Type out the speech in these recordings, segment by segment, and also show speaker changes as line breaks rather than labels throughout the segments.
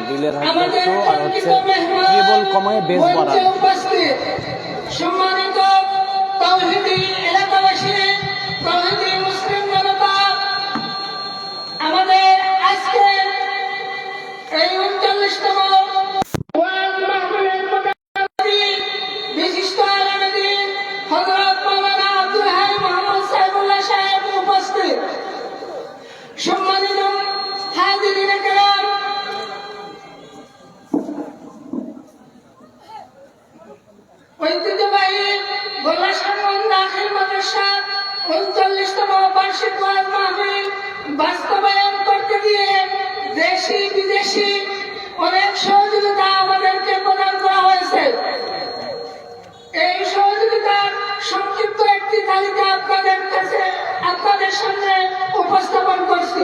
রিলের height show আর হচ্ছে কেবল কমায় বেস বাড়ানো।
সম্মানিত তাওহীদি এলাকাবাসী, তাওহীদি মুসলিম জনতা, আমাদের আজকে এই 39তম ওয়াজ মাহফিলের প্রধান বিশিষ্ট আলেম দ্বীন হযরত মাওলানা আব্দুল হাই মোহাম্মদ সাইফুল্লাহ সাহেব উপস্থিত। সম্মানিত হাজিরিন কিরাম, ঐতিহ্যবাহী গোলাশানগঞ্জ দাখিল মাদ্রাসার 39তম বার্ষিক ওয়াজ মাহফিল বাস্তবায়ন করতে গিয়ে দেশি বিদেশি অনেক সহযোগিতা আমাদেরকে প্রদান করা হয়েছে। এই সহযোগিতার সংক্ষিপ্ত একটি তালিকা আপনাদের সামনে উপস্থাপন করছি।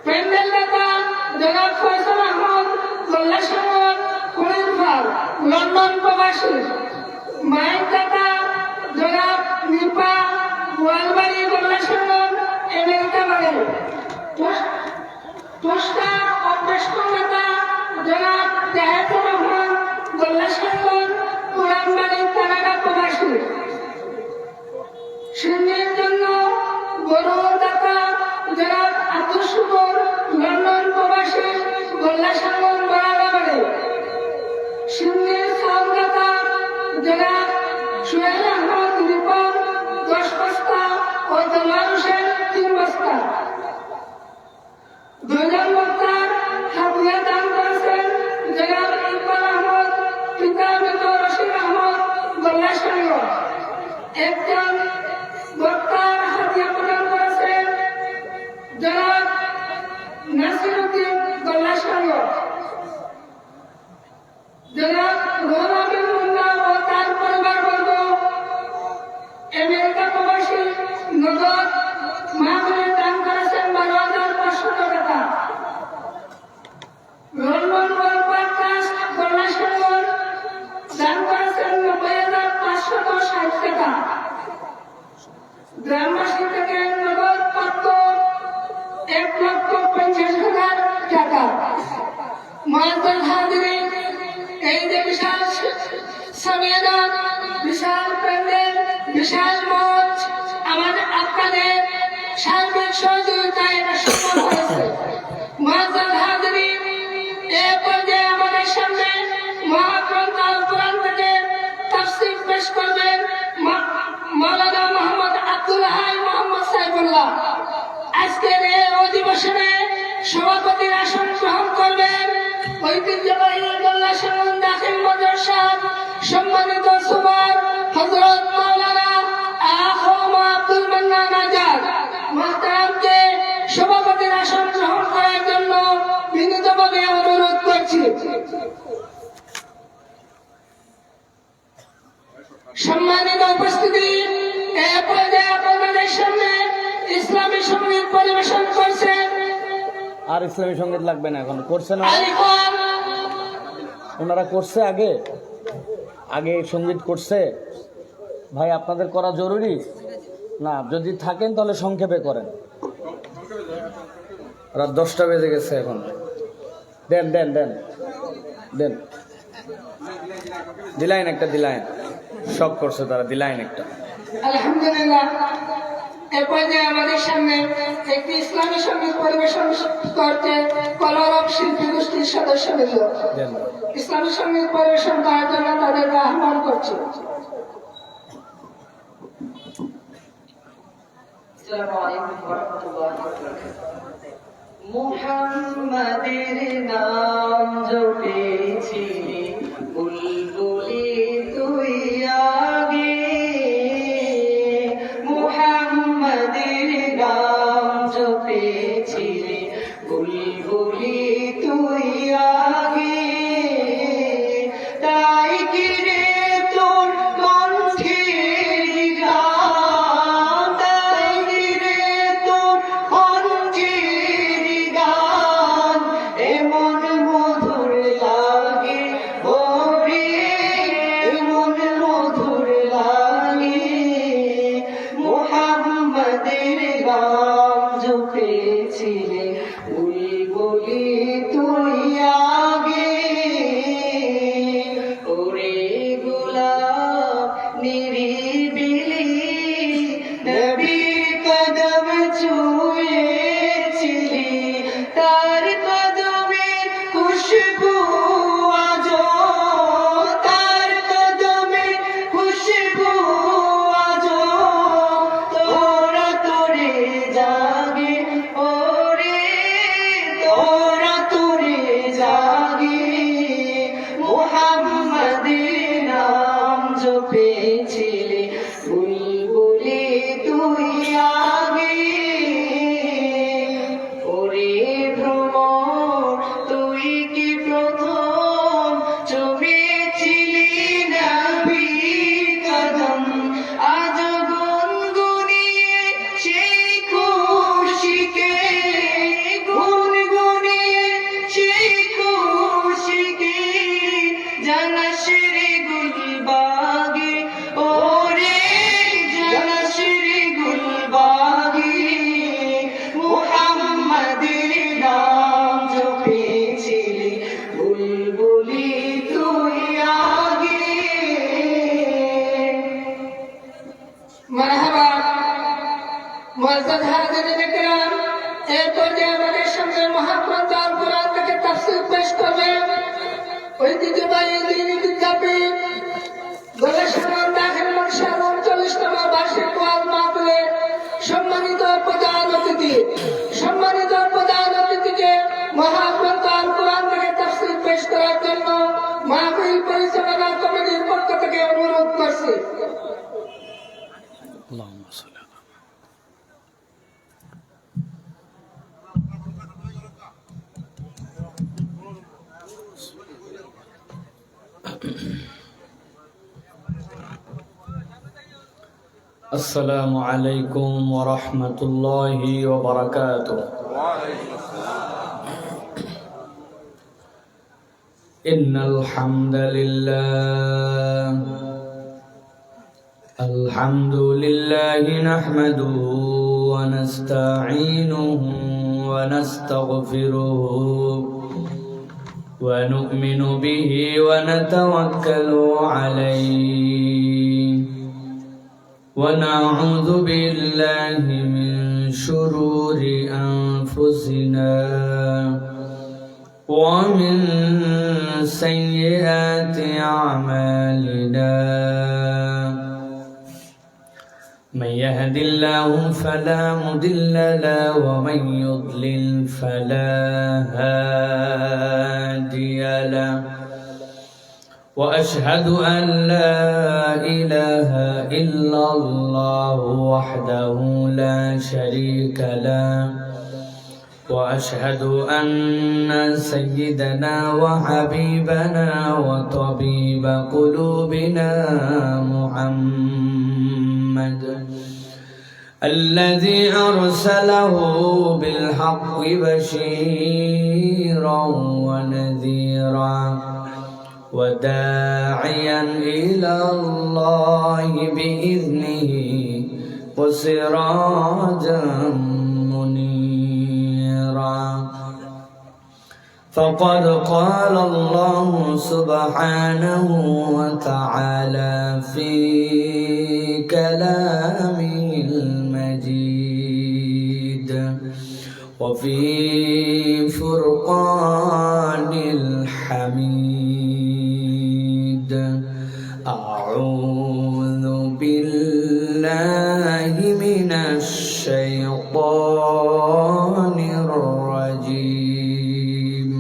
প্যান্ডেল দাতা জনাব ফয়সাল আহমদ গোলাশানগঞ্জ কুড়িরফাল লন্ডন প্রবাসী, মাইক দাতা জনাব নিপা গোয়ালবাড়ি গোলাশানগঞ্জ আমেরিকা বাড়ি, পোস্টার অপেক্ষণ দাতা জনাব জাহেদুর রহমান গোলাশানগঞ্জ পুরানবাড়ি কানাডা প্রবাসী, সিন্নির জন্য গরু দাতা জনাব আব্দুল শুকুর লন্ডন প্রবাসী গোলাশানগঞ্জ বরাগাবাড়ি, সিন্নির চাউল দাতা জনাব সোহেল আহমদ রিপন 10 বস্তা ও দেলোয়ার হোসেন 3 বস্তা। 2 বস্তার হাদিয়া দান করেছেন জনাব ইকবাল আহমদ পিতা মৃত রশিদ আহমদ গোলাশানগঞ্জ। 1 বস্তার হাদিয়া প্রদান করেছেন জনাব নাসিরউদ্দিন গোলাশানগঞ্জ। জনাব রুহুল আমিন মুন্না ও তার পরিবারবর্গ আমেরিকা প্রবাসী নগদ মাহফিলে দান করেছেন 12,500 টাকা। লন্ডন ওয়ার্ল্ড ট্রাস্ট গোলাশানগঞ্জ দান করেছেন 90,560 টাকা। গ্রামবাসী থেকে নগদ প্রাপ্ত 1,50,000 টাকা। মুআজ্জাল হাজিরিন, এই যে বিশাল সামিয়ানা, বিশাল প্যান্ডেল, বিশাল মঞ্চ, আমাদের আপনাদের সার্বিক সহযোগিতায় এটা সম্ভব হয়েছে। মুআজ্জাল হাজিরিন, এই পর্যায়ে আমাদের সামনে মহাগ্রন্থ আল কোরআন থেকে তাফসীর পেশ করবেন মাওলানা মোহাম্মদ আব্দুল হাই মোহাম্মদ সাইফুল্লাহ। আজকের এই অধিবেশনে সভাপতির আসন গ্রহণ করবেন ঐতিহ্যবাহী গোলাশানগঞ্জ দাখিল মাদ্রাসার সম্মানিত সুপার হযরত মাওলানা আখম আব্দুল মান্নান আজাদ। মুহতারামকে সভাপতির আসন গ্রহণ করার জন্য বিনীতভাবে অনুরোধ করছি। সম্মানিত উপস্থিতি, এই পর্যায়ে আপনাদের সামনে ইসলামী সঙ্গীত পরিবেশন করছেন।
আর ইসলামী সঙ্গীত লাগবে না, এখন করছে না
আরিফান।
ওনারা করছে আগে আগে সঙ্গীত করছে। ভাই আপনাদের করা জরুরি না, যদি থাকেন তাহলে সংক্ষেপে করেন। রাত 10টা বেজে গেছে এখন। দেন দেন দেন দেন, দিলাইন একটা, দিলাইন শখ করছে তারা, দিলাইন একটা।
আলহামদুলিল্লাহ, এ পর্যায়ে আমাদের সামনে একটি ইসলামী সঙ্গীত পরিবেশন করতে কলরব শিল্পী গোষ্ঠীর সদস্যবৃন্দ
দেন।
ইসলামী সঙ্গীত পরিবেশন করার জন্য তাদেরকে আহ্বান করছি।
আসসালামু আলাইকুম ওয়া রাহমাতুল্লাহি ওয়া বারাকাতুহু। মুহাম্মাদের নাম জপেছি বুলবুলি তুই আগে, মুহাম্মাদের নাম জপেছি বুলবুলি তুই আগে, তাই কি রে তোর কণ্ঠের গান, তাই কি রে তোর কণ্ঠের গান
السلام عليكم ورحمة الله وبركاته. إن الحمد لله نحمده ونستعينه ونستغفره ونؤمن به ونتوكل عليه ونعوذ بالله من شرور أنفسنا ومن سيئات أعمالنا. من يهد الله فلا مضل له ومن يضلل فلا هادي له. وأشهد أن لا إله إلا الله وحده لا شريك له. وأشهد أن سيدنا وحبيبنا وطبيب قلوبنا محمد الذي أرسله بالحق بشيرا ونذيرا وداعيا إلى الله بإذنه وسراجا منيرا. فقد قال الله سبحانه وتعالى في كلامه المجيد وفي فرقان الحميد. أعوذ بالله من الشيطان الرجيم.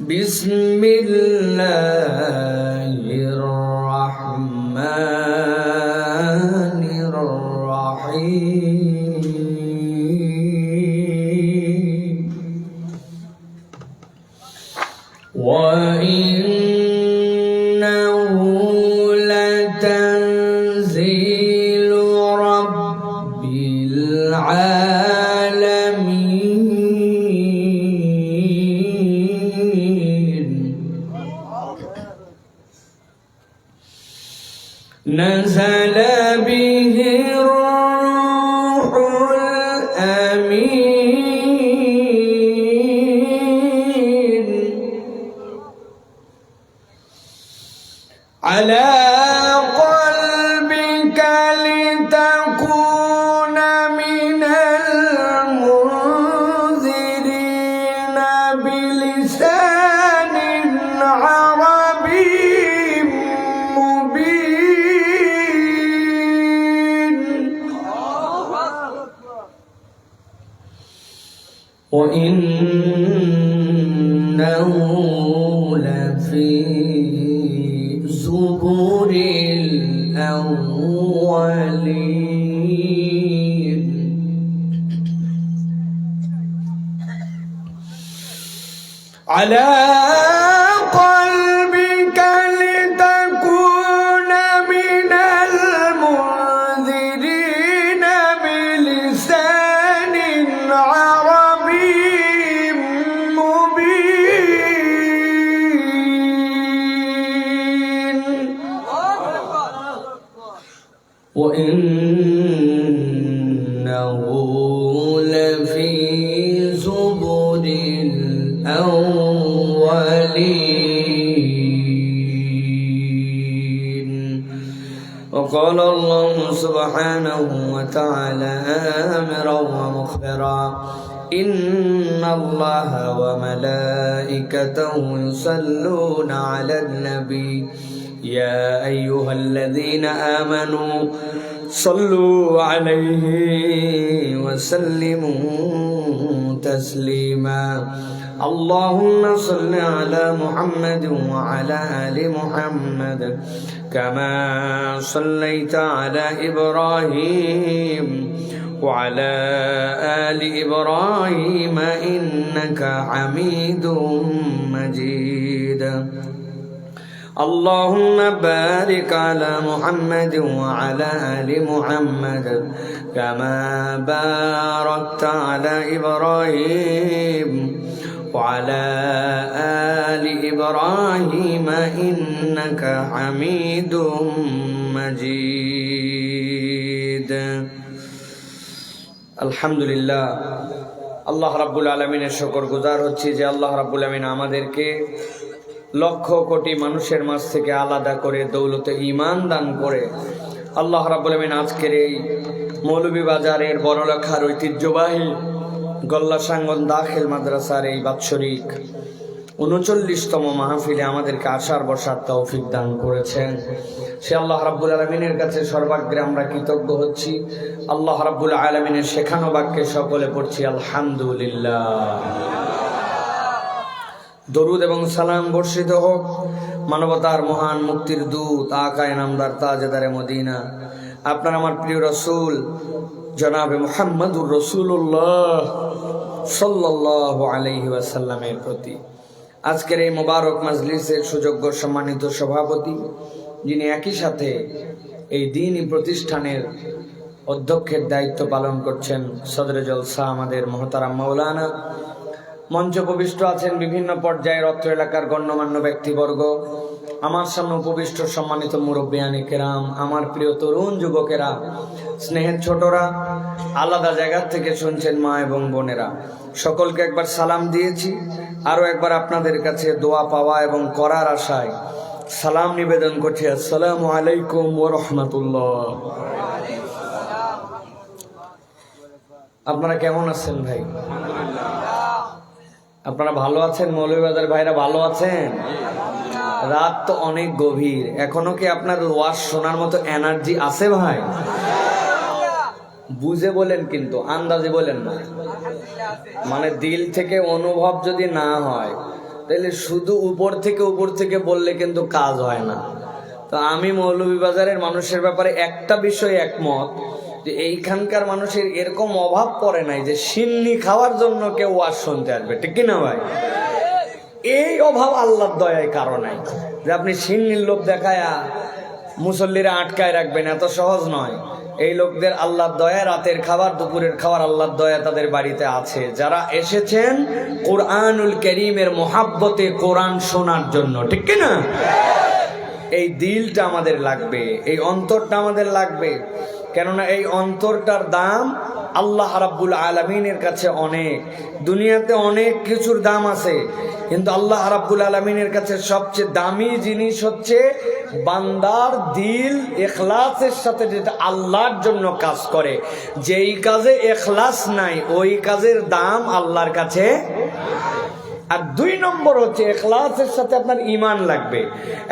بسم الله الرحمن الرحيم. وإنه لتنزيل رب العالمين. نزل به الروح الأمين على قلبك لتكون من المنذرين بلسان عربي مبين. وإنه لفي زبور الأولين. على قلبك لتكون من المنذرين بلسان عربي مبين. وإنه لفي زبر الأولين. وقال الله سبحانه وتعالى آمرا ومخبرا إن الله وملائكته يصلون على النبي يا أيها الذين آمنوا صلوا عليه وسلموا تسليما. اللهم صل على محمد وعلى آل محمد كما صليت على إبراهيم وعلى آل إبراهيم إنك حميد مجيد. اللهم بارك على محمد وعلى آل محمد كما باركت على إبراهيم وعلى آل إبراهيم إنك حميد مجيد আলহামদুলিল্লাহ আল্লাহ রাব্বুল আলামিনের শুকর গুজার হচ্ছি যে আল্লাহ রাব্বুল আলামিন আমাদেরকে লক্ষ কোটি মানুষের মাঝ থেকে আলাদা করে দৌলতে ঈমান দান করে আল্লাহ রাব্বুল আলামিন আজকের এই মৌলভীবাজারের বড়লেখার ঐতিহ্যবাহী গল্লাসাঙ্গন দাখিল মাদ্রাসার এই বাৎসরিক ৩৯তম মাহফিলে আমাদেরকে আসার বসার তৌফিক দান করেছেন। সে আল্লাহ রাব্বুল আলামিনের কাছে সর্বাগ্রে আমরা কৃতজ্ঞ হচ্ছি। আল্লাহ রাব্বুল আলামিনের শেখানো বাক্যে সকলে পড়ছি আলহামদুলিল্লাহ। দরুদ এবং সালাম বর্ষিত হোক মানবতার মহান মুক্তির দূত আকায়ে নামদার তাজেদারে মদিনা আপনার আমার প্রিয় রাসূল জনাবে মুহাম্মদুর রাসূলুল্লাহ সাল্লাল্লাহু আলাইহি ওয়াসাল্লামের প্রতি। আজকের এই মোবারক মাজলিসের সুযোগ্য সম্মানিত সভাপতি, যিনি একই সাথে এই দ্বীনি প্রতিষ্ঠানের অধ্যক্ষের দায়িত্ব পালন করছেন, সদরে জলসা আমাদের মহতারাম মাওলানা। মঞ্চ উপবিষ্ট আছেন বিভিন্ন পর্যায়ের অত্র এলাকার গণ্যমান্য ব্যক্তিবর্গ, আমার সামনে উপবিষ্ট সম্মানিত মুরব্বিয়ানে কেরাম, আমার প্রিয় তরুণ যুবকেরা, স্নেহের ছোটরা, আলাদা জায়গা থেকে শুনছেন মা এবং বোনেরা, সকলকে একবার সালাম দিয়েছি। আরো একবার আপনাদের কাছে দোয়া পাওয়া এবং করার আশায় সালাম নিবেদন করছি। আসসালামু আলাইকুম ওয়া রাহমাতুল্লাহ। আপনারা কেমন আছেন ভাই? আপনারা ভালো আছেন? মৌলভীবাজার ভাইরা ভালো আছেন? রাত তো অনেক গভীর, এখনো কি আপনার ওয়াজ শোনার মতো এনার্জি আছে ভাই? বুঝে বলেন, কিন্তু আন্দাজে বলেন না। মানে দিল থেকে অনুভব যদি না হয় তাহলে শুধু উপর থেকে বললে কিন্তু কাজ হয় না। তো আমি মৌলভীবাজারের মানুষের ব্যাপারে একটা বিষয় একমত, যে এইখানকার মানুষের এরকম অভাব পড়ে নাই যে সিন্নি খাওয়ার জন্য কেউ ওয়াজ শুনতে আসবে, ঠিক কিনা ভাই? এই অভাব আল্লাহর দয়ায় কারো নাই যে আপনি সিন্নির লোভ দেখায়া মুসল্লিরা আটকায় রাখবেন, এত সহজ নয়। এই লোকদের আল্লাহর দয়া, রাতের খাবার দুপুরের খাবার আল্লাহর দয়া তাদের বাড়িতে আছে, যারা এসেছেন কোরআনুল কারীমের মোহাব্বতে কোরআন শোনার জন্য, ঠিক কিনা? এই দিলটা আমাদের লাগবে, এই অন্তরটা আমাদের লাগবে, কেননা এই অন্তরটার দাম আল্লাহ রাব্বুল আলামিনের কাছে অনেক। দুনিয়াতে অনেক কিছুর দাম আছে, কিন্তু আল্লাহ রাব্বুল আলামিনের কাছে সবচেয়ে দামি জিনিস হচ্ছে বান্দার দিল ইখলাসের সাথে যেটা আল্লাহর জন্য কাজ করে। যেই কাজে ইখলাস নাই ওই কাজের দাম আল্লাহর কাছে। আর ২ নম্বর হচ্ছে ইখলাসের সাথে আপনার ঈমান লাগবে।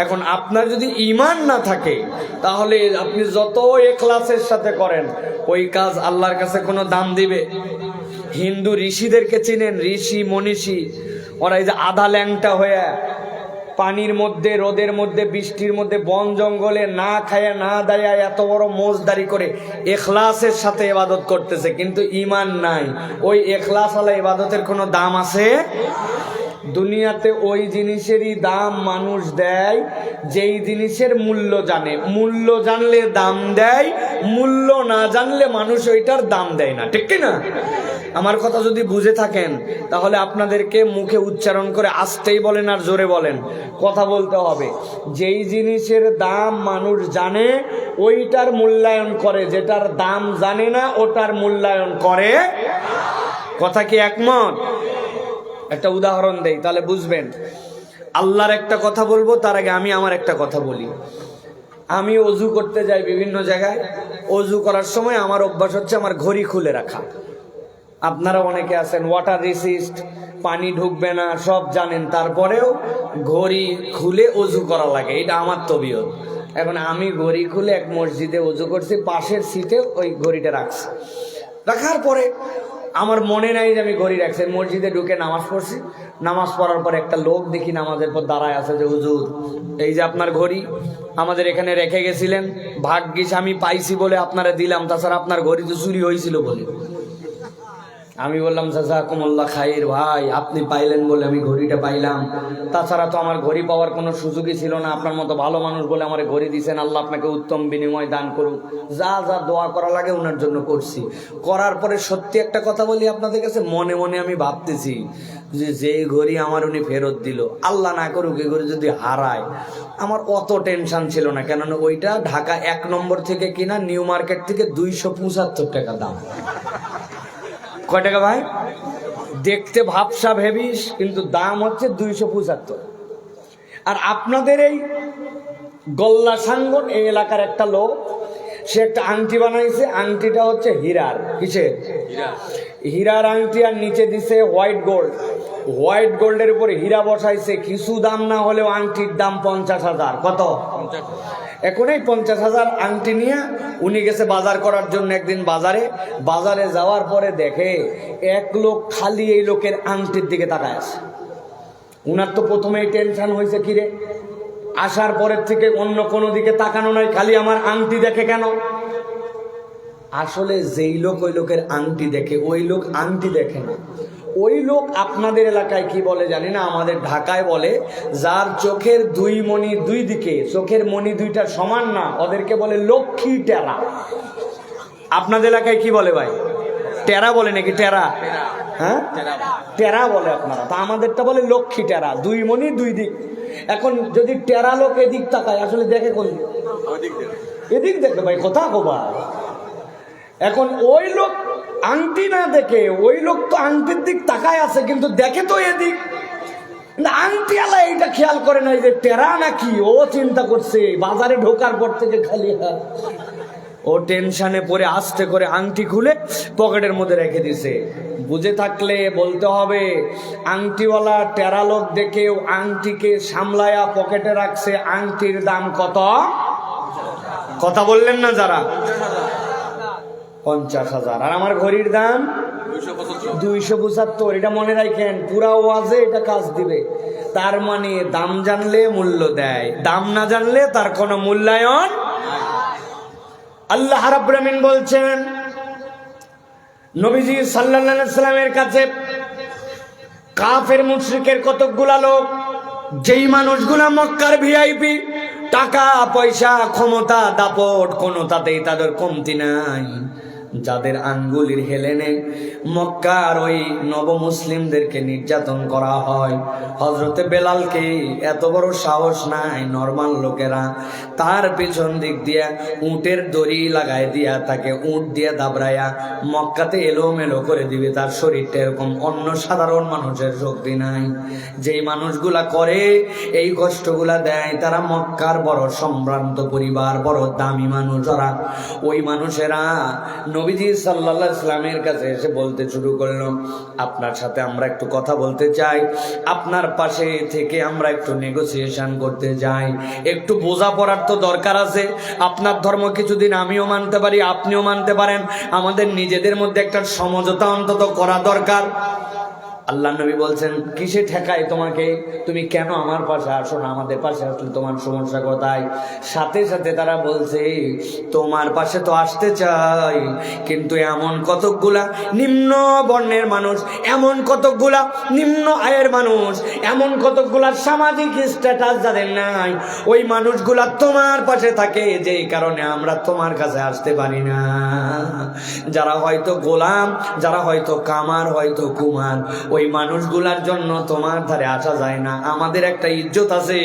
এখন আপনার যদি ঈমান না থাকে তাহলে আপনি যত ইখলাসের সাথে করেন ওই কাজ আল্লাহর কাছে কোনো দাম দিবে? হিন্দু ঋষিদেরকে চিনেন? ঋষি মনীষী, ওরা এই যে আধা ল্যাংটা হয়ে পানির মধ্যে, রোদের মধ্যে, বৃষ্টির মধ্যে, বন জঙ্গলে না খায়া না দায়া এত বড় মোজদারি করে ইখলাসের সাথে ইবাদত করতেছে, কিন্তু ঈমান নাই। ওই ইখলাস আলা ইবাদতের কোনো দাম আছে? দুনিয়াতে ওই জিনিসেরই দাম মানুষ দেয় যেই জিনিসের মূল্য জানে। মূল্য জানলে দাম দেয়, মূল্য না জানলে মানুষ ওইটার দাম দেয় না, ঠিক কি না? আমার কথা যদি বুঝে থাকেন তাহলে আপনাদেরকে মুখে উচ্চারণ করে আস্তেই বলেন আর জোরে বলেন, কথা বলতে হবে। যেই জিনিসের দাম মানুষ জানে ওইটার মূল্যায়ন করে, যেটার দাম জানে না ওটার মূল্যায়ন করে। কথা কি একমত? একটা উদাহরণ দেই তাহলে বুঝবেন। আল্লাহর একটা কথা বলবো, তার আগে আমি আমার একটা কথা বলি। আমি অজু করতে যাই বিভিন্ন জায়গায়, অজু করার সময় আমার অভ্যাস হচ্ছে আমার ঘড়ি খুলে রাখা। আপনারা অনেকে আছেন ওয়াটার রেসিস্ট, পানি ঢুকবে না, সব জানেন, তারপরেও ঘড়ি খুলে অজু করা লাগে, এটা আমার তবিয়ত। এখন আমি ঘড়ি খুলে এক মসজিদে অজু করছি, পাশের সিটে ওই ঘড়িটা রাখছি। রাখার পরে আমার মনে নাই যে আমি ঘড়ি রাখছি। মসজিদে ঢুকে নামাজ পড়ছি, নামাজ পড়ার পর একটা লোক দেখি নামাজের পর দাঁড়ায় আছে, যে হুজুর এই যে আপনার ঘড়ি আমাদের এখানে রেখে গেছিলেন, ভাগ্যিস আমি পাইছি বলে আপনারা দিলাম, তাছাড়া আপনার ঘড়ি তো চুরি হয়েছিল বলে। আমি বললাম জাযাকুমুল্লাহ খাইর ভাই, আপনি পাইলেন বলে আমি ঘড়িটা পাইলাম, তাছাড়া তো আমার ঘড়ি পাওয়ার কোনো সুযোগই ছিল না। আপনার মতো ভালো মানুষ বলে আমার ঘড়ি দিয়েছেন, আল্লাহ আপনাকে উত্তম বিনিময় দান করুক। যা যা দোয়া করা লাগে ওনার জন্য করছি। করার পরে সত্যি একটা কথা বলি আপনাদের কাছে, মনে মনে আমি ভাবতেছি যে ঘড়ি আমার উনি ফেরত দিল, আল্লাহ না করুক এই ঘড়ি যদি হারায়, আমার অত টেনশন ছিল না। কেননা ওইটা ঢাকা 1 নম্বর থেকে কিনা, নিউ মার্কেট থেকে 275 টাকা দাম। কয় টাকা ভাই? দেখতে ভাবসা ভেবিস, কিন্তু দাম হচ্ছে 275। আর আপনাদের এই গল্লা সাঙ্গন এই এলাকার একটা লোক, সে একটা আংটি বানাইছে, আংটিটা হচ্ছে হীরার। কিসের? হীরার আংটি, আর নিচে দিছে হোয়াইট গোল্ড। হোয়াইট গোল্ডের উপরে হীরা বসাইছে। কিছু দাম না হলেও আংটির দাম 50,000। কত? এখন এই 50,000 আংটি নিয়ে উনি গেছে বাজার করার জন্য। একদিন বাজারে যাওয়ার পরে দেখে এক লোক খালি এই লোকের আংটির দিকে তাকায় আছে। উনার তো প্রথমেই টেনশন হয়েছে, কিরে আসার পরের থেকে অন্য কোনো দিকে তাকানো নাই, খালি আমার আংটি দেখে কেন? আসলে যেই লোক ওই লোকের আংটি দেখে, ওই লোক আংটি দেখে না। ওই লোক আপনাদের এলাকায় কি বলে জানি না, আমাদের ঢাকায় বলে যার চোখের 2 মণি 2 দিকে, চোখের মণি 2টা সমান না, ওদেরকে বলে লক্ষ্মী টেরা। আপনাদের এলাকায় কি বলে ভাই? টেরা বলে নাকি? টেরা? হ্যাঁ, টেরা বলে আপনারা, তা আমাদেরটা বলে লক্ষ্মী টেরা। 2 মণি 2 দিক। এখন যদি টেরা লোক এদিক তাকায়, আসলে দেখে কোন দিক? এদিক দেখে ভাই, কথা কবা। এখন ওই লোক আংটি না দেখে, ওই লোক তো আংটির দিক তাকায় আছে, কিন্তু দেখে তো এদিক। আংটি আলা এইটা খেয়াল করে নাই যে টেরা নাকি, ও চিন্তা করছে বাজারে ঢোকার পর থেকে খালি ও টেনশনে পড়ে আস্তে করে আংটি খুলে পকেটের মধ্যে রেখে দিছে। বুঝে থাকলে বলতে হবে, আংটিওয়ালা টেরা লোক দেখেও আংটিকে সামলায়া পকেটে রাখছে। আংটির দাম কত? কথা বললেন না যারা? 50,000। আর আমার ঘড়ির দাম 275। এটা মনে রাখেন, পুরা ওয়াজে এটা কাজ দিবে। তার মানে দাম জানলে মূল্য দেয়, দাম না জানলে তার কোনো মূল্যায়ন। আল্লাহ রাব্বুল আমিন বলছেন, নবীজি সাল্লাল্লাহু আলাইহি ওয়াসাল্লামের কাছে কাফের মুশরিকের কতকগুলা লোক, যেই মানুষগুলা মক্কার ভিআইপি, টাকা পয়সা ক্ষমতা দাপট কোনোটাতেই তাদের কমতি নাই, যাদের আঙ্গুলির হেলেনে মক্কার ওই নব মুসলিমদেরকে নির্যাতন করা হয়। হযরতে বেলালকে এত বড় সাহস নাই নরমাল লোকেরা তার পেছন দিক দিয়া উটের দড়ি লাগায় দিয়া তাকে উট দিয়ে দাবড়াইয়া মক্কাতে এলোমেলো করে দিবে। তার শরীরটা এরকম, অন্য সাধারণ মানুষের শক্তি নাই। যেই মানুষগুলা করে এই কষ্টগুলা দেয়, তারা মক্কার বড় সম্ভ্রান্ত পরিবার, বড় দামি মানুষ। ওরা ওই মানুষেরা নবীজি সাল্লাল্লাহু আলাইহি ওয়াসাল্লামের কাছে এসে বলতে শুরু করলো, আপনার সাথে আমরা একটু কথা বলতে চাই, আপনার পাশে থেকে আমরা একটু নেগোসিয়েশন করতে যাই, একটু বোঝাপড়ার তো দরকার আছে। আপনার ধর্ম কিছুদিন আমিও মানতে পারি, আপনিও মানতে পারেন, আমাদের নিজেদের মধ্যে একটা সমঝোতা অন্তত করা দরকার। আল্লাহ নবী বলছেন, কিসে ঠেকায় তোমাকে? তুমি কেন আমার পাশে আসো না? আমাদের পাশে আসলে তোমার সমস্যা কোথায়? সাথে সাথে তারা বলছে, তোমার পাশে তো আসতে চাই, কিন্তু এমন কতকগুলা নিম্ন বর্ণের মানুষ, এমন কতকগুলা নিম্ন আয়ের মানুষ, এমন কতকগুলা সামাজিক স্ট্যাটাস যাদের নাই, ওই মানুষগুলা তোমার পাশে থাকে, যেই কারণে আমরা তোমার কাছে আসতে পারি না। যারা হয়তো গোলাম, যারা হয়তো কামার, হয়তো কুমার, ওই মানুষগুলার জন্য তোমার ধারে আসা যায় না। আমাদের একটা ইজ্জত আছে,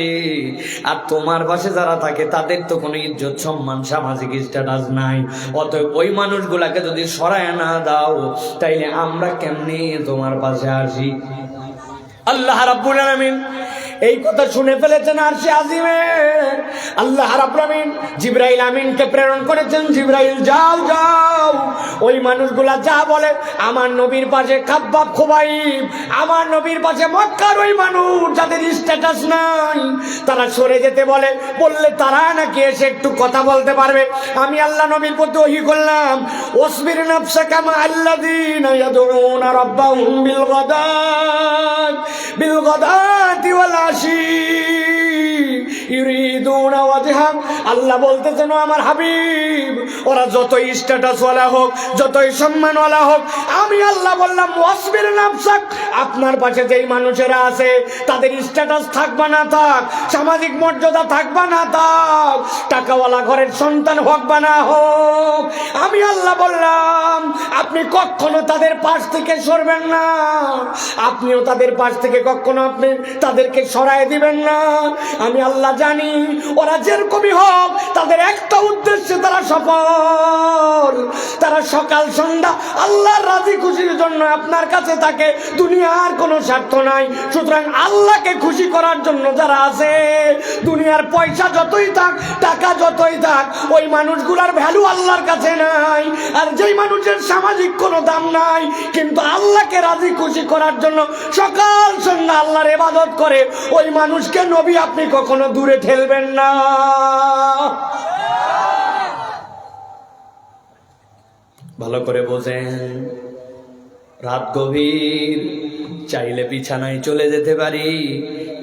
আর তোমার পাশে যারা থাকে তাদের তো কোনো ইজ্জত সম্মান সামাজিক স্ট্যাটাস নাই। অতএব ওই মানুষগুলাকে যদি সরায় না দাও, তাইলে আমরা কেমনে তোমার পাশে আসি? আল্লাহ রাব্বুল আলামিন এই কথা শুনে ফেলেছেন আরশে আজিমে। আল্লাহ রাব্বুল আমিন জিবরাইল আমিনকে প্রেরণ করেছেন, জিবরাইল যাও যাও, ওই মানুষগুলা যা বলে আমার নবীর পাশে খাব্বাব খুবাইব, আমার নবীর পাশে মক্কার ওই মানুষ যাদের স্ট্যাটাস নাই, তারা সরে যেতে বলে, বললে তারা নাকি এসে একটু কথা বলতে পারবে। আমি আল্লাহ নবীর প্রতি ওহী করলাম, ওয়াসবির নাফসাকা মা আল্লাযীনা ইয়াদউনা রাব্বাহুম বিল গাদাতি ওয়াল আশি ইউরিদুনা ওয়াজহা আল্লাহ বলতেছেন, ও আমার হাবিব, ওরা যতই স্ট্যাটাস ওয়ালা হোক, যতই সম্মান ওয়ালা হোক, আমি আল্লাহ বললাম ওয়াসবির নাফসাক, আপনার পাশে যেই মানুষেরা আছে তাদের স্ট্যাটাস থাকবা না থাক, সামাজিক মর্যাদা থাকবা না থাক, টাকাওয়ালা ঘরের সন্তান হোক বা না হোক, আমি আল্লাহ বললাম আপনি কখনো তাদের পাশ থেকে সরবেন না, আপনিও তাদের পাশ থেকে কখনো আপনি তাদেরকে সরায় দিবেন না। আমি আল্লাহ জানি ওরা যেরকমই হোক তাদের একটা উদ্দেশ্যে তারা সফল, তারা সকাল সন্ধ্যা আল্লাহর রাজি খুশির জন্য আপনার কাছে থাকে, দুনিয়ার কোনো স্বার্থ নাই। সুতরাং আল্লাহকে খুশি করার জন্য যারা আছে, দুনিয়ার পয়সা যতই থাক, টাকা যতই থাক, ওই মানুষগুলার ভ্যালু আল্লাহর কাছে নাই। আর যেই মানুষের সামাজিক কোনো দাম নাই কিন্তু আল্লাহকে রাজি খুশি করার জন্য সকাল সন্ধ্যা আল্লাহর ইবাদত করে, ওই মানুষকে নবী আপনি কখনো দূরে ঠেলবেন না। ভালো করে বোঝেন, রাত গভীর, চাইলে বিছানায় চলে যেতে পারি,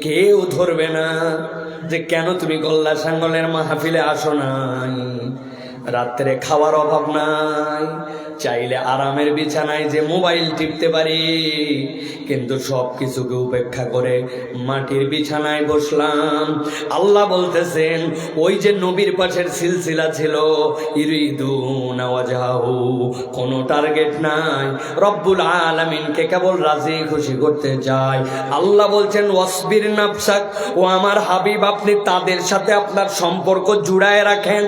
কেউ ধরবে না যে কেন তুমি গল্লা সাঙ্গলের মাহফিলে আসো নাই। রাত্রে খাওয়ার অভাব নাই, চাইলে আরামের বিছানায় যে মোবাইল টিপতে পারি, কিন্তু সব কিছুকে উপেক্ষা করে মাটির বিছানায় বসলাম। আল্লাহ বলতেছেন, ওই যে নবীর পাশের সিলসিলা ছিল, ইরিদুনা ওয়াজহাহু, কোনো টার্গেট নাই, রব্বুল আলামিনকে কেবল রাজি খুশি করতে চায়। আল্লাহ বলছেন ওয়াসবির নাফসাক, ও আমার হাবিব আপনি তাদের সাথে আপনার সম্পর্ক জুড়ায় রাখেন।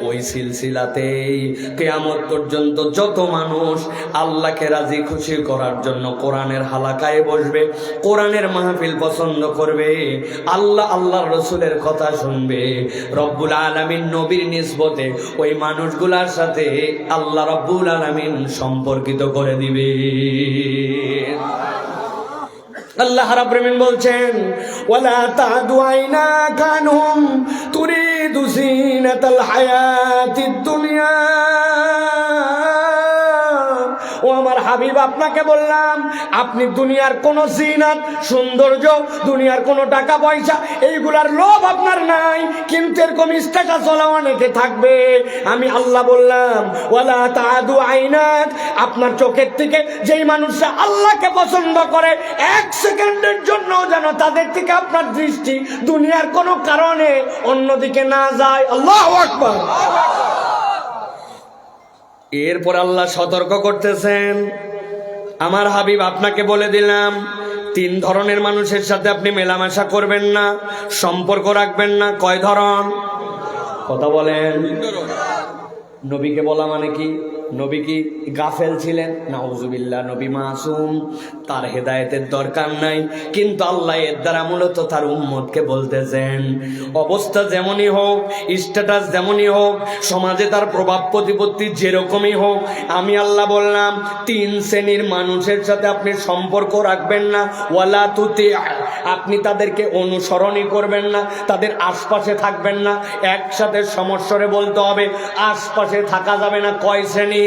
ওই সিলসিলাতেই কিয়ামত পর্যন্ত যত মানুষ আল্লাহকে রাজি খুশি করার জন্য কোরআনের হালাকায় বসবে, কোরআনের মাহফিল পছন্দ করবে, আল্লাহ আল্লাহর রাসূলের কথা শুনবে, রব্বুল আলামিন নবীর নিসবতে ওই মানুষগুলার সাথে আল্লাহ রব্বুল আলামিন সম্পর্কিত করে দিবে। আল্লাহ রাব্বুল আলামিন বলছেন, ওয়ালা তাদু আইনাকা আনহুম তুরিদু জিনাতাল হায়াতিদ দুনিয়া। ও আমার হাবিব আপনাকে বললাম, আপনি দুনিয়ার কোনো জিনাত, সৌন্দর্য, দুনিয়ার কোনো টাকা পয়সা, এইগুলার লোভ আপনার নাই, কিন্তু এরকম স্ট্যাটাস ওয়ালা অনেকে থাকবে। আমি আল্লাহ বললাম ওয়ালা তাদু আইনাক, আপনার চোখের থেকে যেই মানুষরা আল্লাহকে পছন্দ করে, এক সেকেন্ডের জন্য যেন তাদের থেকে আপনার দৃষ্টি দুনিয়ার কোনো কারণে অন্যদিকে না যায়। আল্লাহু আকবার। এরপর আল্লাহ সতর্ক করতেছেন, আমার হাবিব আপনাকে বলে দিলাম 3 ধরনের মানুষের সাথে আপনি মেলামেশা করবেন না, সম্পর্ক রাখবেন না। কয় ধরন? কথা বলেন। নবীকে বলা মানে কি? নবী কি গাফেল ছিলেন? নাউজুবিল্লাহ, নবী মাসুম, তার হেদায়েতের দরকার নাই, কিন্তু আল্লাহ এর দ্বারা মূলত তার উম্মতকে বলতেছেন, অবস্থা যেমনই হোক, স্ট্যাটাস যেমনই হোক, সমাজে তার প্রভাব প্রতিপত্তি যেরকমই হোক, আমি আল্লাহ বললাম 3 শ্রেণীর মানুষের সাথে আপনি সম্পর্ক রাখবেন না। ওয়ালা তুতি, আপনি তাদেরকে অনুসরণই করবেন না, তাদের আশপাশে থাকবেন না। একসাথে সমস্যারে বলতে হবে, আশপাশে থাকা যাবে না। কয় শ্রেণী?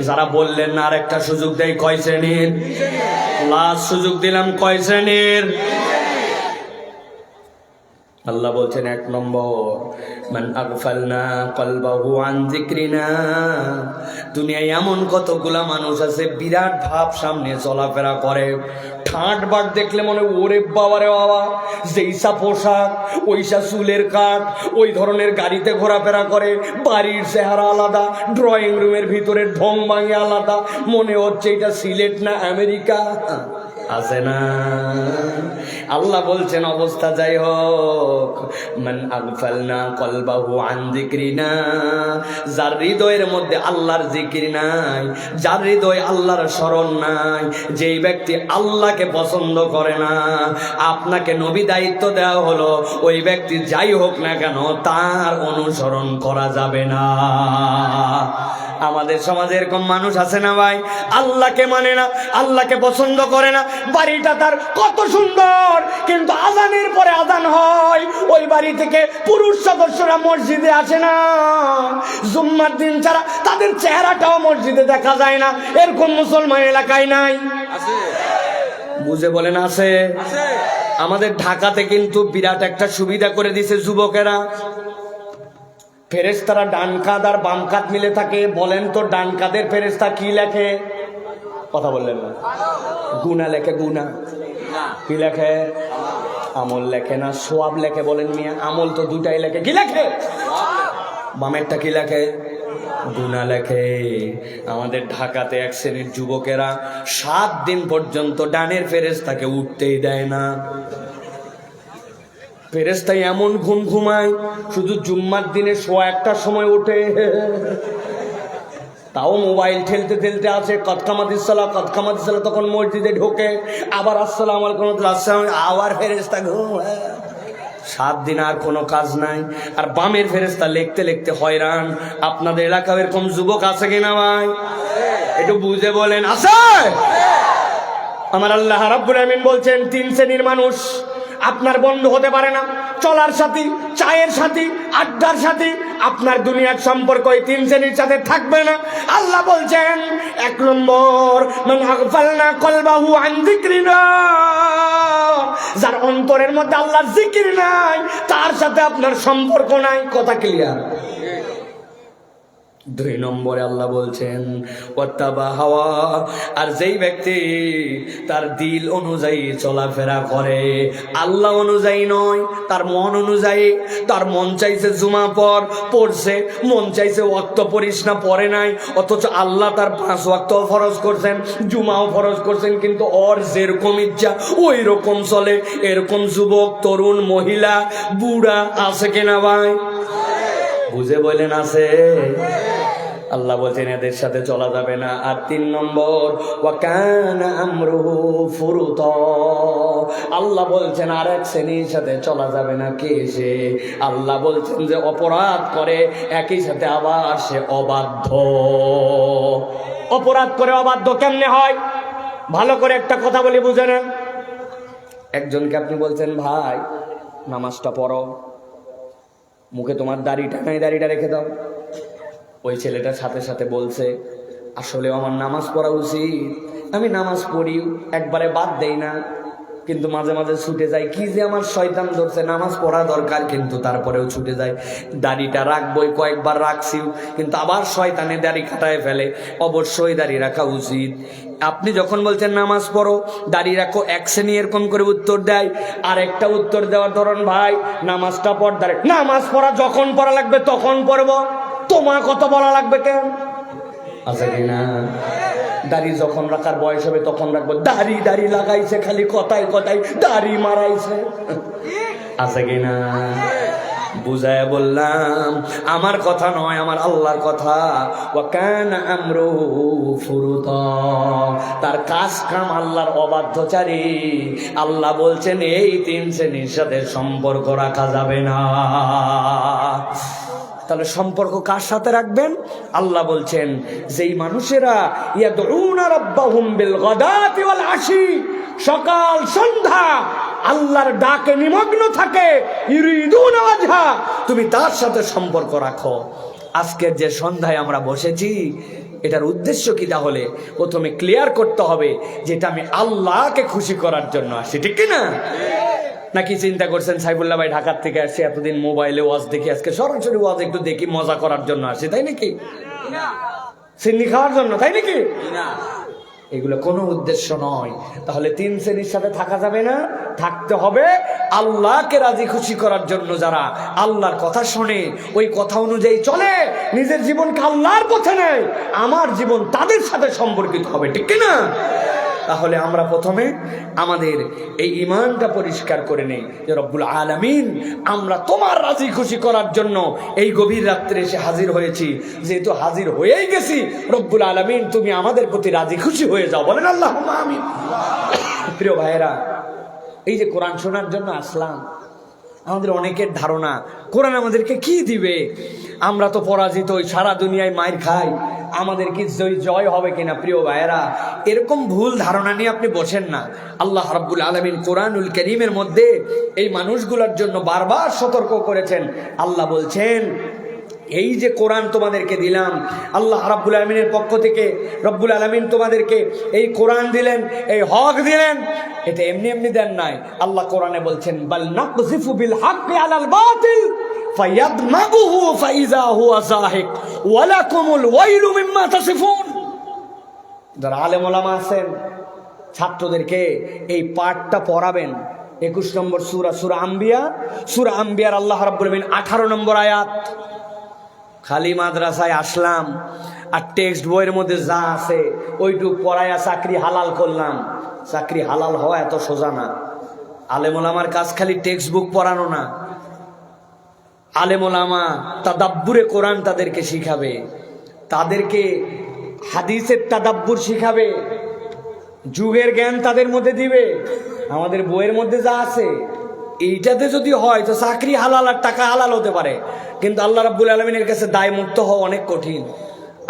যারা বললেন না, আর একটা সুযোগ দেয়, কয় শ্রেণীর? লাস্ট সুযোগ দিলাম, কয় শ্রেণীর? আল্লাহ বলছেন 1 নম্বর, মান আগফালনা কলবাহু আন যিকরিনা। দুনিয়ায় এমন কতগুলা মানুষ আছে, বিরাট ভাব সামনে চলাফেরা করে, ঠাট বাট দেখলে মনে ওরে বাবারে বাবা, যেইসা পোশাক, ওইসা চুলের কাট, ওই ধরনের গাড়িতে ঘোরাফেরা করে, বাড়ির চেহারা আলাদা, ড্রয়িং রুমের ভিতরে ঢং ভাঙে আলাদা, মনে হচ্ছে এটা সিলেট না আমেরিকা। আছে না? আল্লাহ বলছেন অবস্থা যাই হোক, মান আগফালনা কলবাহু আন যিকরিনা, যার হৃদয়ের মধ্যে আল্লাহর জিকির নাই, যার হৃদয়ে আল্লাহর স্মরণ নাই, যেই ব্যক্তি আল্লাহকে পছন্দ করে না, আপনাকে নবী দায়িত্ব দেওয়া হলো, ওই ব্যক্তি যাই হোক না কেন তার অনুসরণ করা যাবে না। আমাদের সমাজে এরকম মানুষ আছে না ভাই? আল্লাহকে মানে না, আল্লাহকে পছন্দ করে না, বাড়িটা তার কত সুন্দর, কিন্তু আজানের পরে আজান হয়, ওই বাড়ি থেকে পুরুষ সদস্যরা মসজিদে আসে না, জুম্মার দিন ছাড়া তাদের চেহারাটাও মসজিদে দেখা যায় না। এরকম মুসলমান এলাকায় নাই? বুঝে বলেন আছে? আমাদের ঢাকাতে কিন্তু বিরাট একটা সুবিধা করে দিছে যুবকেরা। ফেরেশতারা ডান কাঁধ আর বাম কাঁধ মিলে থাকে। বলেন তো ডান কাঁধের ফেরেশতা কি লেখে? কথা বললেন না। গুনাহ লেখে। গুনাহ কি লেখে? আমল লেখে না, সওয়াব লেখে। বলেন মিয়া, আমল তো দুটাই লেখে। কি লেখে? বামেরটা কি লেখে? গুনাহ লেখে। আমাদের ঢাকাতে এক শ্রেণীর যুবকেরা 7 দিন পর্যন্ত ডানের ফেরেশতাকে উঠতেই দেয় না। ফেরেশতা এমন ঘুম ঘুমায়, শুধু জুম্মার দিনে 1:15 সময় ওঠে। তাও মোবাইল ঠেলতে ঠেলতে আছে, কতকামাতিস সালাহ, তখন মসজিদে ঢোকে, আবার আসসালামু আলাইকুম আসসালাম, আবার ফেরেশতা ঘুম। 7 দিন আর কোনো কাজ নাই। আর বামের ফেরেশতা লিখতে লিখতে হয়রান। আপনাদের এলাকায় এরকম যুবক আছে কিনা ভাই? একটু বুঝে বলেন, আছে? আমার আল্লাহ রাব্বুল আমিন বলছেন 3 শ্রেণীর মানুষ আপনার বন্ধু হতে পারে না। চলার সাথী, চায়ের সাথী, আড্ডার সাথী, আপনার দুনিয়ার সম্পর্ক এই 3 শ্রেণীর সাথে থাকবে না। আল্লাহ বলছেন 1 নম্বর, মান আগফালনা কলবাহু আন যিকরিনা, যার অন্তরের মধ্যে আল্লাহর জিকির নাই, তার সাথে আপনার সম্পর্ক নাই। কথা ক্লিয়ার? 2 নম্বরে আল্লাহ বলছেন ওয়াত্তাবা হাওয়া, আর যেই ব্যক্তি তার দিল অনুযায়ী চলাফেরা করে, আল্লাহ অনুযায়ী নয়, তার মন অনুযায়ী। তার মন চাইছে জুমা পড়ছে, মন চাইছে ওয়াক্ত পড়িস না, পড়ে নাই, অথচ আল্লাহ তার 5 ওয়াক্ত ফরজ করছেন, জুমাও ফরজ করছেন, কিন্তু ওর যেরকম ইচ্ছা ওই রকম চলে। এরকম যুবক, তরুণ, মহিলা, বুড়া আছে কিনা ভাই? বুঝে বলেন, আছে? আল্লাহ বলছেন এদের সাথে চলা যাবে না। আর 3 নম্বর, ওয়া কানা আমরুহু ফুরুতা, আল্লাহ বলছেন আর এক শ্রেণীর সাথে চলা যাবে না। কে সে? আল্লাহ বলছেন যে অপরাধ করে, একই সাথে আবার সে অবাধ্য। অপরাধ করে অবাধ্য কেমনে হয়? ভালো করে একটা কথা বলি, বুঝে নেন। একজনকে আপনি বলছেন ভাই নামাজটা পড়ো, মুখে তোমার দাড়িটা নাই, দাড়িটা রেখে দাও। ওই ছেলেটার সাথে সাথে বলছে আসলেও আমার নামাজ পড়া উচিত, আমি নামাজ পড়ি, একবারে বাদ দেই না, কিন্তু মাঝে মাঝে ছুটে যায়। কি যে আমার শয়তান ধরছে, নামাজ পড়া দরকার কিন্তু তারপরেও ছুটে যায়। দাড়িটা রাখবই, কয়েকবার রাখছিও, কিন্তু আবার শয়তানে দাড়ি কাটায় ফেলে। অবশ্যই দাড়ি রাখা উচিত। আপনি যখন বলছেন নামাজ পড়ো, দাড়ি রাখো, এক শ্রেণী এরকম করে উত্তর দেয়। আর একটা উত্তর দেওয়ার ধরন, ভাই নামাজটা পড়, দাঁড়ে নামাজ পড়া যখন পড়া লাগবে তখন পড়বো, তোমার কত বলা লাগবে কেন? আছে কিনা? দাড়ি যখন রাখার বয়স হবে তখন রাখবো, দাড়ি লাগাইছে খালি কথায় কথায়, দাড়ি মারাইছে। আছে কিনা? বুঝায় বললাম আমার কথা নয়, আমার আল্লাহর কথা। ওয়া কানা আমরুহু ফুরুতা, তার কাজ কাম আল্লাহর অবাধ্যচারী। আল্লাহ বলছেন এই 3 শ্রেণীর সাথে সম্পর্ক রাখা যাবে না। তাহলে সম্পর্ক কার সাথে রাখবেন? আল্লাহ বলছেন যেই মানুষেরা ইয়াদউনা রাব্বাহুম বিল গাদাতি ওয়াল আশি, সকাল সন্ধ্যা আল্লাহর ডাকে নিমগ্ন থাকে, ইউরিদুনা ওয়াজহা, তুমি তার সাথে সম্পর্ক রাখো। আজকের যে সন্ধ্যায় আমরা বসেছি, এটার উদ্দেশ্য কি? তাহলে প্রথমে ক্লিয়ার করতে হবে যে এটা আমি আল্লাহকে খুশি করার জন্য আসি, ঠিক কি না? নাকি চিন্তা করছেন সাইফুল্লাহ ভাই ঢাকার থেকে আসছে, এতদিন মোবাইলে ওয়াজ দেখি, আজকে সরাসরি ওয়াজ একটু দেখি, মজা করার জন্য আসে, তাই নাকি? সিন্নি খাওয়ার জন্য, তাই নাকি? এগুলো কোনো উদ্দেশ্য নয়। তাহলে 3 শ্রেণীর সাথে থাকা যাবে না, থাকতে হবে আল্লাহকে রাজি খুশি করার জন্য। যারা আল্লাহর কথা শোনে, ওই কথা অনুযায়ী চলে, নিজের জীবনকে আল্লাহর পথে নেয়, আমার জীবন তাদের সাথে সম্পর্কিত হবে, ঠিক কিনা? তাহলে আমরা প্রথমে আমাদের এই ঈমানটা পরিষ্কার করে নেই যে রব্বুল আলামিন, আমরা তোমার রাজি খুশি করার জন্য এই গভীর রাত্রে এসে হাজির হয়েছি। যেহেতু হাজির হয়েই গেছি, রব্বুল আলামিন তুমি আমাদের প্রতি রাজি খুশি হয়ে যাও, বলেন আল্লাহুম্মা আমিন। প্রিয় ভাইয়েরা, এই যে কোরআন শোনার জন্য আসলাম, আমাদের অনেকের ধারণা কোরআন আমাদেরকে কি দিবে, আমরা তো পরাজিত, ওই সারা দুনিয়ায় মাইর খাই, আমাদের কি জয় হবে কিনা? প্রিয় ভাইয়েরা, এরকম ভুল ধারণা নিয়ে আপনি বসেন না। আল্লাহ রাব্বুল আলামিন কোরআনুল কারীমের মধ্যে এই মানুষগুলোর জন্য বারবার সতর্ক করেছেন। আল্লাহ বলছেন এই যে কোরআন তোমাদেরকে দিলাম, আল্লাহ রাব্বুল আলামিনের পক্ষ থেকে রব্বুল আলামিন তোমাদেরকে এই কোরআন দিলেন, এই হক দিলেন, এটা এমনি এমনি দেন নাই। আল্লাহ কোরআনে বলছেন বাল নাকযিফু বিল হাক্কি আলাল বাতিল, ফায়াদমাগুহু ফাইযা হুয়া যাহিক ওয়া লাকুমুল ওয়াইলু মিম্মা তাসিফুন। যারা আলেম ওলামা আছেন ছাত্রদেরকে এই পাঠটা পড়াবেন। 21 নম্বর সূরা আম্বিয়া, সূরা আম্বিয়ার আল্লাহ রাব্বুল আলামিন 18 নম্বর আয়াত। খালি মাদ্রাসায় আসলাম আর টেক্সট বইয়ের মধ্যে যা আছে ওইটুক পড়ায়া চাকরি হালাল করলাম। চাকরি হালাল হওয়া এত সোজা না। আলেম ওলামার কাজ খালি টেক্সট বুক পড়ানো না। আলেম ওলামা তাদাব্বুরে কোরআন তাদেরকে শিখাবে, তাদেরকে হাদিসের তাদাব্বুর শিখাবে, যুগের জ্ঞান তাদের মধ্যে দিবে। আমাদের বইয়ের মধ্যে যা আছে এইটাতে যদি হয় তো চাকরি হালাল আর টাকা হালাল হতে পারে, কিন্তু আল্লাহ রাব্বুল আলামিনের কাছে দায় মুক্ত হওয়া অনেক কঠিন।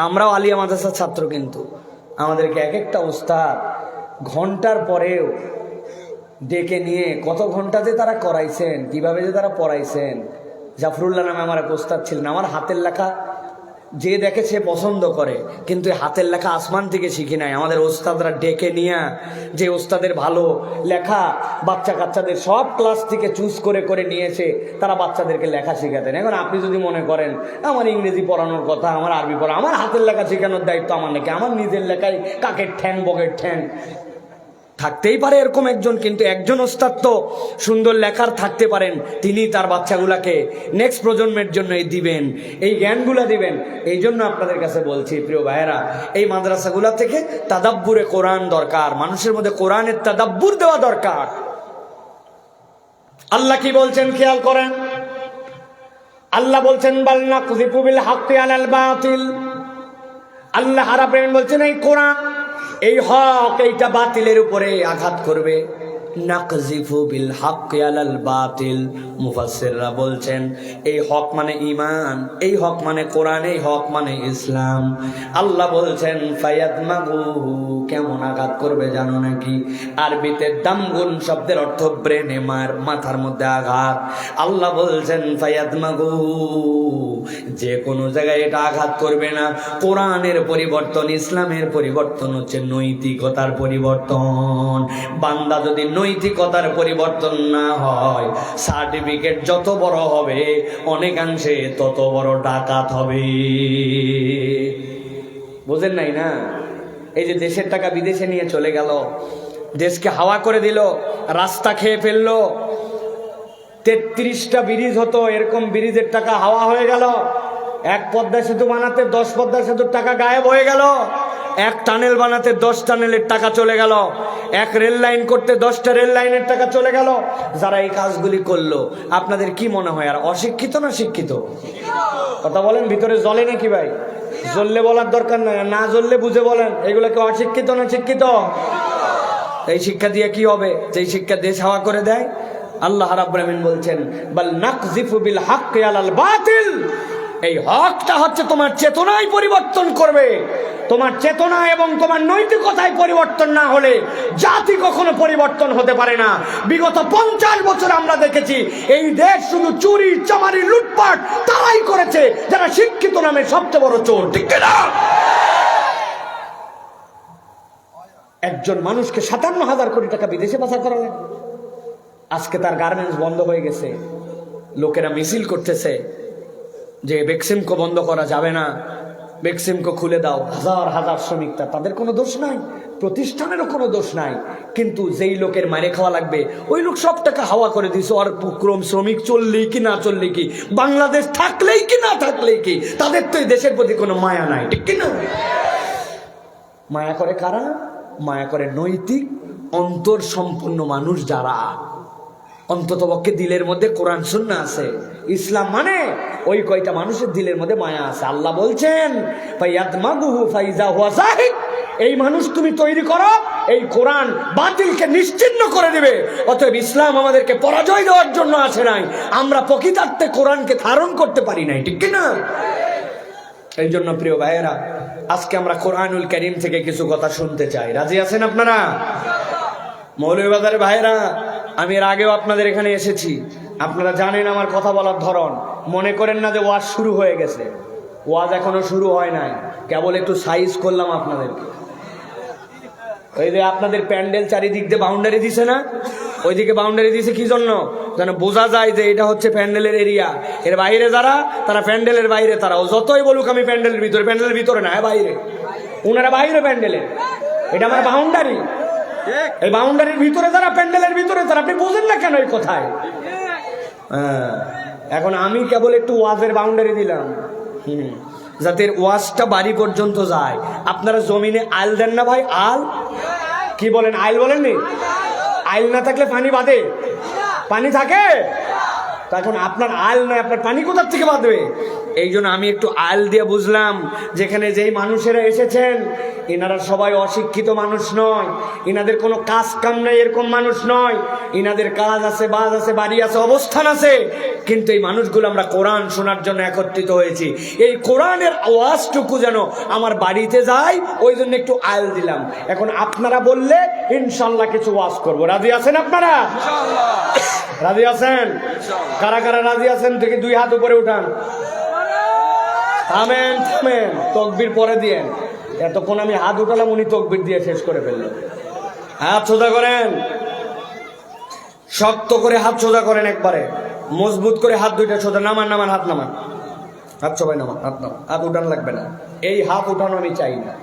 আমরাও আলিয়া মাদ্রাসার ছাত্র, কিন্তু আমাদেরকে এক একটা উস্তাদ ঘন্টার পরেও ডেকে নিয়ে কত ঘন্টা যে তারা করাইছেন, কিভাবে যে তারা পড়াইছেন। জাফরুল্লাহ নামে আমার এক ওস্তাদ ছিলেন, আমার হাতের লেখা যে দেখে সে পছন্দ করে, কিন্তু হাতের লেখা আসমান থেকে শিখি নাই। আমাদের ওস্তাদরা ডেকে নিয়ে, যে ওস্তাদের ভালো লেখা বাচ্চা কাচ্চাদের সব ক্লাস থেকে চুজ করে করে নিয়েছে, তারা বাচ্চাদেরকে লেখা শেখাতেন। এখন আপনি যদি মনে করেন আমার ইংরেজি পড়ানোর কথা, আমার আরবি পড়া, আমার হাতের লেখা শেখানোর দায়িত্ব আমার নাকি, আমার নিজের লেখায় কাকের ঠ্যাং বকের ঠ্যাং থাকতেই পারে এরকম একজন, কিন্তু একজন ওস্তাদ তো সুন্দর লেখার থাকতে পারেন, তিনি তার বাচ্চাগুলাকে নেক্সট প্রজন্মের জন্য দিবেন, এই জ্ঞানগুলা দিবেন। এই জন্য আপনাদের কাছে বলছি প্রিয় ভাইয়েরা, এই মাদ্রাসাগুলা থেকে তাদাব্বুরে কোরআন দরকার, মানুষের মধ্যে কোরআনের তাদাব্বুর দেওয়া দরকার। আল্লাহ কি বলছেন খেয়াল করেন। আল্লাহ বলছেন বাল নাকযিফু বিল হাক্কি আলাল বাতিল। আল্লাহ রাব্বুল বলছেন এই কোরআন, এই হক এইটা বাতিলের উপরে আঘাত করবে। নাকযিফু বিল হাক্কি আলাল বাতিল। মুফাসসিররা বলছেন এই হক মানে ঈমান, এই হক মানে কোরআন, এই হক মানে ইসলাম। আল্লাহ বলছেন ফায়াদমাগুহু, কেমন আঘাত করবে জানো নাকি? আরবিতে দামগুন শব্দের অর্থ ব্রেনে, মাথার মধ্যে আঘাত। আল্লাহ বলছেন ফায়াদমাগুহু, যে কোনো জায়গায় এটা আঘাত করবে না। কোরআনের পরিবর্তন, ইসলামের পরিবর্তন হচ্ছে নৈতিকতার পরিবর্তন। বান্দা যদি নৈতিকতার পরিবর্তন না হয়, সার্টিফিকেট যত বড় হবে অনেকাংশে তত বড় ডাকাত হবে। বুঝেন নাই না? এই যে দেশের টাকা বিদেশে নিয়ে চলে গেল, দেশকে হাওয়া করে দিল, রাস্তা খেয়ে ফেললো। 33টা ব্রিজ হতো, এরকম ব্রিজের টাকা হাওয়া হয়ে গেল। এক পদ্মা সেতু বানাতে 10 পদ্মা সেতুর টাকা গায়েব হয়ে গেল। এক টানেল বানাতে 10 টানেলের টাকা চলে গেল। এক রেল লাইন করতে 10টা রেল লাইনের টাকা চলে গেল। যারা এই কাজগুলি করলো, আপনাদের কি মনে হয় আর অশিক্ষিত না শিক্ষিত? কথা বলেন, ভিতরে জ্বলে নাকি ভাই? জ্বললে বলার দরকার নাই, না জ্বললে বুঝে বলেন এগুলোকে অশিক্ষিত না শিক্ষিত? এই শিক্ষা দিয়ে কি হবে? যে শিক্ষা দেশ হাওয়া করে দেয়। আল্লাহ রাব্বুল আলামিন বলছেন বাল নাকযিফু বিল হাক্কি আলাল বাতিল। এই হকটা হচ্ছে তোমার চেতনায় পরিবর্তন করবে। তোমার চেতনা এবং তোমার নৈতিকতায় পরিবর্তন না হলে জাতি কখনো পরিবর্তন হতে পারে না। বিগত 50 বছর আমরা দেখেছি এই দেশ শুধু চুরি চামারি লুটপাট তারাই করেছে যারা শিক্ষিত নামে সবচেয়ে বড় চোর, ঠিক না? একজন মানুষকে 57,000 কোটি টাকা বিদেশে পাচার করা লাগে। আজকে তার গার্মেন্টস বন্ধ হয়ে গেছে, লোকেরা মিছিল করতেছে যে বেক্সিমকো বন্ধ করা যাবে না, বেক্সিমকো খুলে দাও। হাজার হাজার শ্রমিক, তাদের কোনো দোষ নাই, প্রতিষ্ঠানেরও কোনো দোষ নাই, কিন্তু যেই লোকের মারে খাওয়া লাগবে ওই লোক সব টাকা হাওয়া করে দিছে। আর ক্রম শ্রমিক চললেই কি না চললেই কি, বাংলাদেশ থাকলেই কি না থাকলেই কি, তাদের তো এই দেশের প্রতি কোনো মায়া নাই, ঠিক কিনা? মায়া করে কারা? মায়া করে নৈতিক অন্তর সম্পন্ন মানুষ যারা অন্ততপক্ষে দিলের মধ্যে কোরআন সুন্নাহ আছে। ইসলাম মানে ওই কয়টা মানুষের দিলের মধ্যে মায়া আছে। আল্লাহ বলছেন ফায়াদমাগুহু ফাইযা হুয়া যাহিক। এই মানুষ তুমি তৈরি করো, এই কোরআন বাতিলকে নিশ্চিহ্ন করে দিবে। অতএব ইসলাম আমাদেরকে পরাজয় দেওয়ার জন্য আসে নাই, আমরা প্রকৃতার্থে কোরআনকে ধারণ করতে পারি নাই, ঠিক কিনা? এই জন্য প্রিয় ভাইয়েরা, আজকে আমরা কোরআনুল কারীম থেকে কিছু কথা শুনতে চাই। রাজি আছেন আপনারা? মৌলভীবাজারের ভাইয়েরা, আমি এর আগেও আপনাদের এখানে এসেছি, আপনারা জানেন আমার কথা বলার ধরন। মনে করেন না যে ওয়াজ শুরু হয়ে গেছে, ওয়াজ এখনো শুরু হয় নাই, কেবল একটু সাইজ করলাম আপনাদেরকে। ওই যে আপনাদের প্যান্ডেল চারিদিক দিয়ে বাউন্ডারি দিছে না, ওইদিকে বাউন্ডারি দিয়েছে কি জন্য? যেন বোঝা যায় যে এটা হচ্ছে প্যান্ডেলের এরিয়া, এর বাইরে যারা তারা প্যান্ডেলের বাইরে, তারা ও যতই বলুক আমি প্যান্ডেলের ভিতরে, প্যান্ডেলের ভিতরে না, বাইরে, ওনারা বাইরে প্যান্ডেলের, এটা আমার বাউন্ডারি, এই বাউন্ডারির ভিতরে যারা, প্যান্ডেলের ভিতরে তারা, আপনি বোঝেন না কেন এই কথায়? হ্যাঁ, এখন আমি কেবল একটু ওয়াজের বাউন্ডারি দিলাম, যাতে ওয়াজটা বাড়ি পর্যন্ত যায়। আপনারা জমিনে আইল দেন না ভাই? আল কি বলেন? আইল বলেননি? আইল না থাকলে পানি বাঁধে? পানি থাকে? তখন আপনার আইল নয়, আপনার পানি কোথার থেকে বাঁধবে? এই জন্য আমি একটু আইল দিয়ে বুঝলাম যেখানে যেই মানুষেরা এসেছেন এনারা সবাই অশিক্ষিত মানুষ নয়, এনাদের কোনো কাজ কাম নেই এরকম মানুষ নয়, এনাদের কাজ আছে, বাজ আছে, বাড়ি আছে, অবস্থান আছে, কিন্তু এই মানুষগুলো আমরা কোরআন শোনার জন্য একত্রিত হয়েছি। এই কোরআনের আওয়াজটুকু যেন আমার বাড়িতে যায়, ওই জন্য একটু আইল দিলাম। এখন আপনারা বললে ইনশাল্লাহ কিছু ওয়াজ করবো। রাজি আছেন আপনারা? রাজি আছেন? কারা কারা রাজি আছেন থেকে দুই হাত উপরে উঠান। থামেন থামেন, তকবির পরে দিয়েন। এতক্ষণ আমি হাত উঠালাম, উনি তকবির দিয়ে শেষ করে ফেললেন। হাত সোজা করেন, শক্ত করে হাত সোজা করেন, একবারে মজবুত করে হাত দুইটা সোজা। নামান নামান, হাত নামান, হাত সবাই নামান, হাত নামান, হাত উঠান লাগবে না, এই হাত উঠানো আমি চাই না।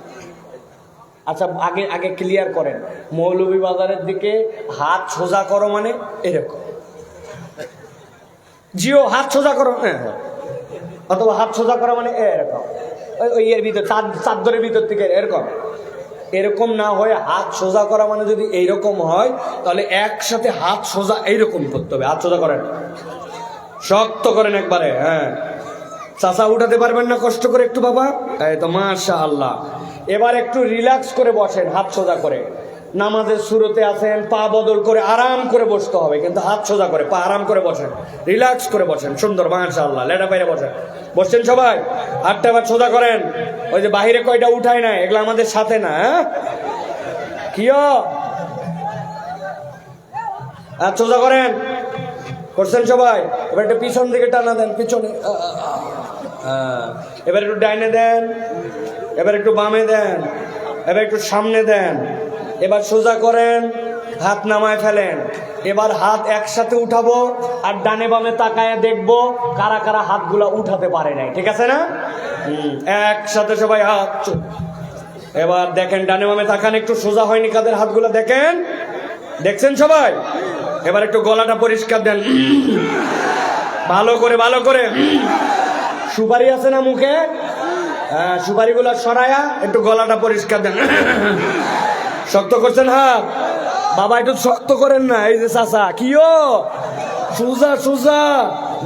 আচ্ছা আগে আগে ক্লিয়ার করেন, মৌলভীবাজারের দিকে হাত সোজা করো মানে এরকম, জিও হাত সোজা করো, হ্যাঁ, অথবা হাত সোজা করা মানে এরকম, ওই এর ভিতর চাদরের ভিতর থেকে এরকম, এরকম না হয়ে হাত সোজা করা মানে যদি এইরকম হয় তাহলে একসাথে হাত সোজা এইরকম করতে হবে। হাত সোজা করেন, শক্ত করেন একবারে। হ্যাঁ, চাচা উঠাতে পারবেন না, কষ্ট করে একটু বাবা, এই তো মাশাআল্লাহ। এবার একটু রিল্যাক্স করে বসেন, হাত সোজা করে। নামাজের শুরুতে আছেন, পা বদল করে আরাম করে বসতে হবে, কিন্তু হাত সোজা করে, পা আরাম করে বসেন, রিল্যাক্স করে বসেন, সুন্দর মাশাআল্লাহ। লেটা বাইরে বসেন, বসছেন সবাই, হাতটা এবার সোজা করেন। ওই যে বাহিরে কয়টা উঠায় না, এগুলো আমাদের সাথে না, হ্যাঁ কিও, হাত সোজা করেন, করছেন সবাই। এবার একটু পিছন দিকে টানা দেন, পিছনে, এবার একটু ডাইনে দেন, এবার একটু বামে দেন, এবার একটু সামনে দেন, এবার সোজা করেন, হাত নামায় ফেলেন। এবার হাত একসাথে উঠাবো আর ডানে বামে তাকায় দেখবো কারা কারা হাতগুলা উঠাতে পারে নাই, ঠিক আছে না? একসাথে সবাই হাত, এবার দেখেন ডানে বামে তাকান, একটু সোজা হয়নি কাদের হাতগুলা, দেখেন, দেখছেন সবাই? এবার একটু গলাটা পরিষ্কার দেন, ভালো করে, ভালো করে। সুপারি আছে না মুখে? হ্যাঁ, সুপারিগুলো সরায়া একটু গলাটা পরিষ্কার দেন। শক্ত করছেন হাত? বাবা একটু শক্ত করেন না, এই যে চাচা, কিও সুজা সুজা,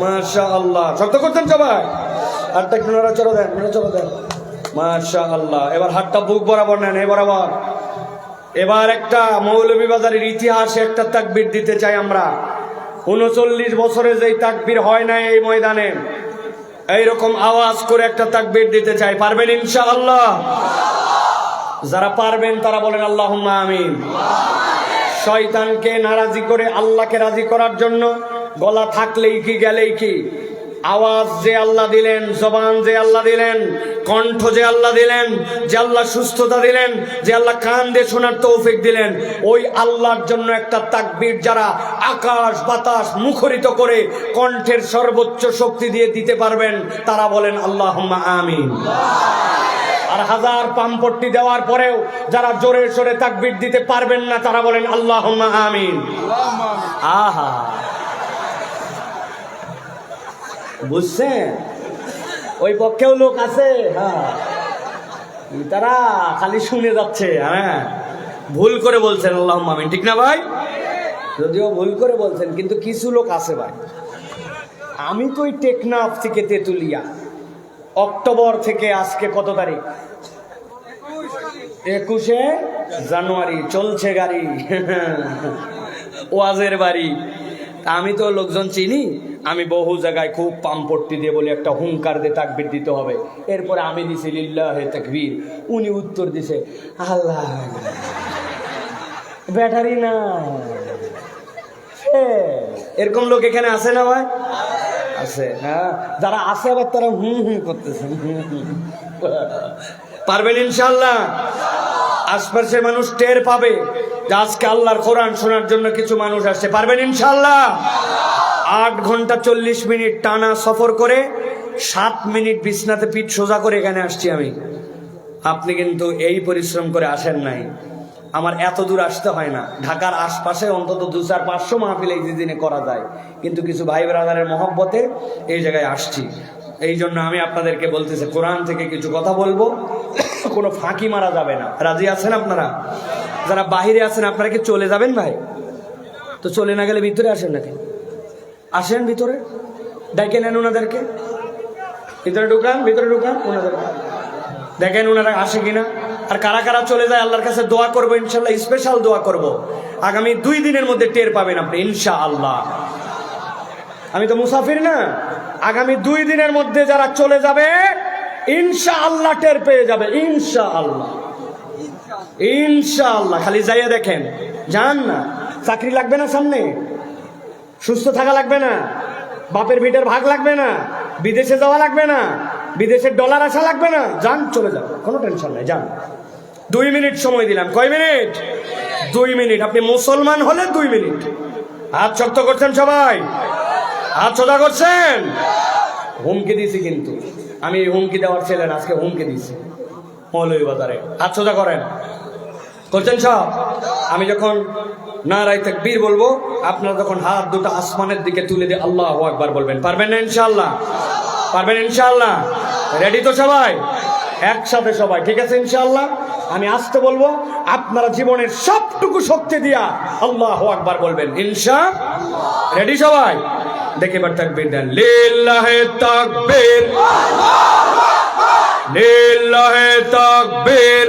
মাশাআল্লাহ, শক্ত করছেন সবাই। হাতটা একটু নড়াচড়া দেন, নড়াচড়া দেন, মাশাআল্লাহ। এবার হাতটা বুক বরাবর নেন, এই বরাবর। এবার একটা মৌলভীবাজারের ইতিহাসে একটা তাকবীর দিতে চাই আমরা। 39 বছরে যেই তাকবীর হয় না এই ময়দানে, এইরকম আওয়াজ করে একটা তাকবীর দিতে চাই। পারবেন ইনশাআল্লাহ? যারা পারবেন তারা বলেন আল্লাহুম্মা আমিন। শয়তানকে নারাজি করে আল্লাহকে রাজি করার জন্য গলা থাকলেই কি গেলেই কি, আওয়াজ যে আল্লাহ দিলেন, জবান যে আল্লাহ দিলেন, কণ্ঠ যে আল্লাহ দিলেন, যে আল্লাহ সুস্থতা দিলেন, যে আল্লাহ কান দিয়ে শোনার তৌফিক দিলেন, ওই আল্লাহর জন্য একটা তাকবীর যারা আকাশ বাতাস মুখরিত করে কণ্ঠের সর্বোচ্চ শক্তি দিয়ে দিতে পারবেন তারা বলেন আল্লাহুম্মা আমিন। আর হাজার পাম্পট্টি দেওয়ার পরেও যারা জোরে সোরে তাকবীর দিতে পারবেন না তারা বলেন আল্লাহুম্মা আমিন। আহা, বুঝছেন? ওই পক্ষেও লোক আছে, হ্যাঁ, তারা খালি শুনে যাচ্ছে, হ্যাঁ, ভুল করে বলছেন আল্লাহুম্মা আমিন, ঠিক না ভাই? যদিও ভুল করে বলছেন, কিন্তু কিছু লোক আছে ভাই। আমি তো ওই টেকনাফ থেকে তেতুলিয়া, অক্টোবর থেকে আজকে কত তারিখ? 21শে জানুয়ারি, চলছে গাড়ি, ওয়াজের বাড়ি। আমি তো লোকজন চিনি, আমি বহু জায়গায় খুব পাম্পট্টি দিয়ে বলি একটা হুঙ্কার দিয়ে তাকবীর দিতে হবে। এরপরে আমি দিছি লিল্লাহে তাকবীর, উনি উত্তর দিছে আল্লাহ, ব্যাটারি না। এরকম লোক এখানে আছে না ভাই? আছে, হ্যাঁ। যারা আছে আবার তারা হুম হুম করতেছে। পারবেন ইনশাআল্লাহ? আশপাশের মানুষ টের পাবে যে আজকে আল্লাহর কোরআন শোনার জন্য কিছু মানুষ আসছে, পারবেন ইনশাআল্লাহ? 8 ঘন্টা 40 মিনিট টানা সফর করে 7 মিনিট বিছনাতে পিঠ সোজা করে এখানে আসছি আমি। আপনি কিন্তু এই পরিশ্রম করে আসেন নাই। আমার এত দূর আসতে হয় না, ঢাকার আশপাশে অন্তত 200-500 মাহফিল এই দিনে করা যায়, কিন্তু কিছু ভাই ব্রাদারের মহব্বতে এই জায়গায় আসছি। এই জন্য আমি আপনাদেরকে বলতেছি, কোরআন থেকে কিছু কথা বলবো, কোনো ফাঁকি মারা যাবে না। রাজি আছেন আপনারা? যারা বাহিরে আছেন আপনারা কি চলে যাবেন ভাই? তো চলে না গেলে ভিতরে আসেন নাকি? আসেন ভিতরে, ডেকে নেন ওনাদেরকে, ভিতরে ঢুকান, ভিতরে ঢুকান ওনাদেরকে, দেখেন ওনারা আসে কিনা। আর কারা কারা চলে যায় আল্লাহর কাছে দোয়া করবো ইনশাআল্লাহ, স্পেশাল দোয়া করব। আগামী 2 দিনের মধ্যে টের পাবেন আপনি ইনশাআল্লাহ। আমি তো মুসাফির না, আগামী 2 দিনের মধ্যে যারা চলে যাবে ইনশাআল্লাহ টের পেয়ে যাবে ইনশাআল্লাহ, ইনশাআল্লাহ। খালি যাইয়া দেখেন, যান না। চাকরি লাগবে না সামনে, সুস্থ থাকা লাগবে না, বাপের ভিটের ভাগ লাগবে না, বিদেশে যাওয়া লাগবে না, বিদেশের ডলার আসা লাগবে না, যান, চলে যান, কোনো টেনশন নাই, যান। 2 মিনিট সময় দিলাম। কয় মিনিট? 2 মিনিট। আপনি মুসলমান হলে 2 মিনিট। হাত শক্ত করছেন সবাই, হাত সোজা করছেন। হুমকি দিছি কিন্তু, আমি হুমকি দেওয়ার ছেলে না, আজকে হুমকি দিছি মৌলভী বাজারে। হাত সোজা করেন, করছেন সব? আমি যখন নারায়ে তাকবীর বলবো, আপনারা তখন হাত দুটো আসমানের দিকে তুলে দিয়ে আল্লাহু আকবার বলবেন। পারবেন না ইনশাআল্লাহ? পারবেন ইনশাআল্লাহ? রেডি তো সবাই? একসাথে সবাই, ঠিক আছে ইনশাআল্লাহ? আমি আসতে বলবো, আপনারা জীবনের সবটুকু শক্তি দিয়া আল্লাহু আকবার বলবেন ইনশাআল্লাহ। রেডি সবাই? দেখে এবার তাকবীর দেন। লিল্লাহি তাকবীর, লিল্লাহি তাকবীর।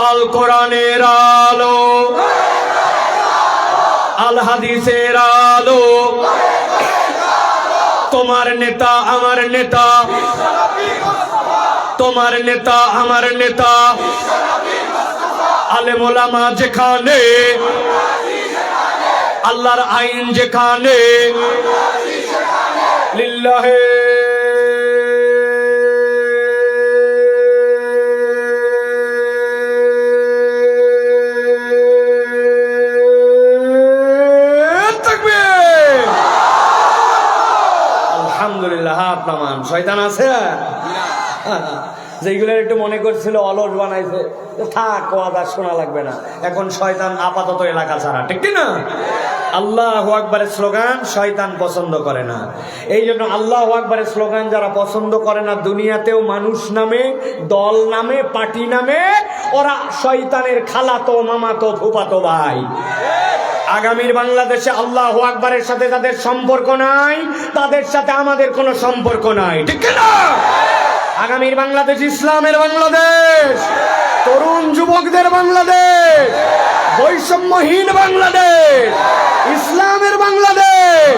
আল কোরআনের আলো, আল হাদিসের আলো, তোমার নেতা আমার নেতা, তোমার নেতা আমার নেতা, আলেম ওলামা যেখানে, আল্লাহর আইন যেখানে, লিল্লাহি তাকবীর। আলহামদুলিল্লাহ। হাত নামান। শয়তান আছে যেগুলোর একটু মনে করছিল অলস বানাইছে, থাক, ওয়াজ আর শোনা লাগবে না, এখন শয়তান আপাতত এলাকা ছাড়া, ঠিক না? আল্লাহু আকবারের স্লোগান শয়তান পছন্দ করে না। এই জন্য আল্লাহু আকবারের স্লোগান যারা পছন্দ করে না, দুনিয়াতেও মানুষ নামে, দল নামে, পার্টি নামে, ওরা শয়তানের খালাতো, মামাতো, ফুফাতো ভাই। আগামীর বাংলাদেশে আল্লাহু আকবারের সাথে যাদের সম্পর্ক নাই, তাদের সাথে আমাদের কোনো সম্পর্ক নাই, ঠিক না? আগামীর বাংলাদেশ ইসলামের বাংলাদেশ, তরুণ যুবকদের বাংলাদেশ, বৈষম্যহীন বাংলাদেশ, ইসলামের বাংলাদেশ।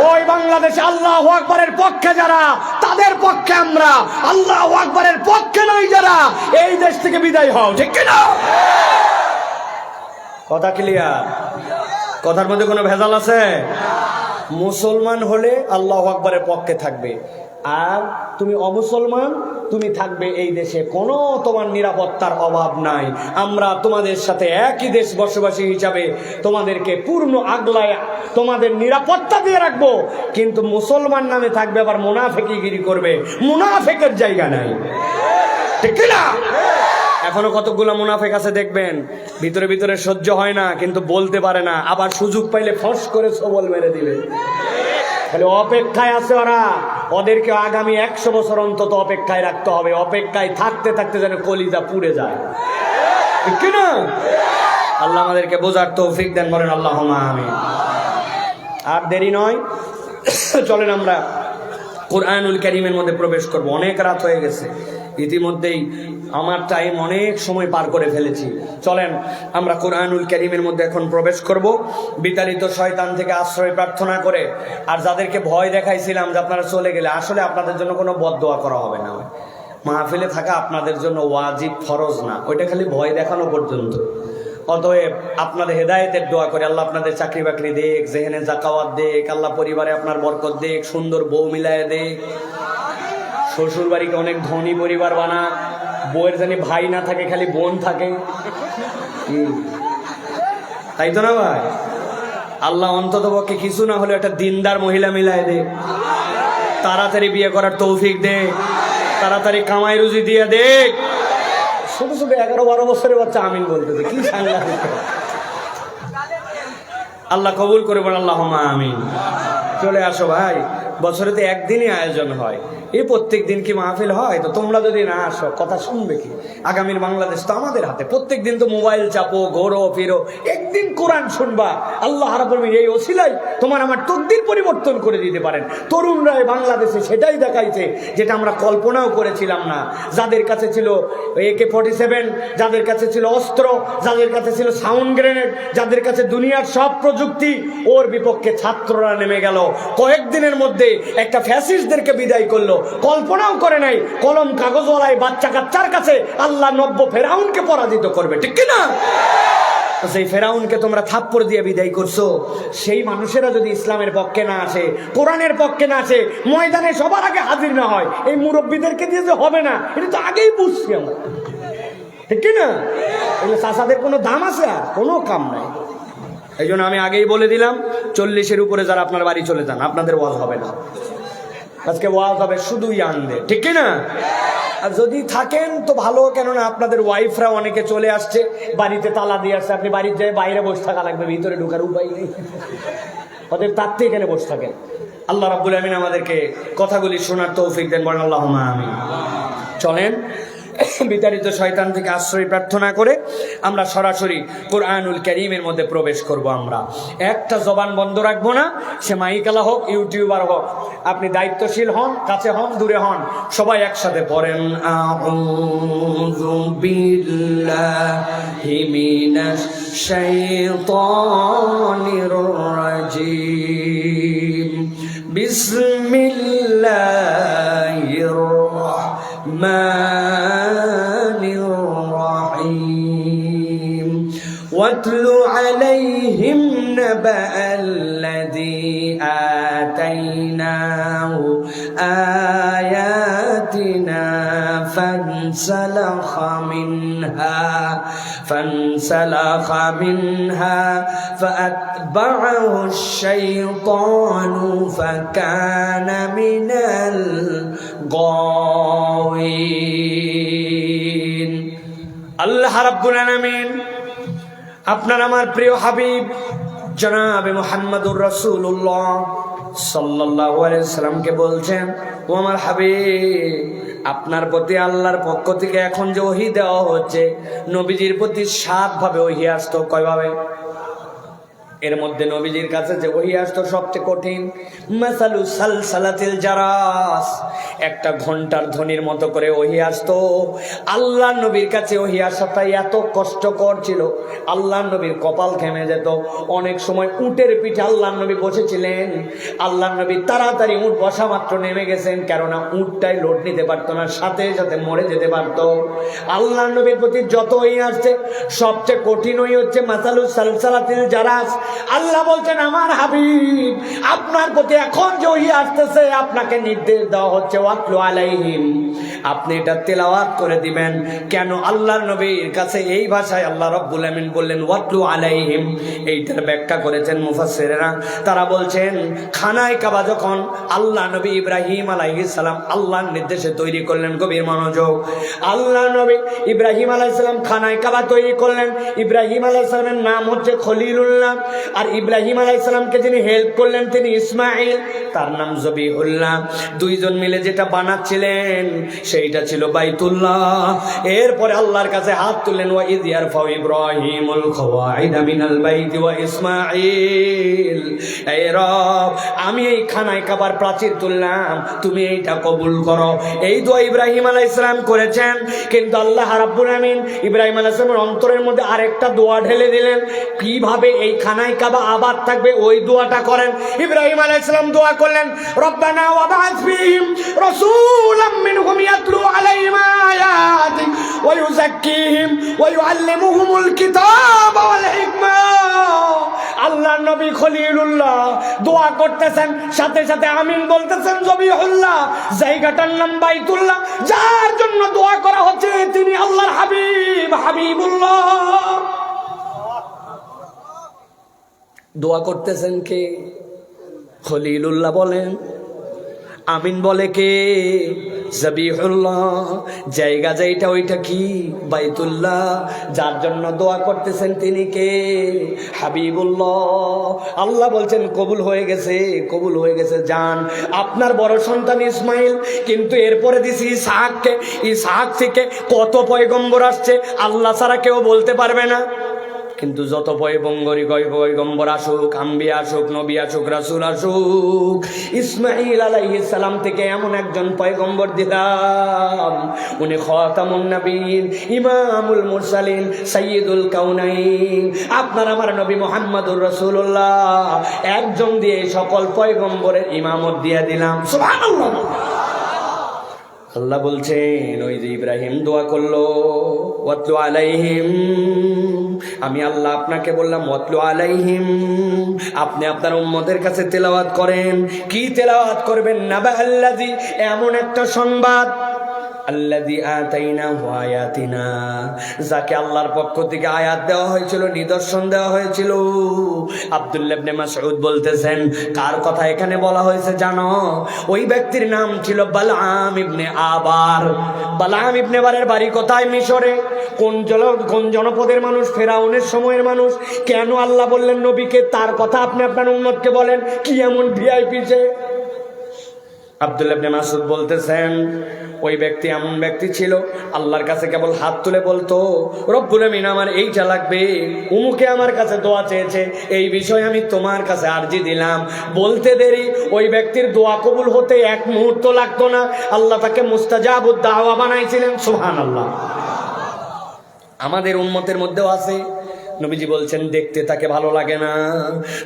ওই বাংলাদেশে আল্লাহু আকবারের পক্ষে যারা, তাদের পক্ষে আমরা। আল্লাহু আকবারের পক্ষে নাই যারা, এই দেশ থেকে বিদায় হও, ঠিক না? কথা ক্লিয়ার? কথার মধ্যে কোনো ভেজাল আছে? মুসলমান হলে আল্লাহু আকবারের পক্ষে থাকবে, আর তুমি অমুসলমান, তুমি থাকবে এই দেশে, কোনো তোমার নিরাপত্তার অভাব নাই। আমরা তোমাদের সাথে একই দেশ বসবাসী হিসাবে তোমাদেরকে পূর্ণ আগলায় তোমাদের নিরাপত্তা দিয়ে রাখবো, কিন্তু মুসলমান নামে থাকবে আবার মুনাফিকিগিরি করবে, মুনাফিকের জায়গা নাই, ঠিক না? এখনো কতগুলো মুনাফিক আছে দেখবেন, ভিতরে ভিতরে সহ্য হয় না, কিন্তু বলতে পারে না, আবার সুযোগ পাইলে ফস করে সবল মেরে দিবে। তাহলে অপেক্ষায় আছে ওরা, ওদেরকে আগামী 100 বছর অন্তত অপেক্ষায় রাখতে হবে। অপেক্ষায় থাকতে থাকতে যেন কলিজা পুড়ে যায়, ঠিক না? আল্লাহ আমাদেরকে বোঝার তৌফিক দেন, বলেন আল্লাহুম্মা আমিন। আর দেরি নয়, চলেন আমরা কোরআনুল কারীমের মধ্যে প্রবেশ করব। অনেক রাত হয়ে গেছে, ইতিমধ্যেই আমার টাইম অনেক সময় পার করে ফেলেছি। চলেন আমরা কোরআনুল কারীমের মধ্যে এখন প্রবেশ করব, বিতাড়িত শয়তান থেকে আশ্রয় প্রার্থনা করে। আর যাদেরকে ভয় দেখাইছিলাম যে আপনারা চলে গেলে, আসলে আপনাদের জন্য কোনো বদদোয়া করা হবে না। মাহফিলে থাকা আপনাদের জন্য ওয়াজিব, ফরজ না, ওইটা খালি ভয় দেখানো পর্যন্ত। অতএব আপনাদের হেদায়েতের দোয়া করে, আল্লাহ আপনাদের চাকরি বাকরি দেখ, জেহেনে জাকাওয়াত দেখ, আল্লাহ পরিবারে আপনার বরকত দেখ, সুন্দর বউ মিলায় দেখ, শ্বশুর বাড়িকে অনেক ধনী পরিবার বানা, বউয়ের জানি ভাই না থাকে, খালি বোন থাকে, কি তাই তো না ভাই? আল্লাহ অন্তত পক্ষে কিছু না হলে একটা দিনদার মহিলা মিলাই দে, তাড়াতাড়ি বিয়ে করার তৌফিক দে, তাড়াতাড়ি কামাই রুজি দিয়ে দে। ছোট ছোট 11-12 বছরের বাচ্চা আমিন বলতেছে, কি সাংঘাতিক। আল্লাহ কবুল করে বলেন আল্লাহুম্মা আমিন। চলে আসো ভাই, বছরে তো একদিনই আয়োজন হয়, এই প্রত্যেক দিন কি মাহফিল হয়? তো তোমরা যদি না আসো কথা শুনবে কি? আগামীর বাংলাদেশ তো আমাদের হাতে। প্রত্যেক দিন তো মোবাইল চাপো, ঘোরো ফিরো, একদিন কোরআন শুনবা। আল্লাহ রাব্বুল আলামিন এই ওসিলাই তোমার আমার তকদির পরিবর্তন করে দিতে পারেন। তরুণরা বাংলাদেশে সেটাই দেখাইছে যেটা আমরা কল্পনাও করেছিলাম না। যাদের কাছে ছিল AK-47, যাদের কাছে ছিল অস্ত্র, যাদের কাছে ছিল সাউন্ড গ্রেনেড, যাদের কাছে দুনিয়ার সব প্রযুক্তি, ওর বিপক্ষে ছাত্ররা নেমে গেল। কয়েকদিনের মধ্যে একটা ফ্যাসিস্টদেরকে বিদায় করলো। কল্পনাও করে নাই কলম কাগজওয়ালায় বাচ্চা কাচ্চার কাছে আল্লাহ 90 ফেরাউনকে পরাজিত করবে, ঠিক কি না? সেই ফেরাউনকে তোমরা থাপ্পড় দিয়ে বিদায় করছো। সেই মানুষেরা যদি ইসলামের পক্ষে না আসে, কোরআনের পক্ষে না আসে, ময়দানে সবার আগে হাজির না হয়, এই মুরব্বীদেরকে দিয়ে যে হবে না, এটা তো আগেই বুঝছি আমরা, ঠিক কি না? এগুলো চাষাদের কোনো দাম আছে? আর কোনো কাম নাই। এই জন্য আমি আগেই বলে দিলাম, 40-এর উপরে যারা আপনার বাড়ি চলে যান, আপনাদের ওয়াজ হবে না। আজকে ওয়াজ হবে শুধু ইয়াংদের, ঠিক কি না? আর যদি থাকেন তো ভালো, কেননা আপনাদের ওয়াইফরা অনেকে চলে আসছে, বাড়িতে তালা দিয়ে আসছে, আপনি বাড়ির যায় বাইরে বসে থাকা লাগবে, ভিতরে ঢোকার উপায় নেই। ওদের তার থেকে এখানে বসে থাকেন। আল্লাহ রাব্বুল আমিন আমাদেরকে কথাগুলি শোনার তৌফিক দেন, বলেন আল্লাহুম্মা আমিন। চলেন বিতাড়িত শয়তান থেকে আশ্রয় প্রার্থনা করে আমরা সরাসরি কোরআনুল কারীমের মধ্যে প্রবেশ করব। আমরা একটা জবান বন্ধ রাখবো না, সে মাইকালা হোক, ইউটিউবার হোক, আপনি দায়িত্বশীল হন, কাছে হন, দূরে হন, সবাই একসাথে পড়েন আউযু বিল্লাহি মিনাশ শাইতানির রাজীম বিসমিল্লাহির রাহমানির রহিম ওয়াতলু আলাইহিম নাবা'আল্লাযী আতাইনাহু আয়াতিনা فانسلخ منها فأتبعه الشيطان فكان من الغاوين। আল্লাহ রাব্বুল আলামিন আপনার আমার প্রিয় হাবিব জনাবে মুহাম্মদুর রাসূলুল্লাহ সাল্লাল্লাহু আলাইহি সাল্লামকে বলছেন, ও আমার হাবিব, আপনার প্রতি আল্লাহর পক্ষ থেকে এখন যে ওহী দেওয়া হচ্ছে, নবীজির প্রতি 7 ভাবে ওহী আসতো। কয়ভাবে? এর মধ্যে নবীজির কাছে যে ওহী আসতো সবচেয়ে কঠিন, মাসালু সালসালাতিল জারাস, একটা ঘন্টার ধ্বনির মতো করে ওহী আসতো। আল্লাহ নবীর কাছে ওহী আসাটা এত কষ্টকর ছিল, আল্লাহ নবীর কপাল ঘেমে যেত। অনেক সময় উটের পিঠে আল্লাহ নবী বসেছিলেন, আল্লাহ নবী তাড়াতাড়ি উট বসা মাত্র নেমে গেছেন, কেননা উটটাই লোড নিতে পারতো না, সাথে সাথে মরে যেতে পারত। আল্লাহ নবীর প্রতি যত ওহী আসছে সবচেয়ে কঠিন ওহী হচ্ছে মাসালু সালসালাতিল জারাস। আল্লাহ বলছেন, আমার হাবিব, আপনার প্রতি এখন যে ওহী আসতেছে, আপনাকে নির্দেশ দেওয়া হচ্ছে ওয়াতলু আলাইহিম, আপনি এটা তেলাওয়াত করে দিবেন। কেন আল্লাহর নবীর কাছে এই ভাষায় আল্লাহ রাব্বুল আমিন বললেন ওয়াতলু আলাইহিম? এইটার ব্যাখ্যা করেছেন মুফাসসিররা। তারা বলছেন, খানায় কাবা যখন আল্লাহ নবী ইব্রাহিম আলাইহিস সালাম আল্লাহর নির্দেশে তৈরি করলেন, গভীর মনোযোগ, আল্লাহ নবী ইব্রাহিম আলাইহিস সালাম খানায় কাবা তৈরি করলেন। ইব্রাহিম আলাইহিস সালামের নাম হচ্ছে খলিলুল্লাহ, আর ইব্রাহিম আলাইহিস সালামকে যিনি হেল্প করলেন তিনি ইসমাঈল, তার নাম জবিহুল্লাহ। দুইজন মিলে যেটা বানাচ্ছিলেন সেইটা ছিল বাইতুল্লাহ। এরপরে আল্লাহর কাছে হাত তুললেন, ওয়া ইয ইয়ারফাউ ইব্রাহিমুল কওয়াইদা মিনাল বাইতি ওয়া ইসমাঈল, এই রব, আমি এই খানায় কাবার প্রাচীর তুললাম, তুমি এইটা কবুল করো। এই দোয়া ইব্রাহিম আলাইহিস সালাম করেছেন। কিন্তু আল্লাহ রাব্বুল আমিন ইব্রাহিম আলাইহিস সালামের অন্তরের মধ্যে আরেকটা দোয়া ঢেলে দিলেন, কিভাবে এই খানায় কাবা আবাদ থাকবে ওই দোয়াটা করেন। ইব্রাহিম আলাইহিস সালাম দোয়া করলেন, রব্বানা ওয়াবআথ ফীহিম রাসূলাম মিনহুম ইয়াতলু আলাইহিম আয়াতিক ওয়া ইউযাক্কিহিম ওয়া ইউআল্লিমুহুমুল কিতাবা ওয়াল হিকমা। আল্লাহর নবী খলিলুল্লাহ দোয়া করতেছেন, সাথে সাথে আমিন বলতেছেন জবিহুল্লাহ। জায়গাটার নাম বাইতুল্লাহ, যার জন্য দোয়া করা হচ্ছে তিনি আল্লাহর হাবিব, হাবিবুল্লাহ। দোয়া করতেছেন কে? খলিলুল্লাহ বলেন। আমিন বলে কে? জাবিহুল্লাহ। জায়গা যেটা ওইটা কি? বাইতুল্লাহ। যার জন্য দোয়া করতেছেন তিনি কে? হাবিবুল্লাহ। আল্লাহ বলছেন কবুল হয়ে গেছে, কবুল হয়ে গেছে। যান, আপনার বড় সন্তান ইসমাইল, কিন্তু এরপরে দিছি ইসহাককে। ইসহাক থেকে কত পয়গম্বর আসছে আল্লাহ ছাড়া কেউ বলতে পারবে না। কিন্তু যত পয়গম্বর আসুক, আম্বিয়া আসুক, নবী আসুক, রাসূল আসুক, ইসমাঈল আলাইহিস সালাম থেকে এমন একজন পয়গম্বর দিলাম, উনি খাতামুন নবীন, ইমামুল মুরসালিন, সাইয়্যিদুল কাউনাইন, আপনার আমার নবী মুহাম্মদুর রাসূলুল্লাহ, একজন দিয়ে সকল পয়গম্বরের ইমামত দিয়ে দিলাম। সুবহানাল্লাহ। আল্লাহ বলছেন ওই যে ইব্রাহিম দোয়া করলো, ওয়াতলু আলাইহিম, আমি আল্লাহ আপনাকে বললাম ওয়াতলু আলাইহিম, আপনি আপনার উম্মতের কাছে তেলাওয়াত করেন। কি তেলাওয়াত করবেন? নাবা আল্লাযী, এমন একটা সংবাদ, আল্লাযী আতাইনাহু আয়াতিনা, যাকে আল্লাহর পক্ষ থেকে আয়াত দেওয়া হয়েছিল, নিদর্শন দেওয়া হয়েছিল। আব্দুল্লাহ ইবনে মাসউদ বলতেছেন, কার কথা এখানে বলা হয়েছে জানো? ওই ব্যক্তির নাম ছিল বালআম ইবনে আবার। বালআম ইবনে আবারের বাড়ি কোথায়? মিশরে। কোন জনপদের মানুষ? ফেরাউনের সময়ের মানুষ। কেন আল্লাহ বললেন নবীকে তার কথা আপনি আপনার উম্মতকে বলেন? কি এমন ভিআইপি সে? আব্দুল্লাহ ইবনে মাসউদ বলতেছেন, ওই ব্যক্তি এমন ব্যক্তি ছিল, আল্লাহর কাছে কেবল হাত তুলে বলতো, রব্বুল আমিন আমার এইটা লাগবে, উমুকে আমার কাছে দোয়া চেয়েছে, এই বিষয়ে আমি তোমার কাছে আরজি দিলাম। বলতে দেরি ওই ব্যক্তির দোয়া কবুল হতে এক মুহূর্ত লাগতো না। আল্লাহ তাকে মুস্তাজাবুদ দাওয়া বানাইছিলেন। সুবহানাল্লাহ। আমাদের উম্মতের মধ্যেও আছে। নবীজি বলছেন দেখতে তাকে ভালো লাগে না,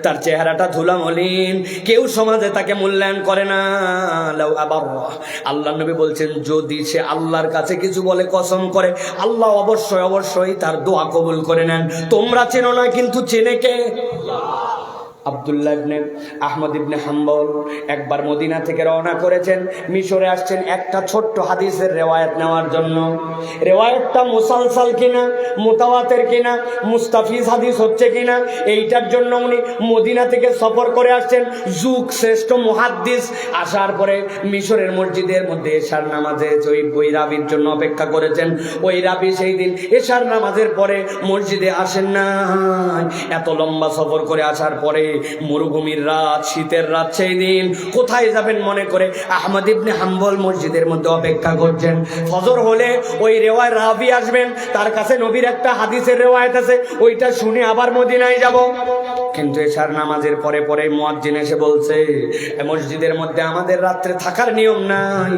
তার চেহারাটা ধুলা মলিন, কেউ সমাজে তাকে মূল্যায়ন করে না। লাউ আবাররা, আল্লাহ নবী বলছেন যদি সে আল্লাহর কাছে কিছু বলে, কসম করে, আল্লাহ অবশ্যই অবশ্যই তার দোয়া কবুল করে নেন। তোমরা চেনো না, কিন্তু চেনে কে? আব্দুল্লাহ ইবনে আহমদ ইবনে হাম্বল একবার মদিনা থেকে রওনা করেছেন, মিশরে আসছেন একটা ছোট্ট হাদিসের রেওয়ায়েত নেওয়ার জন্য। রেওয়ায়েতটা মুসালসাল কিনা, মুতাওয়াতির কিনা, মুস্তাফিজ হাদিস হচ্ছে কিনা, এইটার জন্য উনি মদিনা থেকে সফর করে আসছেন। যুগ শ্রেষ্ঠ মুহাদ্দিস। আসার পরে মিশরের মসজিদের মধ্যে এশার নামাজে ওই রাবির জন্য অপেক্ষা করেছেন। ওই রাবি সেই দিন এশার নামাজের পরে মসজিদে আসেন না। এত লম্বা সফর করে আসার পরে মরুভূমির রাত, শীতের রাত, সেই দিন কোথায় যাবেন মনে করে আহমদ ইবনে হাম্বল মসজিদের মধ্যে অপেক্ষা করছেন। ফজর হলে ওই রেওয়ায় রাবি আসবেন, তার কাছে নবীর একটা হাদিসের রেওয়ায়েত আছে, ওইটা শুনে আবার মদিনায় যাব। কিন্তু এশার নামাজের পরে পরে মুয়াজ্জিন এসে বলছে, মসজিদের মধ্যে আমাদের রাত্রে থাকার নিয়ম নাই,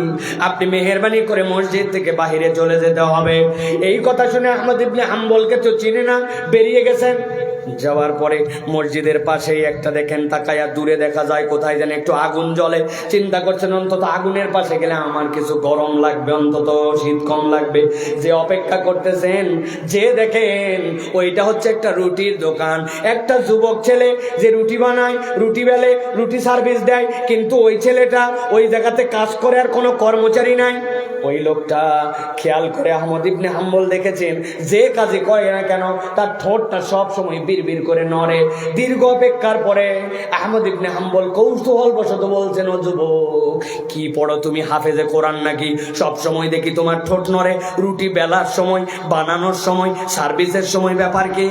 আপনি মেহেরবানি করে মসজিদ থেকে বাহিরে চলে যেতে হবে। এই কথা শুনে আহমদ ইবনে হাম্বলকে তো চিনে না, বেরিয়ে গেছেন। যাওয়ার পরে মসজিদের পাশেই একটা দেখেন তাকায়া দূরে দেখা যায় কোথায় যেন একটু আগুন জ্বলে। চিন্তা করছেন অন্তত আগুনের পাশে গেলে আমার কিছু গরম লাগবে, অন্তত শীত কম লাগবে। যে অপেক্ষা করতেছেন, যে দেখেন ওইটা হচ্ছে একটা রুটির দোকান। একটা যুবক ছেলে যে রুটি বানায়, রুটি বেলে, রুটি সার্ভিস দেয়, কিন্তু ওই ছেলেটা ওই জায়গাতে কাজ করে, আর কোনো কর্মচারী নাই। ওই লোকটা খেয়াল করে আহমদ ইবনে হাম্বল দেখেছেন, যে কাজে করে না কেন তার ঠোঁটটা সব সময় বিড়বিড় করে নড়ে। দীর্ঘ অপেক্ষার পরে আহমদ ইবনে হাম্বল কৌতূহল বশত বলছেন, ও যুবক, কি পড়ো তুমি? হাফেজে কোরআন নাকি? সব সময় দেখি তোমার ঠোঁট নড়ে, রুটি বেলার সময়, বানানোর সময়, সার্ভিসের সময়, ব্যাপার কি?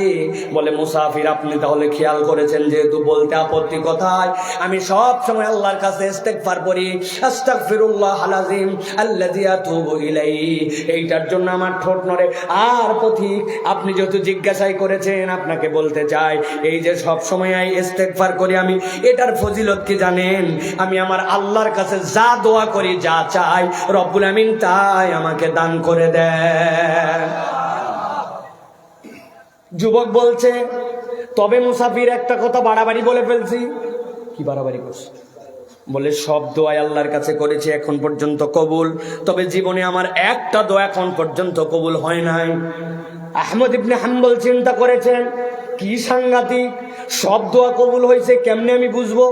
বলে, মুসাফির। আপনি তাহলে খেয়াল করেছেন, যেহেতু বলতে আপত্তি কোথায়, আমি সব সময় আল্লাহর কাছে ইস্তেগফার করি, আস্তাগফিরুল্লাহাল আযীম আল্লাযী আতুবু ইলাইহি, এইটার জন্য আমার ঠোঁট নড়ে। আর পথিক, আপনি যেহেতু জিজ্ঞাসাই করেছেন, আপনাকে বলতে চাই, এই যে সব সময় ইস্তেগফার করি আমি, এটার ফজিলত কি জানেন? আমি আমার আল্লাহর কাছে যা দোয়া করি, যা চাই, রব্বুল আমিন তাই আমাকে দান করে দেন। যুবক বলছে, তবে মুসাফির একটা কথা বাড়াবাড়ি বলে ফেলছি। কি বাড়াবাড়ি করছি? বলে, সব দোয়া আল্লাহর কাছে করেছি, এখন পর্যন্ত কবুল, তবে জীবনে আমার একটা দোয়া এখন পর্যন্ত কবুল হয় নাই। আহমদ ইবনে হাম্বল চিন্তা করেছেন, কি সাংঘাতিক, সব দোয়া কবুল হয়েছে, কেমনে আমি বুঝবো?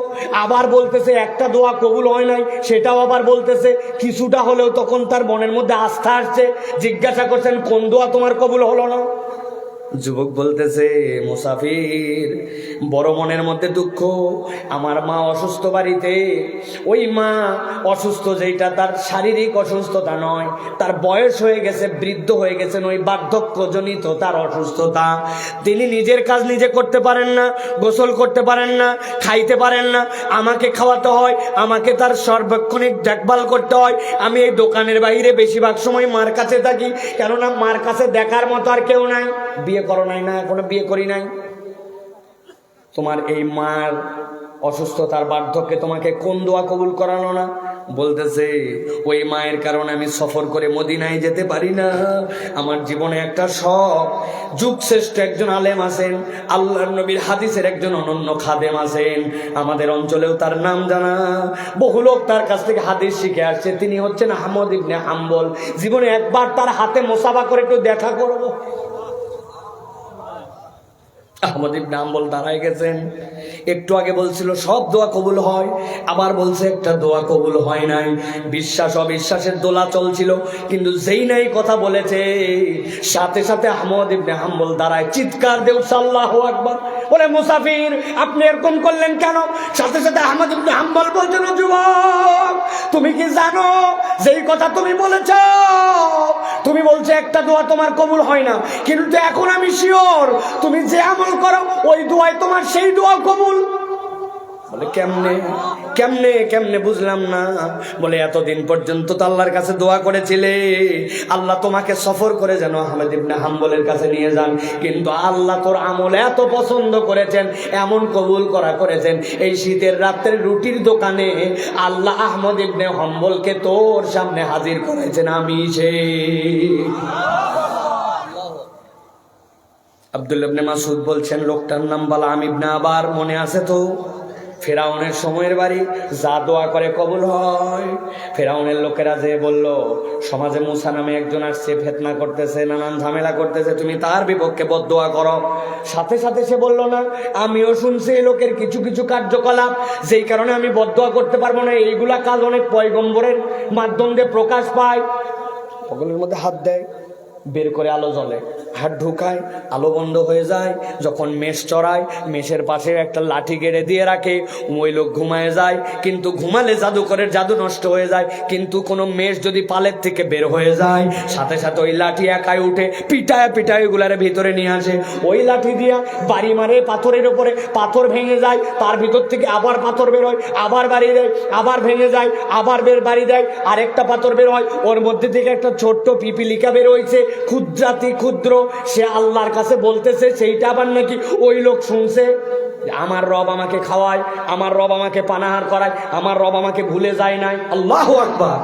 আবার বলতেছে একটা দোয়া কবুল হয় নাই, সেটাও আবার বলতেছে। কিছুটা হলেও তখন তার মনের মধ্যে আস্থা আসছে। জিজ্ঞাসা করছেন, কোন দোয়া তোমার কবুল হলো না? যুবক বলতেছে, মুসাফির, বড় মনের মধ্যে দুঃখ, আমার মা অসুস্থ বাড়িতে। ওই মা অসুস্থ, যেটা তার শারীরিক অসুস্থতা নয়, তার বয়স হয়ে গেছে, বৃদ্ধ হয়ে গেছেন, ওই বার্ধক্যজনিত তার অসুস্থতা। তিনি নিজের কাজ নিজে করতে পারেন না, গোসল করতে পারেন না, খাইতে পারেন না, আমাকে খাওয়াতে হয়, আমাকে তার সর্বক্ষণিক দেখভাল করতে হয়। আমি এই দোকানের বাইরে বেশিরভাগ সময় মার কাছে থাকি, কেননা মার কাছে দেখার মতো আর কেউ নাই। বিয়ে করো নাই? না, এখনো বিয়ে করি নাই। তোমার এই মার অসুস্থতার বার্ধক্যে তোমাকে কোন দোয়া কবুল করানো না? বলতেছে, ওই মায়ের কারণে আমি সফর করে মদিনায় যেতে পারি না। আমার জীবনে একটা শখ, যুগশ্রেষ্ঠ একজন আলেম আছেন, আল্লাহর নবীর হাদিসের একজন অনন্য খাদেম আছেন, আমাদের অঞ্চলেও তার নাম জানা, বহু লোক তার কাছ থেকে হাদিস শিখে আসছে। তিনি হচ্ছেন আহমদ ইবনে হাম্বল। জীবনে একবার তার হাতে মোসাফা করে একটু দেখা করবো। আহমদ ইবনে হাম্বল দাঁড়ায় গেছেন। একটু আগে বলছিল সব দোয়া কবুল হয়, আবার বলছে একটা দোয়া কবুল হয় নাই। বিশ্বাস অবিশ্বাসের দোলা চলছিল, কিন্তু যেই নাই কথা বলেছে, সাথে সাথে আহমদ ইবনে হাম্বল দাঁড়ায়, চিৎকার দিয়ে উঠছে আল্লাহু আকবার। বলে, মুসাফির, আপনি এরকম করলেন কেন? সাথে সাথে আহমদ ইবনে হাম্বল বলছেন, যুবক, তুমি কি জানো যেই কথা তুমি বলেছ? তুমি বলছো একটা দোয়া তোমার কবুল হয় না, কিন্তু এখন আমি শিওর তুমি যে আমল করো ওই দোয়ায় তোমার সেই দোয়া কবুল। বলে, কেমনে কেমনে কেমনে বুঝলাম না। বলে, এতদিন পর্যন্ত তো আল্লাহর কাছে দোয়া করেছিলে, আল্লাহ তোমাকে সফর করে যেন আহমদ ইবনে হাম্বলের কাছে নিয়ে যান, কিন্তু আল্লাহ তোর আমল এত পছন্দ করেছেন, এমন কবুল করেছেন, এই শীতের রাত্রে রুটির দোকানে আল্লাহ আহমদ ইবনে হাম্বলকে তোর সামনে হাজির করেছেন। আমি সে আব্দুল্লাহ ইবনে মাসউদ বলছেন, লোকটার নাম বালাম ইবনে আবার, মনে আছে তো? ফেরাউনের সময়ের বাড়ি, যা দোয়া করে কবুল হয়। ফেরাউনের লোকেরা যে বলল, সমাজে মুসা নামে একজন আসছে, ফিতনা করতেছে, নানান ঝামেলা করতেছে, তুমি তার বিপক্ষে বদদোয়া করো। সাথে সাথে সে বলল, না, আমিও শুনছি এই লোকের কিছু কিছু কার্যকলাপ, যেই কারণে আমি বদদোয়া করতে পারবো না। এইগুলা কাজ অনেক পয়গম্বরের মাধ্যম দিয়ে প্রকাশ পায়। পগলের মধ্যে হাত দেয়, বের করে আলো জ্বলে, হাত ঢুকায়, আলো বন্ধ হয়ে যায়। যখন মেষ চড়ায়, মেষের পাশে একটা লাঠি গেড়ে দিয়ে রাখে, ওই লোক ঘুমায় যায়। কিন্তু ঘুমালে জাদুকরের জাদু নষ্ট হয়ে যায়। কিন্তু কোনো মেষ যদি পালের থেকে বের হয়ে যায়, সাথে সাথে ওই লাঠি একাই উঠে পিটায় পিটায় ওগুলার ভিতরে নিয়ে আসে। ওই লাঠি দিয়া বাড়ি মারে পাথরের উপরে, পাথর ভেঙে যায়, তার ভিতর থেকে আবার পাথর বের হয়, আবার বাড়ি দেয়, আবার ভেঙে যায়, আবার বাড়ি দেয়, আরেকটা পাথর বের হয়, ওর মধ্যে থেকে একটা ছোট্ট পিপিলিকা বের হয়েছে, ক্ষুদ্রাতি ক্ষুদ্র। সে আল্লাহর কাছে বলতেছে, সেইটা আবার নাকি ওই লোক শুনছে, আমার রব আমাকে খাওয়ায়, আমার রব আমাকে পানাহার করায়, আমার রব আমাকে ভুলে যায় নাই। আল্লাহু আকবার।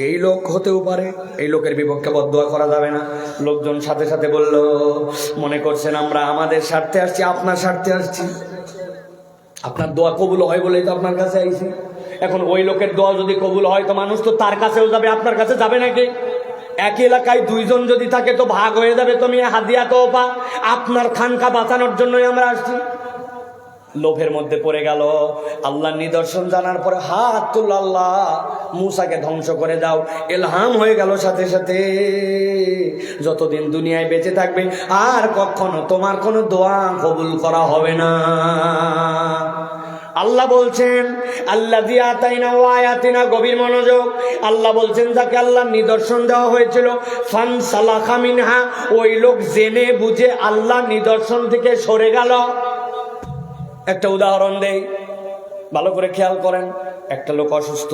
এই লোক হতেও পারে, এই লোকের বিপক্ষে বদদোয়া করা যাবে না। লোকজন সাথে সাথে বলল, মনে করছেন আমরা আমাদের স্বার্থে আসছি, আপনার স্বার্থে আসছি, আপনার দোয়া কবুল হয় বলেই তো আপনার কাছে আইছি। এখন ওই লোকের দোয়া যদি কবুল হয়, তো মানুষ তো তার কাছেও যাবে, আপনার কাছে যাবে নাকি? একই এলাকায় দুইজন যদি থাকে তো ভাগ হয়ে যাবে। তুমি হাদিয়া তোফা, আপনার খানকা বাঁচানোর জন্যই আমরা আসছি। লোভের মধ্যে পড়ে গেল। আল্লাহর নিদর্শন জানার পরে হাত তুল, আল্লাহ মুসাকে ধ্বংস করে দাও। ইলহাম হয়ে গেল সাথে সাথে, যতদিন দুনিয়ায় বেঁচে থাকবে আর কখনো তোমার কোনো দোয়া কবুল করা হবে না। আল্লাহ বলছেন, আল্লাহ দিয়া তাইনা ও আয়াতিনা, গভীর মনোযোগ। আল্লাহ বলছেন, যাকে আল্লাহর নিদর্শন দেওয়া হয়েছিল, ফান সালাখা মিনহা, ওই লোক জেনে বুঝে আল্লাহ নিদর্শন থেকে সরে গেল। একটা উদাহরণ দেই, ভালো করে খেয়াল করেন। একটা লোক অসুস্থ,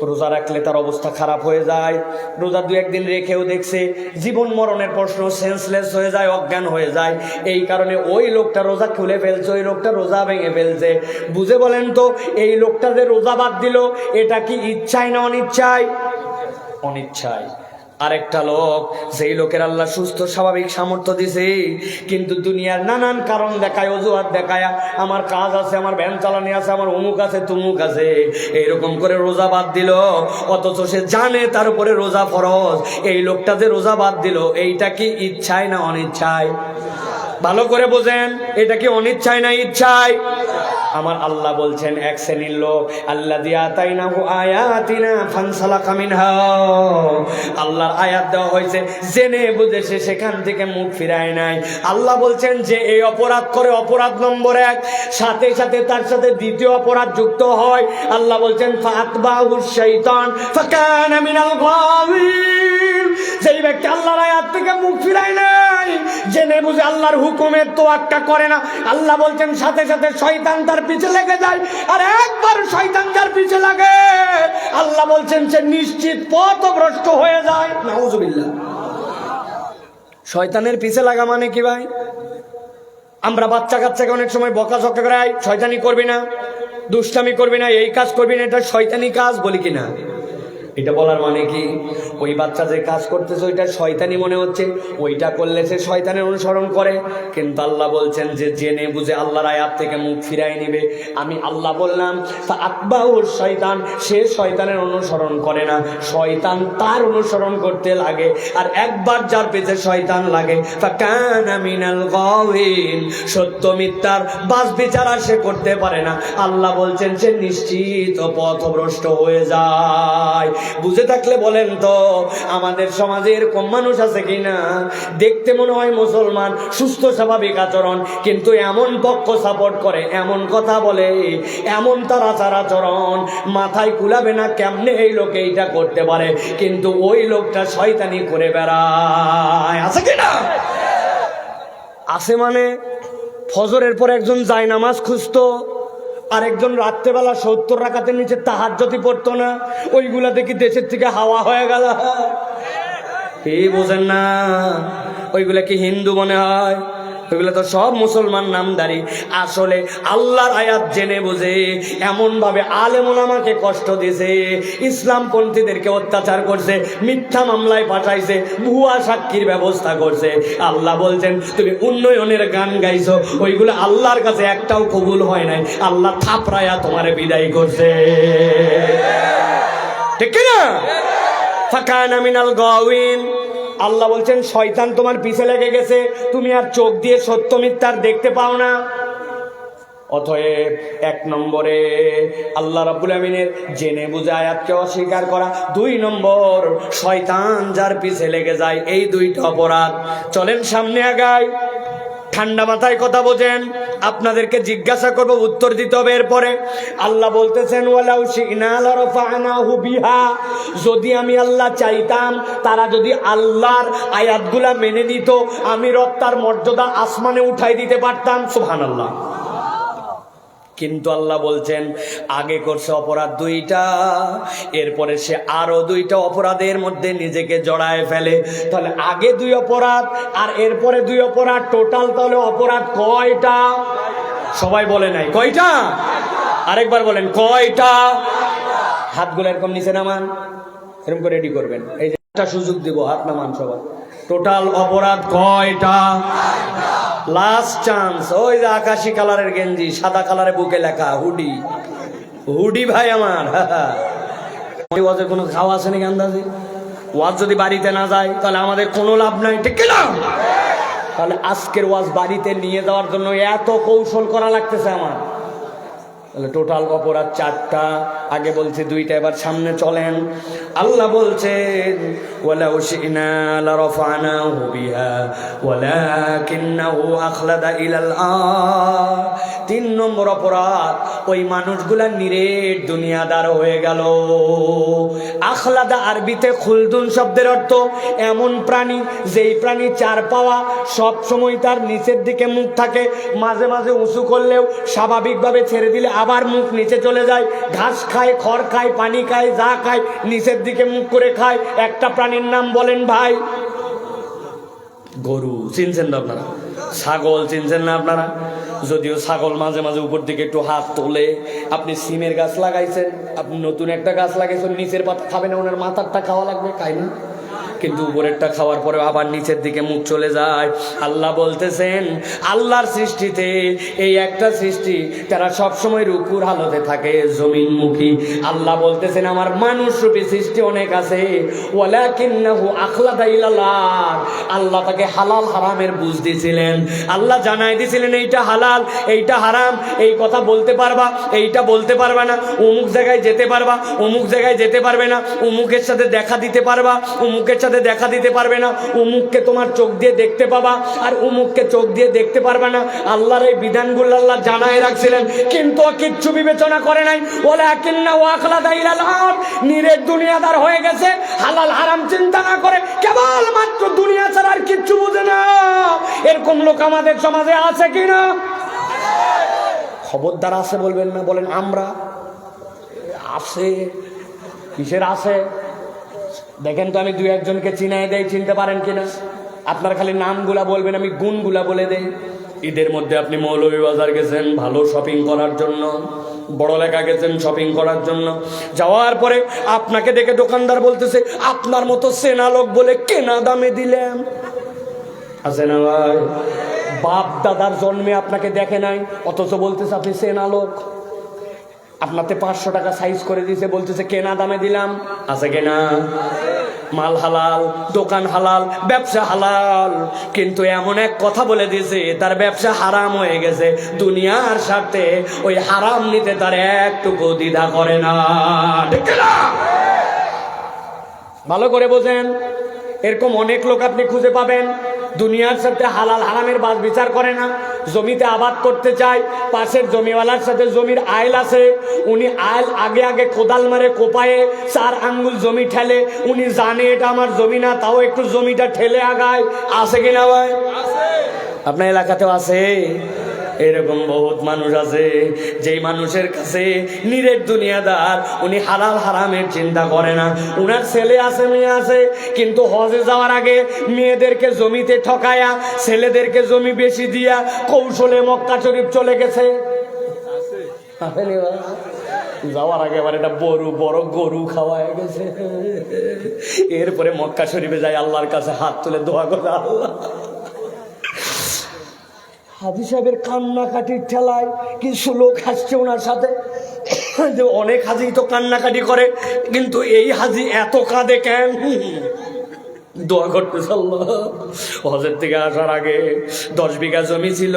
রোজা রাখলে তার অবস্থা খারাপ হয়ে যায়। রোজা দু একদিন রেখেও দেখছে জীবন মরণের প্রশ্ন, সেন্সলেস হয়ে যায়, অজ্ঞান হয়ে যায়। এই কারণে ওই লোকটা রোজা খুলে ফেলছে, ওই লোকটা রোজা ভেঙে ফেলছে। বুঝে বলেন তো, এই লোকটা যে রোজা বাদ দিল, এটা কি ইচ্ছায় না অনিচ্ছায়? অনিচ্ছায়। আরেকটা লোক, যেই লোকের আল্লাহ সুস্থ স্বাভাবিক সামর্থ্য দিছে, কিন্তু দুনিয়ার নানান কারণ দেখায়, অজুহাত দেখায়, আমার কাজ আছে, আমার ভ্যান চালানি আছে, আমার অমুক আছে, তুমুক আছে, এইরকম করে রোজা বাদ দিল। অথচ সে জানে তার উপরে রোজা ফরজ। এই লোকটা যে রোজা বাদ দিল, এইটা কি ইচ্ছায় না অনিচ্ছায়? ভালো করে বোঝেন, এটা কি অনিচ্ছায় না ইচ্ছায়? আমার আল্লাহ বলছেন এক শ্রেণীর লোক আল্লাযী আতাইনাহু আয়াতিনা ফানসালাকা মিনহা, আল্লাহর আয়াত দেওয়া হয়েছে জেনে বুঝে সে সেখান থেকে মুখ ফিরায় নাই। আল্লাহ বলছেন যে এই অপরাধ করে, অপরাধ নম্বর 1, সাথে সাথে তার সাথে দ্বিতীয় অপরাধ যুক্ত হয়। আল্লাহ বলছেন ফাতবাহু শাইতান ফাকানা মিনাল গাওয়িন, যেই ব্যক্তি আল্লাহর আয়াত থেকে মুখ ফিরায় নাই, জেনে বুঝে আল্লাহর হুকুমের তোয়াক্কা করে না, আল্লাহ বলছেন সাথে সাথে শয়তান তার পিছে লেগে যায়। আর একবার শয়তান যার পিছে লাগে, আল্লাহ বলছেন সে নিশ্চিত পথভ্রষ্ট হয়ে যায়। নাউজুবিল্লাহ। শয়তানের পিছে লাগা মানে কি ভাই? আমরা বাচ্চা কাচ্চাকে অনেক সময় বকাঝকা করাই, শয়তানি করবি না, দুষ্টামি করবি না, এই কাজ করবি না, এটা শয়তানি কাজ বলি কিনা? এটা বলার মানে কি ওই বাচ্চা যে কাজ করতেছে ওইটা শয়তানি মনে হচ্ছে, ওইটা করলে সে শয়তানের অনুসরণ করে। কিন্তু আল্লাহ বলছেন যে জেনে বুঝে আল্লাহর আয়াত থেকে মুখ ফিরাই নেবে, আমি আল্লাহ বললাম ফাতবাহুর শয়তান, সে শয়তানের অনুসরণ করে না, শয়তান তার অনুসরণ করতে লাগে। আর একবার যার পেছনে শয়তান লাগে ফাকানা মিনাল গাওয়িন, সত্য মিথ্যার বাস বিচার আর সে করতে পারে না। আল্লাহ বলছেন সে নিশ্চিত পথভ্রষ্ট হয়ে যায়। বুঝে থাকলে বলেন তো আমাদের সমাজে এরকম মানুষ আছে কিনা? দেখতে মনে হয় মুসলমান, সুস্থ স্বাভাবিক আচরণ, কিন্তু এমন পক্ষ সাপোর্ট করে, এমন কথা বলে, এমন তার আচার আচরণ, মাথায় কুলাবে না কেমনে এই লোক এইটা করতে পারে, কিন্তু ওই লোকটা শয়তানি করে বেড়ায়। আছে কিনা? আছে মানে ফজরের পর একজন জায়নামাজ খুঁজতো, আরেকজন রাত্রেবেলা 70 রাকাতের নিচে তাহাজ্জুদ পড়তো না, ওইগুলা দেখি দেশের থেকে হাওয়া হয়ে গেল। এই বোঝেন না, ওইগুলা কি হিন্দু মনে হয়? ওইগুলো তো সব মুসলমান নামদারি। আসলে আল্লাহর আয়াত জেনে বুঝে এমন ভাবে আলেম ওলামাকে কষ্ট দিয়েছে, ইসলামপন্থীদেরকে অত্যাচার করছে, মিথ্যা মামলায় পাঠাইছে, ভুয়া সাক্ষীর ব্যবস্থা করছে। আল্লাহ বলছেন তুমি উন্নয়নের গান গাইছো, ওইগুলো আল্লাহর কাছে একটাও কবুল হয় নাই, আল্লাহ থাপড়ায়া তোমারে বিদায় করছে। ঠিক না? ফাকানা মিনাল গাওয়িন, আল্লাহ বলছেন শয়তান তোমার পিছে লেগে গেছে, তুমি আর চোখ দিয়ে সত্য মিথ্যার দেখতে পাও না। অতএব 1 নম্বরে আল্লাহ রাব্বুল আমিনের জেনে বুঝে আয়াতকে অস্বীকার করা, 2 নম্বর শয়তান যার পিছে লেগে যায়, এই 2টা অপরাধ। চলেন সামনে আগাই, ঠান্ডা মাথায় কথা বোঝেন, আপনাদেরকে জিজ্ঞাসা করব, উত্তর দিতে হবে। এরপরে আল্লাহ বলতেছেন ওয়ালাউ শি'না লারাফা'নাহু বিহা, যদি আমি আল্লাহ চাইতাম তারা যদি আল্লাহর আয়াতগুলা মেনে নিত, আমি রব তার মর্যাদা আসমানে উঠাই দিতে পারতাম। সুবহানাল্লাহ। কিন্তু আল্লাহ বলছেন আগে করছে অপরাধ 2টা, এরপরে সে আরো 2টা অপরাধের মধ্যে নিজেকে জড়ায় ফেলে। তাহলে আগে 2 অপরাধ আর এরপরে 2 অপরাধ, টোটাল তাহলে অপরাধ কয়টা? সবাই বলে নাই কয়টা? আরেকবার বলেন কয়টা? হাতগুলো এরকম নিচে নামান, এরকম করে রেডি করবেন। এই যে একটা সুযোগ দিব, হাত নামান সবাই। টোটাল অপরাধ কয়টা? Last chance. ওই যে আকাশি কালারের গেঞ্জি, সাদা কালারে বুকে লেখা হুডি, হুডি ভাই আমার। ওয়াজের কোনো খাওয়া আছে নাকি আন্দাজে? ওয়াজ যদি বাড়িতে না যায় তাহলে আমাদের কোনো লাভ নাই, ঠিক না? তাহলে আজকের ওয়াজ বাড়িতে নিয়ে যাওয়ার জন্য এত কৌশল করা লাগতেছে আমার। তাহলে টোটাল অপরাধ 4টা, আগে বলছে 2টা, এবার সামনে চলেন। আল্লাহ বলছেন ওয়ালাউ শি'না লারাফা'নাহু বিহা ওয়ালাকিন্নাহু আখলাদা ইলাল আরদ। 3 নম্বর অপরাধ, ওই মানুষগুলা নিরেট দুনিয়াদার হয়ে গেল। আখলাদা আরবিতে খুলদুন শব্দের অর্থ এমন প্রাণী যেই প্রাণী 4 পাওয়া, সব সময় তার নিচের দিকে মুখ থাকে, মাঝে মাঝে উঁচু করলেও স্বাভাবিকভাবে ছেড়ে দিলে আবার মুখ নিচে চলে যায়, ঘাস খায়, খড় খায়, পানি খায়, যা খায় নিচের দিকে মুখ করে খায়। একটা প্রাণীর নাম বলেন ভাই? গরু। চিনছেন না আপনারা? ছাগল চিনছেন না আপনারা? যদিও ছাগল মাঝে মাঝে উপর দিকে একটু হাত তোলে। আপনি সিমের গাছ লাগাইছেন, আপনি নতুন একটা গাছ লাগাইছেন, নিচের পাতা খাবে না, ওনার মাথারটা খাওয়া লাগবে, খাই না? কিন্তু উপরেরটা খাওয়ার পরে আবার নিচের দিকে মুখ চলে যায়। আল্লাহ বলতেছেন আল্লাহর সৃষ্টিতে এই একটা সৃষ্টি তারা সবসময় রুকুর হালতে থাকে, জমিনমুখী। আল্লাহ বলতেছেন আমার মানুষ রূপী সৃষ্টি অনেক আছে, ওয়ালাকিন্নাহু আখলাদা ইলাল্লাহ। আল্লাহ তাকে হালাল হারামের বুঝ দিয়েছিলেন, আল্লাহ জানাই দিয়েছিলেন এইটা হালাল এইটা হারাম, এই কথা বলতে পারবা এইটা বলতে পারবা না, অমুক জায়গায় যেতে পারবা অমুক জায়গায় যেতে পারবে না, অমুকের সাথে দেখা দিতে পারবা অমুকের সাথে দেখা দিতে পারবে না, অমুককে তোমার চোখ দিয়ে দেখতে পাবা আর অমুককে চোখ দিয়ে দেখতে পারবে না। আল্লাহর এই বিধানগুলো আল্লাহ জানাই রাখছিলেন, কিন্তু কিচ্ছু বিবেচনা করে নাই। ওয়ালাকিন্নাহু আখলাদা ইলাল্লাহ, নিরেট দুনিয়াদার হয়ে গেছে, হালাল হারাম চিন্তা না করে কেবল মাত্র দুনিয়া ছাড়া আর কিচ্ছু বুঝে না। এরকম লোক আমাদের সমাজে আছে কিনা? খবরদার আছে বলবেন না, বলেন আমরা আছে। কিসের আছে দেখেন তো, আমি দুই একজনকে চিনাই দেই, চিনতে পারেন কিনা? আপনার খালি নামগুলা বলবেন, আমি গুণগুলা বলে দেই। ঈদের মধ্যে আপনি মৌলভীবাজার গেছেন ভালো শপিং করার জন্য, বড়লেখা গেছেন শপিং করার জন্য, যাওয়ার পরে আপনাকে দেখে দোকানদার বলতেছে আপনার মতো সেনা লোক বলে কেনা দামে দিলেন। আছে না ভাই? বাপ দাদার জন্মে আপনাকে দেখে নাই, অথচ বলতেছে আপনি সেনা লোক। আপনাতে 500 টাকা সাইজ করে দিয়েছে, বলতেছে কেনা দামে দিলাম। আছে কেনা? মাল হালাল, দোকান হালাল, ব্যবসা হালাল, কিন্তু এমন এক কথা বলে দিয়েছে তার ব্যবসা হারাম হয়ে গেছে। দুনিয়ার স্বার্থে ওই হারাম নিতে তার একটুকু দ্বিধা করে না। ঠিক না? ভালো করে বোঝেন, এরকম অনেক লোক আপনি খুঁজে পাবেন দুনিয়ার সাথে হালাল হারামের বাদ বিচার করে না। জমিতে আবাদ করতে চায়, পাশের জমিওয়ালার সাথে জমির আইল আছে, উনি আইল আগে আগে কোদাল মারে কোপায়ে 4 আঙ্গুল জমি ঠেলে, উনি জানে এটা আমার জমি না, তাও একটু জমিটা ঠেলে আগায়। আছে কিনা ভাই? আপনার এলাকাতেও আছে। এরকম বহুত মানুষ আছে, যেই মানুষের কাছে নিরেট দুনিয়াদার, উনি হালাল হারামের চিন্তা করে না। উনার ছেলে আছে মেয়ে আছে, কিন্তু হজে যাওয়ার আগে মেয়েদেরকে জমিতে ঠকায়া ছেলেদেরকে জমি বেশি দিয়া কৌশলে মক্কা শরীফ চলে গেছে। যাওয়ার আগে আবার এটা বড় গরু খাওয়ায় গেছে, এরপরে মক্কা শরীফে যায় আল্লাহর কাছে হাত তুলে দোয়া করে, আল্লাহ। হাজি সাহেবের কান্নাকাটির ঠেলায় কিছু লোক হাসছে ওনার সাথে, যে অনেক হাজি তো কান্নাকাটি করে, কিন্তু এই হাজি এত কাঁদে কেন? দোয়া করতেছে আল্লাহ। হজের থেকে আসার আগে 10 বিঘা জমি ছিল,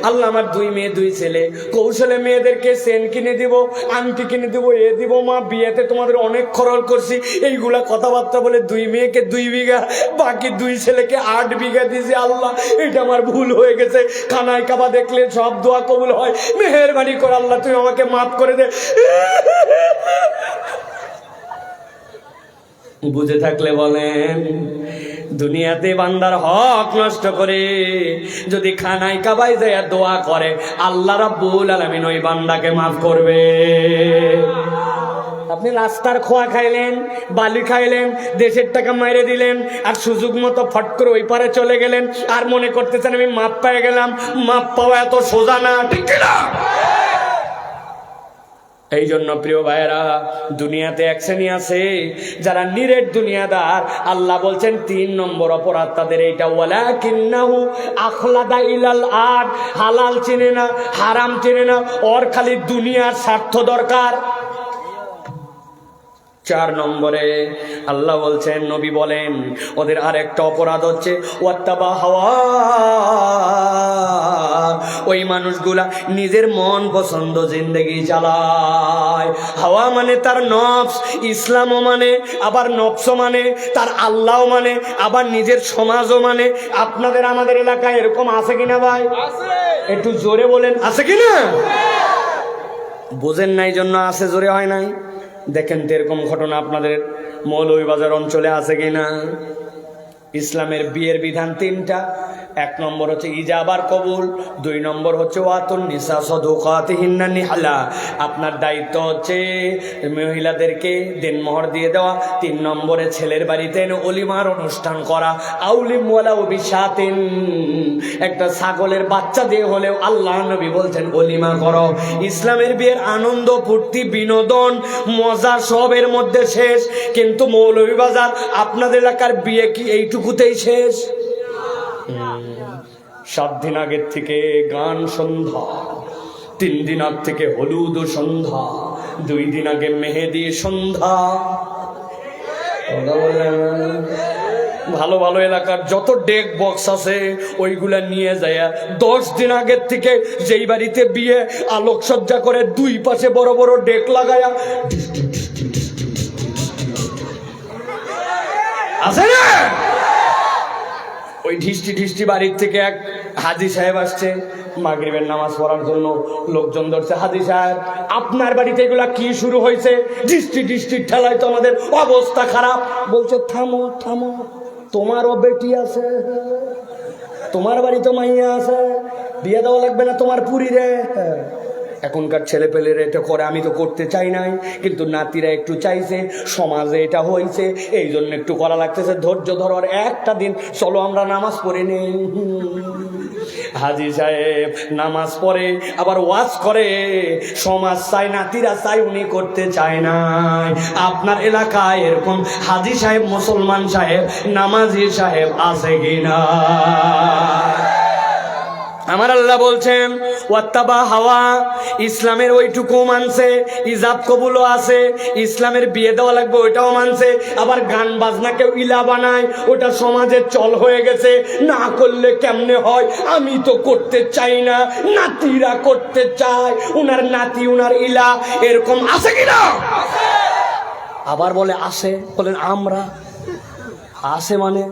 আল্লাহ আমার 2 মেয়ে 2 ছেলে, কৌশলে মেয়েদেরকে চেন কিনে দিব, আংটি কিনে দিব, এ দিব, মা বিয়েতে তোমাদের অনেক খরচ করছি, এইগুলা কথাবার্তা বলে 2 মেয়েকে 2 বিঘা, বাকি 2 ছেলেকে 8 বিঘা দিয়েছি। আল্লাহ এটা আমার ভুল হয়ে গেছে, খানায় কাবা দেখলে সব দোয়া কবুল হয়, মেহেরবানি করে আল্লাহ তুমি আমাকে মাফ করে দে। বুঝে থাকলে বলেন, দুনিয়াতে বান্দার হক নষ্ট করে যদি খানায় কাবায় যায় দোয়া করে, আল্লাহ রাব্বুল আলামিন ওই বান্দাকে মাফ করবে। আপনি রাস্তার খোয়া খাইলেন, বালি খাইলেন, দেশের টাকা মাইরে দিলেন, আর সুযোগ মতো ফট করে ওই পারে চলে গেলেন, আর মনে করতেছেন আমি মাপ পেয়ে গেলাম। মাপ পাওয়া এত সোজা না, ঠিক না? এই জন্য প্রিয় ভাইয়েরা, দুনিয়াতে এক শ্রেণী আছে যারা নিরেট দুনিয়াদার। আল্লাহ বলছেন 3 নম্বর অপরাধ তাদের এইটা, ওয়ালাকিন্নাহু আখলাদা ইলাল আরদ, হালাল চিনে না হারাম চিনে না, ওর খালি দুনিয়ার স্বার্থ দরকার। 4 নম্বরে আল্লাহ বলছেন, নবী বলেন ওদের আরেকটা অপরাধ হচ্ছে ওয়াত্তাবা হাওয়া। ওই মানুষগুলা নিজের মন পছন্দ জিন্দেগি চালায়। হাওয়া মানে তার নফস, ইসলামও মানে, আবার নফসও মানে, তার আল্লাহও মানে, আবার নিজের সমাজও মানে। আপনাদের আমাদের এলাকায় এরকম আছে কিনা ভাই? একটু জোরে বলেন, আছে কিনা? বোঝেন নাই জন্য আছে, জোরে হয় নাই। দেখেন তো এরকম ঘটনা আপনাদের মৌলভীবাজার অঞ্চলে আছে কিনা? ইসলামের বিয়ের বিধান 3টা, এক নম্বর হচ্ছে ইজাবার কবুল, 2 নম্বর হচ্ছে ওয়াতুন নিসা সাদুকাতিহিন্না নিহলা, আপনার দায়িত্ব হচ্ছে মহিলাদেরকে দেনমোহর দিয়ে দেওয়া। 3 নম্বরে ছেলের বাড়িতে এনে অলিমার অনুষ্ঠান করা। আউলিম ওয়ালা বিশাতিন, একটা ছাগলের বাচ্চা দিয়ে হলেও আল্লাহ নবী বলছেন অলিমা করো। ইসলামের বিয়ের আনন্দ ফুর্তি বিনোদন মজা সবের মধ্যে শেষ, কিন্তু মৌলভীবাজার আপনাদের এলাকার বিয়ে কি এইটুকুতেই শেষ? 7 দিন আগের থেকে গান সন্ধ্যা, 3 দিন আগ থেকে হলুদ সন্ধ্যা, 2 দিন আগে মেহেদি সন্ধ্যা। ভালো ভালো এলাকার যত ডেক বক্স আছে ওইগুলা নিয়ে যায় 10 দিন আগের থেকে, যেই বাড়িতে বিয়ে আলোকসজ্জা করে 2 পাশে বড় বড় ডেক লাগায়া আছে না, ওই ঢিষ্টি ঢিষ্টি বাড়ির থেকে এক হাজি সাহেব আসছে মাগরিবের নামাজ পড়ার জন্য। লোকজন ধরছে, হাজি সাহেব আপনার বাড়িতে এগুলা কি শুরু হয়েছে? ঢিষ্টি ঢিষ্টি ঠেলায় তো আমাদের অবস্থা খারাপ। বলছে থামো থামো, তোমারও বেটি আছে, তোমার বাড়িতে মাইয়া আছে, বিয়ে দেওয়া লাগবে না তোমার পুরী রে? এখনকার ছেলে পেলেরা এটা করে, আমি তো করতে চাই নাই, কিন্তু নাতিরা একটু চাইছে, সমাজে এটা হয়েছে, এই জন্য একটু করা লাগতেছে। ধৈর্য ধরার একটা দিন, চলো আমরা নামাজ পড়ে নেই। হাজি সাহেব নামাজ পড়ে আবার ওয়াজ করে, সমাজ চাই, নাতিরা চাই, উনি করতে চায় না। আপনার এলাকায় এরকম হাজি সাহেব, মুসলমান সাহেব, নামাজি সাহেব আছে কিনা? আমার আল্লাহ বলছেন ওয়াত্তাবা হাওয়া, ইসলামের ওইটুকু মানছে, ইজাব কবুলও আছে, ইসলামের বিয়ে দেওয়া লাগবে ওইটাও মানছে। আবার গান বাজনাকেও ইলা বানায়, ওটা সমাজের চল হয়ে গেছে, না করলে কেমনে হয়, আমি তো করতে চাই না, নাতিরা করতে চায়, উনার নাতি উনার ইলা, এরকম আছে কিনা? আবার বলে আসে, বলেন আমরা আসে মানে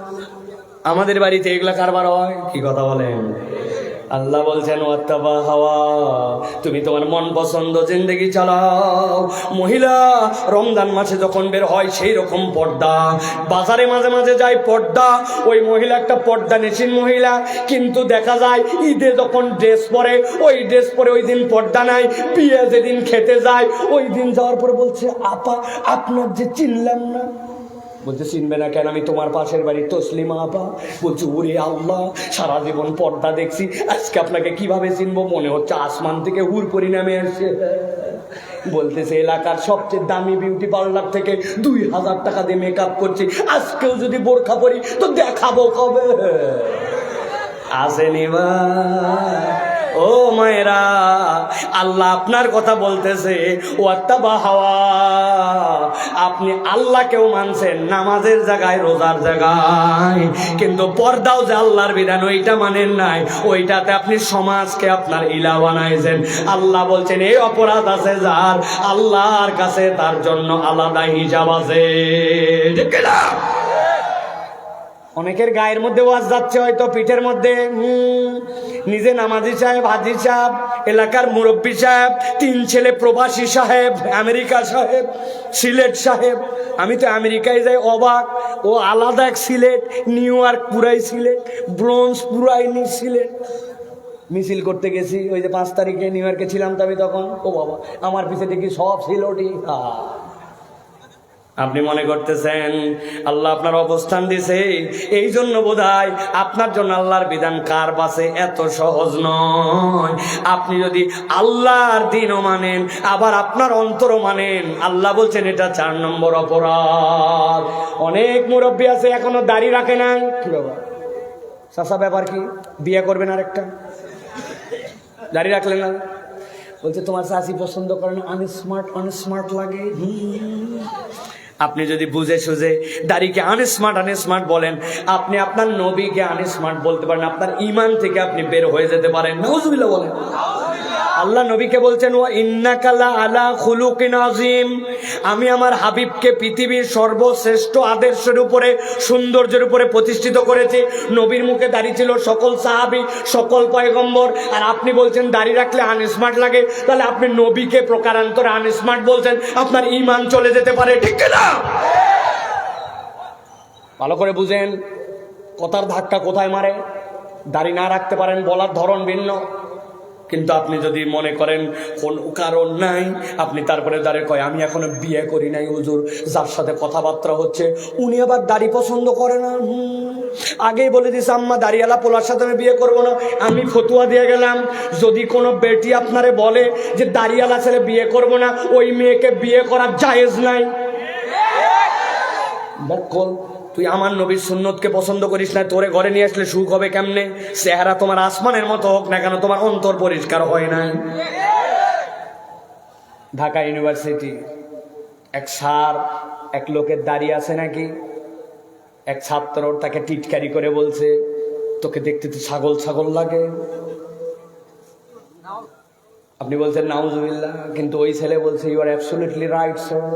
আমাদের বাড়িতে এগুলা কারবার হয়? কি কথা বলেন? আল্লাহ বলছেন ওয়াত্তাবা হাওয়া, তুমি তোমার মন পছন্দ জিন্দেগি চালাও। মহিলা রমজান মাসে যখন বের হয় সেই রকম পর্দা, বাজারে মাঝে মাঝে যায় পর্দা, ওই মহিলা একটা পর্দা নেশিন মহিলা, কিন্তু দেখা যায় ঈদে যখন ড্রেস পরে, ওই ড্রেস পরে ওই দিন পর্দা নাই। বিয়ে যেদিন খেতে যায়, ওই দিন যাওয়ার পরে বলছে আপা আপনার যে চিনলাম না। বলছে চিনবে না কেন, আমি তোমার পাশের বাড়ি তসলিমা আপা। বলছে ওরে আল্লাহ, সারা জীবন পর্দা দেখছি, আজকে আপনাকে কিভাবে চিনবো? মনে হচ্ছে আসমান থেকে হুর পরিণামে আসছে। বলতেছে এলাকার সবচেয়ে দামি বিউটি পার্লার থেকে 2000 টাকা দিয়ে মেকআপ করছি, আজকেও যদি বোরখা পরি তো দেখাবো কবে? আসেনি বা ও মায়েরা, আল্লাহ আপনার কথা বলতেছে ওয়াত্তাবা হাওয়া, আপনি আল্লাহকেও মানছেন নামাজের জায়গায়, রোজার জায়গায়, কিন্তু পর্দাও যে আল্লাহর বিধান ওইটা মানেন নাই, ওইটাতে আপনি সমাজকে আপনার ইলা বানাইছেন। আল্লাহ বলছেন এই অপরাধ আছে যার, আল্লাহর কাছে তার জন্য আলাদা হিসাব আছে। ঠিক না? অনেকের গায়ের মধ্যে ওয়াজ যাচ্ছে, হয়তো পিঠের মধ্যে। নিজে নামাজি সাহেব, হাজি সাহেব, এলাকার মুরব্বী সাহেব, 3 ছেলে প্রবাসী সাহেব, আমেরিকা সাহেব, সিলেট সাহেব। আমি তো আমেরিকায় যাই অবাক, ও আলাদা এক সিলেট, নিউ ইয়র্ক পুরাই সিলেট, ব্রোঞ্জ পুরাই সিলেট। মিছিল করতে গেছি, ওই যে 5 তারিখে নিউ ইয়র্কে ছিলাম তো আমি তখন, ও বাবা আমার পিছে দেখি সব সিলেটই। আপনি মনে করতেছেন আল্লাহ আপনার অবস্থান দিছে, এই জন্য বোধহয় আপনার জন্য আল্লাহর বিধান কার বাসে এত সহজ নয়। আপনি যদি আল্লাহর দিনও মানেন, আবার আপনার অন্তরও মানেন, আল্লাহ বলছেন এটা 4 নম্বর অপরাধ। অনেক মুরব্বী আছে এখনো দাড়ি রাখে নাই। কি বাবা চাচা ব্যাপার কি, বিয়ে করবেন আরেকটা? দাড়ি রাখলেন না, বলছে তোমার চাচি পছন্দ করেন, আনস্মার্ট লাগে। আপনি যদি বুঝে সুঝে দাড়িকে আনস্মার্ট বলেন, আপনি আপনার নবীকে আনস্মার্ট বলতে পারেন, আপনার ঈমান থেকে আপনি বের হয়ে যেতে পারেন। নাউজুবিল্লাহ বলেন। আল্লাহ নবীকে বলছেন ওয়া ইন্নাকা লা আলা খুলুকিন আযীম, আমি আমার হাবিবকে পৃথিবীর সর্বশ্রেষ্ঠ আদর্শের উপরে, সৌন্দর্যের উপরে প্রতিষ্ঠিত করেছি। নবীর মুখে দাড়ি ছিল সকল সাহাবী, সকল পয়গম্বর, আর আপনি বলছেন দাড়ি রাখলে আনস্মার্ট লাগে। তাহলে আপনি নবীকে প্রকারান্তরে আনস্মার্ট বলছেন, আপনার ঈমান চলে যেতে পারে। ঠিক না? ভালো করে বুঝেন কথার ধাক্কা কোথায় মারে। দাড়ি না রাখতে পারেন, বলার ধরন ভিন্ন। কিন্তু আপনি যদি মনে করেন কোন কারণ নাই, আপনি তারপরে দাঁড়িয়ে কয় আমি এখনো বিয়ে করি নাই হুজুর, যার সাথে কথাবার্তা হচ্ছে উনি আবার দাড়ি পছন্দ করে না। আগেই বলে দিছে আম্মা দাড়িওয়ালা পোলার সাথে আমি বিয়ে করবো না। আমি ফতুয়া দিয়ে গেলাম, যদি কোনো বেটি আপনারে বলে যে দাড়িওয়ালা ছেলে বিয়ে করবো না, ওই মেয়েকে বিয়ে করা জায়েজ নাই। বকল, তুই আমার নবীর সুন্নতকে পছন্দ করিস না, তোরে ঘরে নিয়ে আসলে সুখ হবে কেমনে? চেহারা তোমার আসমানের মতো হোক না কেন, তোমার অন্তর পরিষ্কার হয় নাই। ঢাকা ইউনিভার্সিটি এক স্যার, এক লোকের দাঁড়িয়ে আছে নাকি, এক ছাত্র তাকে টিটকারি করে বলছে তোকে দেখতে তো ছাগল ছাগল লাগে। আপনি বলছেন নাউজুবিল্লাহ, কিন্তু ওই ছেলে বলছে you are absolutely right sir.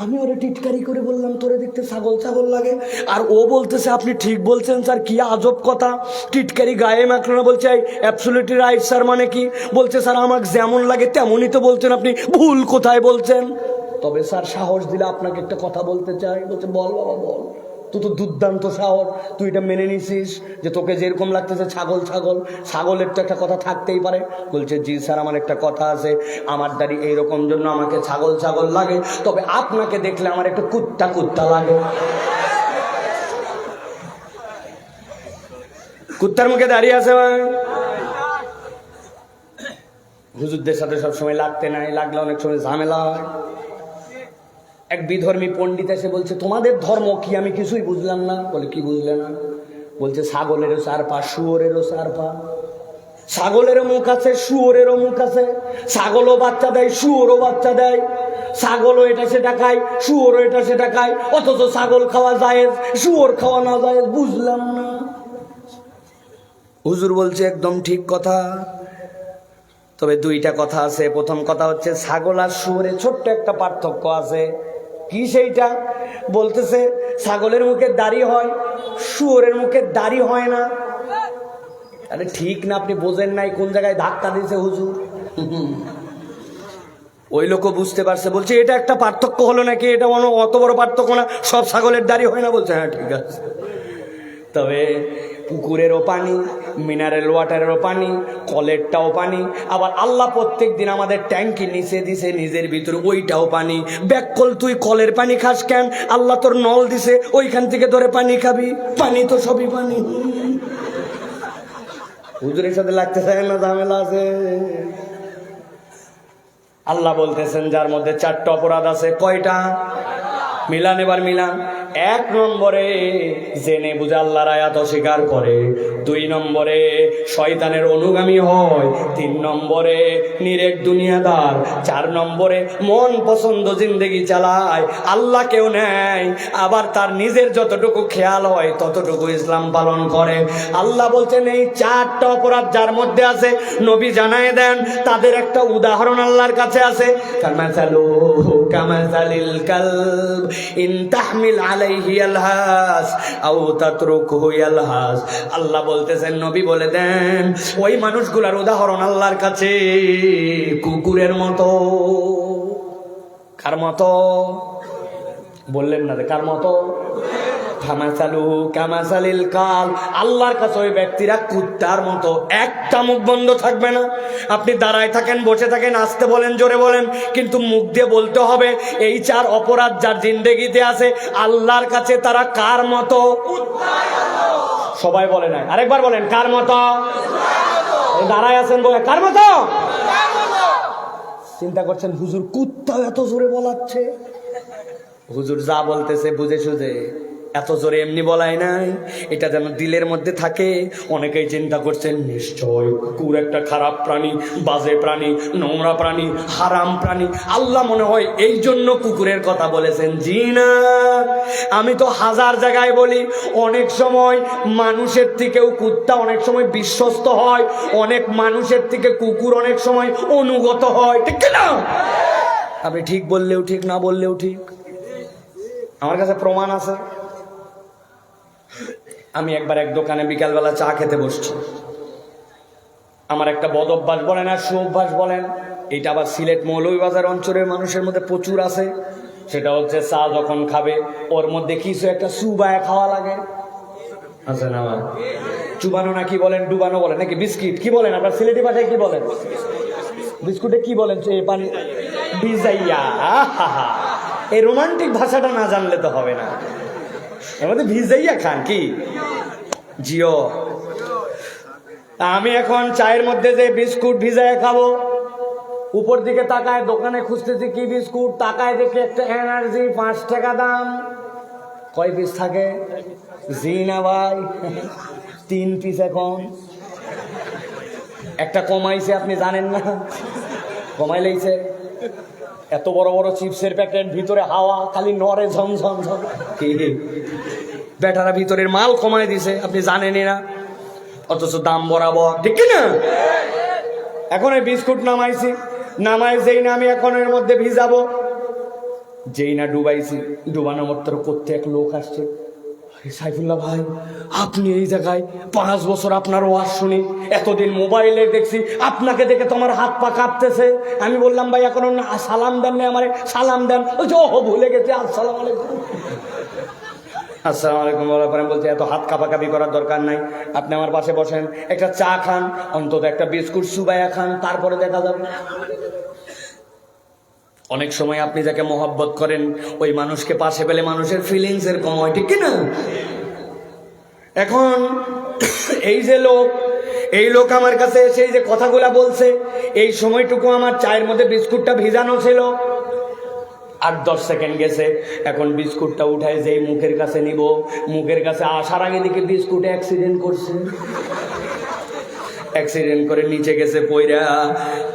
আমি ওরে টিটকারি করে বললাম তোরে দেখতে ছাগল ছাগল লাগে, আর ও বলতেছে আপনি ঠিক বলছেন স্যার। কি আজব কথা, টিটকারি গায়ে মাখলো না, বলছে অ্যাবসলিউটলি রাইট স্যার মানে কি? বলছে স্যার আমাকে যেমন লাগে তেমনই তো বলছেন, আপনি ভুল কোথায় বলছেন? তবে স্যার সাহস দিলে আপনাকে একটা কথা বলতে চাই। বলছে বল বাবা বল, তুই তো দুর্দান্ত সাহস, তুই এটা মেনে নিছিস যে তোকে যেরকম লাগতেছে ছাগল ছাগল, ছাগলের তো একটা কথা থাকতেই পারে। বলছে জি স্যার আমার একটা কথা আছে, আমার দাড়ি এইরকম জন্য আমাকে ছাগল ছাগল লাগে, তবে আপনাকে দেখলে আমার একটু কুত্তা কুত্তা লাগে। কুত্তার মুখে দাঁড়িয়ে আছে ভাই। হুজুরদের সাথে সবসময় লাগতে নাই, লাগলে অনেক সময় ঝামেলা হয়। এক বিধর্মী পণ্ডিত এসে বলছে তোমাদের ধর্ম কি? আমি কিছুই বুঝলাম না। বলে কি বুঝলে না? বলছে ছাগলেরও 4 পা, শুয়োরেরও 4 পা। ছাগলেরও মুখ আছে, শুয়োরেরও মুখ আছে। ছাগলও বাচ্চা দেয়, শুয়োরও বাচ্চা দেয়। ছাগলও এটা সেটা খায়, শুয়োরও এটা সেটা খায়, অথচ ছাগল খাওয়া জায়েজ, শুয়োর খাওয়া না জায়েজ। বুঝলাম না। হুজুর বলছে একদম ঠিক কথা, তবে 2টা কথা আছে। প্রথম কথা হচ্ছে ছাগল আর শুয়োরে ছোট্ট একটা পার্থক্য আছে। কি সেইটা? বলতেছে ছাগলের মুখে দাড়ি হয়, শুয়োরের মুখে দাড়ি হয় না। আরে ঠিক না, আপনি বোঝেন নাই, কোন জায়গায় ধাক্কা দিয়েছে হুজুর। ওই লোকও বুঝতে পারছে, বলছে এটা একটা পার্থক্য হলো নাকি? এটা অত বড় পার্থক্য না, সব ছাগলের দাড়ি হয় না। বলছে হ্যাঁ ঠিক আছে, তবে পুকুরেরও পানি, মিনারেল ওয়াটারেরও পানি, কলেরটাও পানি, আবার আল্লাহ প্রত্যেক দিন আমাদের ট্যাঙ্কি নিচে দিছে নিজের ভিতরে, ওইটাও পানি। ব্যাককল তুই কলের পানি খাস কেন? আল্লাহ তোর নল দিছে, ওইখান থেকে ধরে পানি খাবি। পানি তো সবই পানি। হুজুরের সাথে লাগতে চায় না, ঝামেলা আছে। আল্লাহ বলতেছেন যার মধ্যে 4টা অপরাধ আছে। কয়টা? মিলান, এবার মিলান। 1 নম্বরে জেনে বুঝে আল্লাহর আয়াত অস্বীকার করে, 2 নম্বরে শয়তানের অনুগামী হয়, 3 নম্বরে নিরেট দুনিয়াদার, 4 নম্বরে মন পছন্দ জিন্দেগি চালায়, আল্লাহ কেউ নেয়, আবার তার নিজের যতটুকু খেয়াল হয় ততটুকু ইসলাম পালন করে। আল্লাহ বলছেন এই 4টা অপরাধ যার মধ্যে আছে, নবী জানায় দেন তাদের একটা উদাহরণ আল্লাহর কাছে আছে। কামাসালিল কালব ইন তাহমিল আলাইহি ইয়ালহাস আও তাতরুকহু ইয়ালহাস। আল্লাহ বলতেছেন নবী বলে দেন ওই মানুষগুলার উদাহরণ আল্লাহর কাছে কুকুরের মতো। কার মতো? বললেন না, কার মতো? কামাসালিল কাল। আল্লাহর কাছে ওই ব্যক্তিরা কুত্তার মতো, একটা মুখ বন্ধ থাকবে না। আপনি দাঁড়ায় থাকেন, বসে থাকেন, আসতে বলেন, জোরে বলেন, কিন্তু মুখ দিয়ে বলতে হবে এই 4 অপরাধ যার জিন্দেগিতে আছে আল্লাহর কাছে তারা কার মতো? সবাই বলে নাই, আরেকবার বলেন কার মতো? দাঁড়ায় আছেন বলে কার মতো? চিন্তা করছেন হুজুর কুত্তা এত জোরে বলাচ্ছে। হুজুর যা বলতেছে বুঝে সুঝে, এত জোরে এমনি বলাই নাই, এটা যেন দিলের মধ্যে থাকে। অনেকেই চিন্তা করছেন নিশ্চয় কুকুর একটা খারাপ প্রাণী, বাজে প্রাণী, নোংরা প্রাণী, হারাম প্রাণী, আল্লাহ মনে হয় এই জন্য কুকুরের কথা বলেছেন। জি না, আমি তো 1000 জায়গায় বলি, অনেক সময় মানুষের থেকেও কুত্তা অনেক সময় বিশ্বস্ত হয়, অনেক মানুষের থেকে কুকুর অনেক সময় অনুগত হয়, ঠিক না? আপনি ঠিক বললেও ঠিক, না বললেও ঠিক, আমার কাছে প্রমাণ আছে। আমি একবার এক দোকানে বিকালবেলা চা খেতে বসছি। আমার একটা বদ অভ্যাস বলেন আর সুঅভ্যাস বলেন, এটা আবার সিলেট মৌলভীবাজার অঞ্চলের মানুষের মধ্যে প্রচুর আছে। সেটা হচ্ছে চা যখন খাবে ওর মধ্যে কিছু একটা সুবায় খাওয়া লাগে। আছে না আমার? চুবানো না কি বলেন, ডুবানো বলেন নাকি বিস্কিট কি বলেন? আপনার সিলেটি ভাষায় কি বলেন? বিস্কুটে কি বলেন? পানি ভিজাইয়া। এই রোমান্টিক ভাষাটা না জানলে তো হবে না। এর মধ্যে ভিজাইয়া খান কি জিও। আমি এখন চায়ের মধ্যে যে বিস্কুট ভিজাইয়া খাবো, উপর দিকে তাকায় দোকানে খুঁজতেছি কি বিস্কুট, তাকায় দেখে একটা এনার্জি 5 টাকা দাম। কয় পিস থাকে? জি না ভাই, 3 পিস। এখন একটা কমাইছে, আপনি জানেন না? কমাই লাইছে। এত বড় বড় চিপসের প্যাকেট, ভিতরে হাওয়া খালি নড়ে ঝমঝম ঝম। কি বেটারা ভিতরের মাল কমাই দিছে, আপনি জানেনই না, অথচ দাম বরাবর, ঠিক না? এখন এই বিস্কুট নামাইছি, নামাই যেই না আমি এখন এর মধ্যে ভিজাবো, যেই না ডুবাইছি, ডুবানো মাত্র করতে এক লোক আসছে। সাইফুল্লাহ ভাই, আপনি এই জায়গায় 5 বছর আপনার ওয়াজ শুনি, এতদিন মোবাইলে দেখছি, আপনাকে দেখে তোমার হাত পা কাঁপতেছে। আমি বললাম ভাই এখন সালাম দেন না আমারে, সালাম দেন। ও ভুলে গেছে, আসসালাম আলাইকুম। আসসালামু আলাইকুম বলার পরে বলছে এত হাত কাঁপাকাঁপি করার দরকার নাই, আপনি আমার পাশে বসেন, একটা চা খান, অন্তত একটা বিস্কুট সুবাইয়া খান, তারপরে দেখা যাবে। অনেক সময় আপনি যাকে মহব্বত করেন ওই মানুষকে পাশে পেলে মানুষের ফিলিংস এরকম হয়, ঠিক না? এখন এই যে লোক, এই লোক আমার কাছে এসে এই যে কথাগুলা বলছে, এই সময়টুকু আমার চায়ের মধ্যে বিস্কুটটা ভিজানো ছিল। 8-10 সেকেন্ড গেছে, এখন বিস্কুটটা উঠায় যেই মুখের কাছে নিব, মুখের কাছে আসার আগে দেখি বিস্কুট অ্যাক্সিডেন্ট করছে। অ্যাক্সিডেন্ট করে নিচে গেছে পইরা।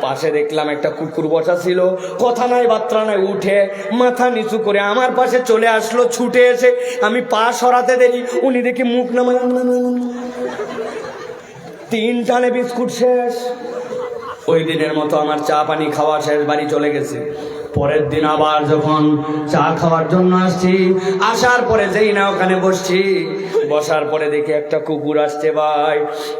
পাশে দেখলাম একটা কুকুর বসা ছিল, কথা নাই বার্তা নাই, উঠে মাথা নিচু করে আমার পাশে চলে আসলো ছুটে এসে। আমি পা সরাতে দেরি, উনি দেখি মুখ নামায় 3 টানে বিস্কুট শেষ। ওই দিনের মতো আমার চা পানি খাওয়া শেষ, বাড়ি চলে গেছে। পরের দিন আবার যখন চা খাওয়ার জন্য আসছি, আসার পরে যেই না ওখানে বসছি, বসার পরে দেখি একটা কুকুর আসছে ভাই,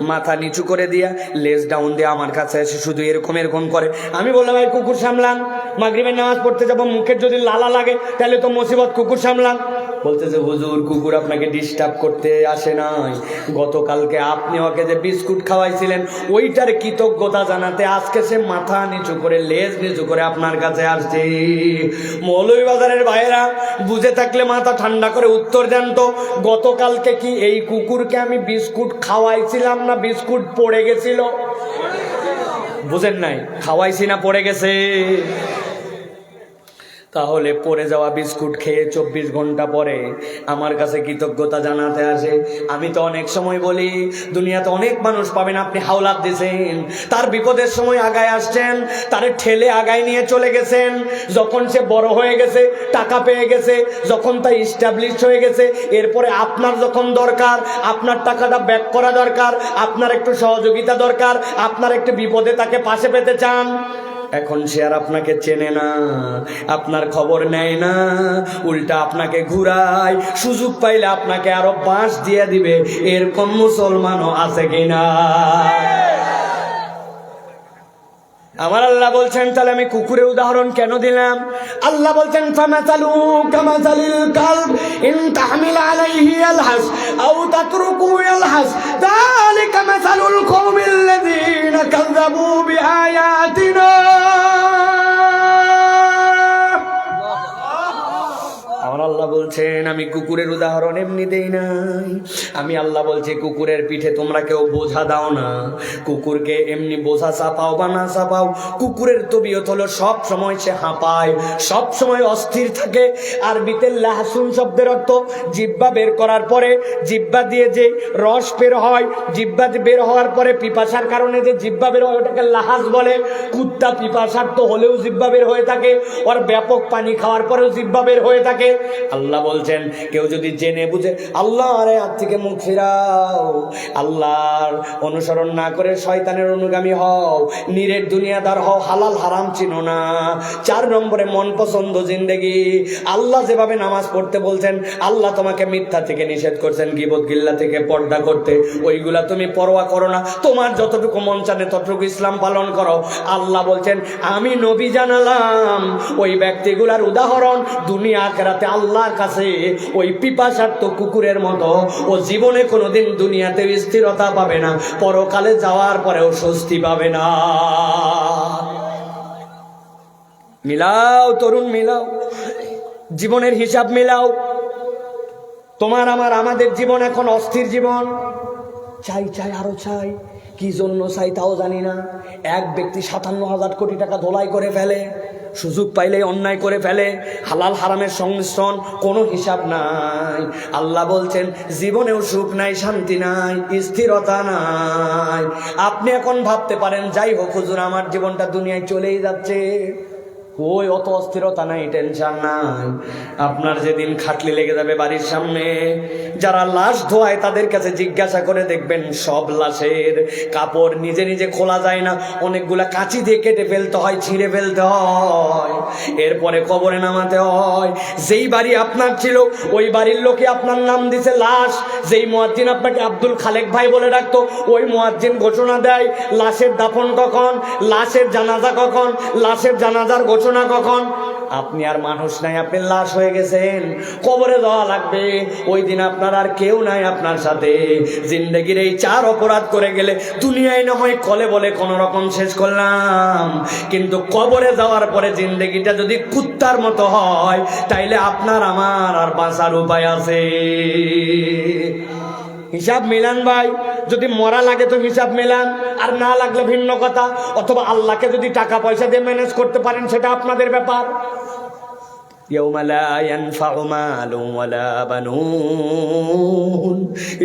মাথা নিচু করে দিয়া লেজ ডাউন দিয়ে আমার কাছে এসে শুধু এরকম এরকম করে। আমি বললাম ভাই কুকুর সামলান, মাগরিবের নামাজ পড়তে যাবো, মুখের যদি লালা লাগে তাহলে তো মুসিবত, কুকুর সামলান। বলতেছে হুজুর কুকুর আপনাকে ডিস্টার্ব করতে আসে নাই, গতকালকে আপনি ওকে যে বিস্কুট খাওয়াইছিলেন ওইটার কৃতজ্ঞতা জানাতে আজকে সে মাথা নিচু করে লেজ নিচু করে আপনার কাছে আসছে। মৌলভীবাজারের ভাইয়েরা, বুঝে থাকলে মাথা ঠান্ডা করে উত্তর দেন তো, গতকালকে কি এই কুকুরকে আমি বিস্কুট খাওয়াইছিলাম না বিস্কুট পড়ে গেছিল? বুঝেন নাই? খাওয়াইছি না পড়ে গেছে? তাহলে পড়ে যাওয়া বিস্কুট খেয়ে 24 ঘন্টা পরে আমার কাছে কৃতজ্ঞতা জানাতে আসে। আমি তো অনেক সময় বলি দুনিয়াতে অনেক মানুষ পাবেন আপনি হাওলাত দিয়েছেন, তার বিপদের সময় আগায় আসছেন, তারে ঠেলে আগায় নিয়ে চলে গেছেন। যখন সে বড় হয়ে গেছে, টাকা পেয়ে গেছে, যখন তা ইস্টাবলিশ হয়ে গেছে, এরপরে আপনার যখন দরকার, আপনার টাকাটা ব্যাক করা দরকার, আপনার একটু সহযোগিতা দরকার, আপনার একটু বিপদে তাকে পাশে পেতে চান, এখন সে আর আপনাকে চেনে না, আপনার খবর নেয় না, উল্টা আপনাকে ঘুরায়, সুযোগ পাইলে আপনাকে আরো বাঁশ দিয়ে দিবে। এরকম মুসলমানও আছে কিনা? আমার আল্লাহ বলছেন, তাহলে আমি কুকুরের উদাহরণ কেন দিলাম? আল্লাহ বলছেন ফামাসালু কামাসালিল কালব ইন তাহমিল আলাইহি ইয়ালহাস আও তাতরুকু ইয়ালহাস যালিকা মাসালুল কওমিল্লাযীনা কাযাবু বিআয়াতিনা। আমার আল্লাহ বলছেন আমি কুকুরের উদাহরণ এমনি দেই নাই। আমি আল্লাহ বলছি কুকুরের পিঠে তোমরা কেউ বোঝা দাও না, কুকুরকে এমনি বোঝা চাপাও বা না চাপাও, কুকুরের তবিয়ত হলো সব সময় সে হাঁপায়, সব সময় অস্থির থাকে। আরবিতে লাহসুন শব্দের অর্থ জিহ্বা বের করার পরে, জিহ্বা দিয়ে যে রস বের হয়, জিহ্বা বের হওয়ার পরে পিপাসার কারণে যে জিহ্বা বের হয় ওটাকে লাহাস বলে। কুত্তা পিপাসার্থ হলেও জিহ্বা বের হয়ে থাকে, ওর ব্যাপক পানি খাওয়ার পরেও জিহ্বা বের হয়ে থাকে। আল্লাহ বলছেন কেউ যদি জেনে বুঝে আল্লাহর হাত থেকে মুখ ফিরাও, আল্লাহর অনুসরণ না করে শয়তানের অনুগামী হও, নিরেট দুনিয়াদার হও, হালাল হারাম চিনো না। 4 নম্বরে মন পছন্দ জিন্দেগি। আল্লাহ যেভাবে নামাজ পড়তে বলছেন, আল্লাহ তোমাকে মিথ্যা থেকে নিষেধ করছেন, গীবত গিল্লা থেকে পর্দা করতে, ওইগুলা তুমি পরোয়া করো না, তোমার যতটুকু মন চানে ততটুকু ইসলাম পালন করো। আল্লাহ বলছেন আমি নবী জানালাম ওই ব্যক্তিগুলার উদাহরণ দুনিয়া আখিরাতে আল্লাহর কাছে ওই পিপাসার্থ কুকুরের মতো ও জীবনে কোনোদিন দুনিয়াতে স্থিরতা পাবে না, পরকালে যাওয়ার পরেও স্বস্তি পাবে না। মিলাও তরুণ, মিলাও, জীবনের হিসাব মিলাও। তোমার আমার আমাদের জীবন এখন অস্থির জীবন, চাই চাই আরো চাই, কি জন্য চাই তাও জানি না। এক ব্যক্তি 57,000 কোটি টাকা ধোলাই করে ফেলে, সুযোগ পাইলেই অন্যায় করে ফেলে, হালাল হারামের সংমিশ্রণ, কোনো হিসাব নাই। আল্লাহ বলছেন জীবনেও সুখ নাই, শান্তি নাই, স্থিরতা নাই। আপনি এখন ভাবতে পারেন যাই হোক হুজুর আমার জীবনটা দুনিয়ায় চলেই যাচ্ছে, ওই অত অস্থিরতা নাই, টেনশন নাই। আপনার যেদিন খাটলি লেগে যাবে বাড়ির সামনে, যারা লাশ ধোয়ায় তাদের কাছে জিজ্ঞাসা করে দেখবেন সব লাশের কাপড় নিজে নিজে খোলা যায় না, অনেকগুলা কাঁচি দিয়ে কেটে ফেলতে হয়, ছিঁড়ে ফেলতে হয়, এরপরে কবরে নামাতে হয়। যেই বাড়ি আপনার ছিল ওই বাড়ির লোকে আপনার নাম দিছে লাশ। যেই মুয়াজ্জিন আপনাকে আব্দুল খালেক ভাই বলে রাখতো, ওই মুয়াজ্জিন ঘোষণা দেয় লাশের দাফন কখন, লাশের জানাজা কখন, লাশের জানাজার ঘোষণা কখন। আপনি আর মানুষ নাই, আপনি লাশ হয়ে গেছেন, কবরে যাওয়া লাগবে। ওই দিন আপনার আর কেউ নাই আপনার সাথে। জিন্দেগির এই 4 অপরাধ করে গেলে দুনিয়ায় না হয় কলে বলে কোন রকম শেষ করলাম, কিন্তু কবরে যাওয়ার পরে জিন্দেগিটা যদি কুত্তার মতো হয়, তাইলে আপনার আমার আর বাঁচার উপায় আছে? হিসাব মিলান ভাই, যদি মরা লাগে তো হিসাব মিলান, আর না লাগলে ভিন্ন কথা। অথবা আল্লাহকে যদি টাকা পয়সা দিয়ে ম্যানেজ করতে পারেন সেটা আপনাদের ব্যাপার। ইয়াউমা লা ইয়ানফাউ মালুন ওয়ালা বানুন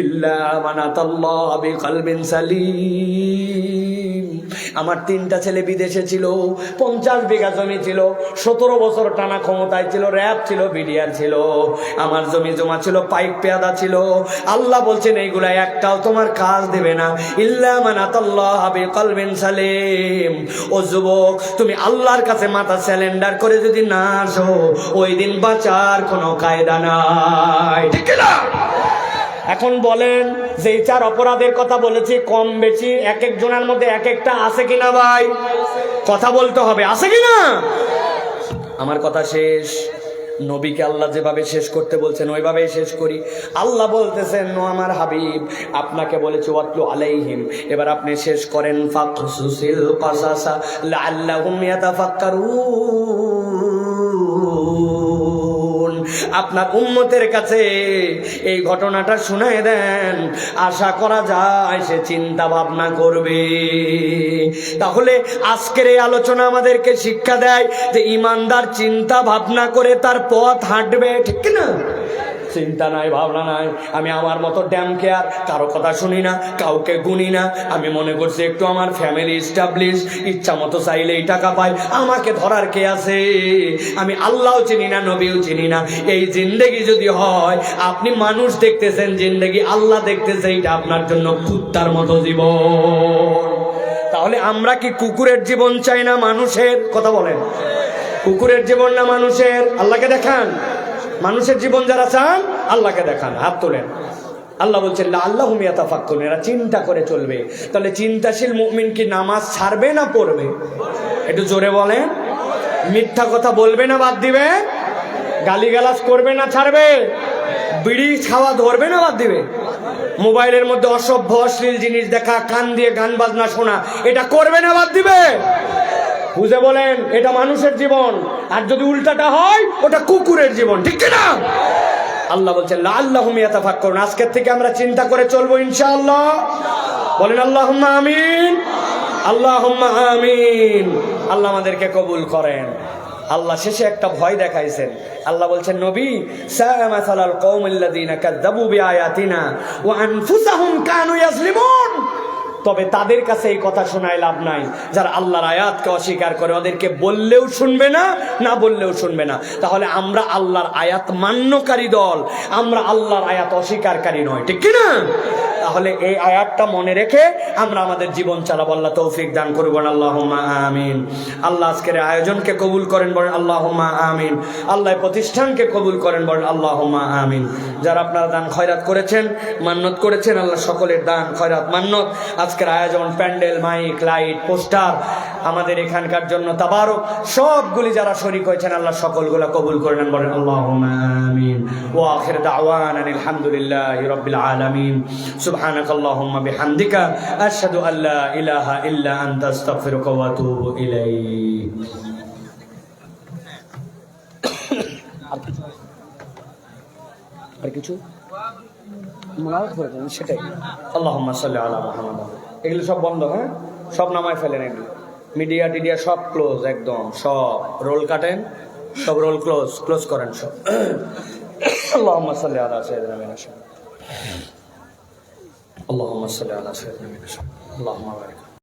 ইল্লা মান আতাল্লাহা বিকলবিন সালিম। আমার 3টা ছেলে বিদেশে ছিল, 50 বিঘা জমি ছিল, 17 বছর টানা ক্ষমতায় ছিল, র‍্যাব ছিল, বিডিআর ছিল, আমার জমি জমা ছিল, পাইক পেয়াদা ছিল। আল্লাহ বলছেন এইগুলা একটাও তোমার কাজ দেবে না, ইল্লা মান আতাল্লাহা বিকলবিন সালিম। ও যুবক, তুমি আল্লাহর কাছে মাথা স্যালেন্ডার করে যদি না আসো, ওই দিন বাঁচার কোনো কায়দা নাই, ঠিক না? এখন বলেন, যে 4 অপরাধের কথা বলেছি কম বেশি এক এক জনের মধ্যে এক একটা আছে কিনা ভাই? কথা বলতে হবে, আছে কিনা? আমার কথা শেষ। নবীকে আল্লাহ যেভাবে শেষ করতে বলছেন ওইভাবেই শেষ করি। আল্লাহ বলতেছেন, নো আমার হাবিব, আপনাকে বলেছি ওয়াতলু আলাইহিম, এবার আপনি শেষ করেন। ফাকসুসিল কাসাসা লাআল্লাহুম ইয়াতাফাক্কারুন। আপনার উম্মতের কাছে এই ঘটনাটা শুনায় দেন, আশা করা যায় সে চিন্তা ভাবনা করবে। তাহলে আজকের এই আলোচনা আমাদেরকে শিক্ষা দেয় যে ইমানদার চিন্তা ভাবনা করে তার পথ হাঁটবে, ঠিক না? চিন্তা নাই, ভাবনা নাই, আমি আমার মতো ড্যাম কেয়ার, কারো কথা শুনি না, কাউকে গুনি না। আমি মনে করছি একটু আমার ফ্যামিলি এস্টাবলিশ, ইচ্ছা মতো চাইলেই টাকা পাই, আমাকে ধরার কে আছে? আমি আল্লাহও চিনি না, নবীও চিনি না। এই জিন্দেগি যদি হয়, আপনি মানুষ দেখতেছেন, জিন্দেগি আল্লাহ দেখতেছে, এটা আপনার জন্য কুত্তার মতো জীবন। তাহলে আমরা কি কুকুরের জীবন চাই না মানুষের? কথা বলেন, কুকুরের জীবন না মানুষের? আল্লাহকে দেখান। মানুষের জীবন যারা চান আল্লাহকে দেখান, হাত তোলেন। আল্লাহ বলছেন লাআল্লাহুম ইয়াতাফাক্কারুন, এরা চিন্তা করে চলবে। তাহলে চিন্তাশীল মুমিন কি নামাজ ছাড়বে না পড়বে? একটু জোরে বলেন। মিথ্যা কথা বলবে না বাদ দিবে? গালিগালাজ করবে না ছাড়বে? বিড়ি খাওয়া ধরবে না বাদ দিবে? মোবাইলের মধ্যে অসভ্য অশ্লীল জিনিস দেখা, কান দিয়ে গান বাজনা শোনা, এটা করবে না বাদ দিবে? বুঝে বলেন, এটা মানুষের জীবন। আর যদি উল্টাটা হয়, ওটা কুকুরের জীবন, ঠিক না? আল্লাহ বলছেন লাআল্লাহুম ইয়াতাফাক্কারুন, আজকের থেকে আমরা চিন্তা করে চলবো ইনশাআল্লাহ। বলেন আল্লাহুম্মা আমিন, আল্লাহুম্মা আমিন। আল্লাহ আমাদেরকে কবুল করেন। আল্লাহ শেষে একটা ভয় দেখাইছেন। আল্লাহ বলছেন, নবী, সাআ মাসালাল কওমিল্লাযীনা কাযযাবু বিআয়াতিনা ওয়া আনফুসাহুম কানু ইয়াজলিমুন। তবে তাদের কাছে এই কথা শোনায় লাভ নাই যারা আল্লাহর আয়াতকে অস্বীকার করে। ওদেরকে বললেও শুনবে না, না বললেও শুনবে না। তাহলে আমরা আল্লাহর আয়াত মান্যকারী দল, আমরা আল্লাহর আয়াত অস্বীকারী নয়, ঠিক কি না? তাহলে এই আয়াতটা মনে রেখে আমরা আমাদের জীবন চালাবো। আল্লাহ তৌফিক দান করবেন, আল্লাহুম্মা আমিন। আল্লাহ আজকের আয়োজনকে কবুল করেন, বলেন আল্লাহুম্মা আমিন। আল্লাহ প্রতিষ্ঠানকে কবুল করেন, বলেন আল্লাহুম্মা আমিন। যারা আপনারা দান খয়রাত করেছেন, মান্নত করেছেন, আল্লাহ সকলের দান খয়রাত মান্নত, আজকের আয়োজন, প্যান্ডেল, মাইক, লাইট, পোস্টার, আমাদের এখানকার জন্য তাবারক, সবগুলি যারা শরীক হয়েছেন আল্লাহ সকলগুলা কবুল করে নেন, বলেন আল্লাহুম্মা আমিন। ওয়া আখির দাওয়ানা আলহামদুলিল্লাহি রাব্বিল আলামিন। সুবহানাকাল্লাহুম্মা বিহামদিকা আশহাদু আল্লা ইলাহা ইল্লা আনতা আস্তাগফিরুকা ওয়া আতুবু ইলাইক। আর কিছু মনে করেন সেটাই। আল্লাহুম্মা সাল্লি আলা মুহাম্মাদ। এগুলো সব বন্ধ, হ্যাঁ, সব নামায় ফেলেন। এগুলো মিডিয়া টিডিয়া সব ক্লোজ, একদম সব রোল কাটেন, সব রোল ক্লোজ করেন সব। আল্লাহুম্মা সাল্লি আলা সাইয়্যিদিনা মুহাম্মাদ। আল্লাহুম্মা সাল্লি আলা সাইয়্যিদিনা মুহাম্মাদ। আল্লাহুম্মা বারিক।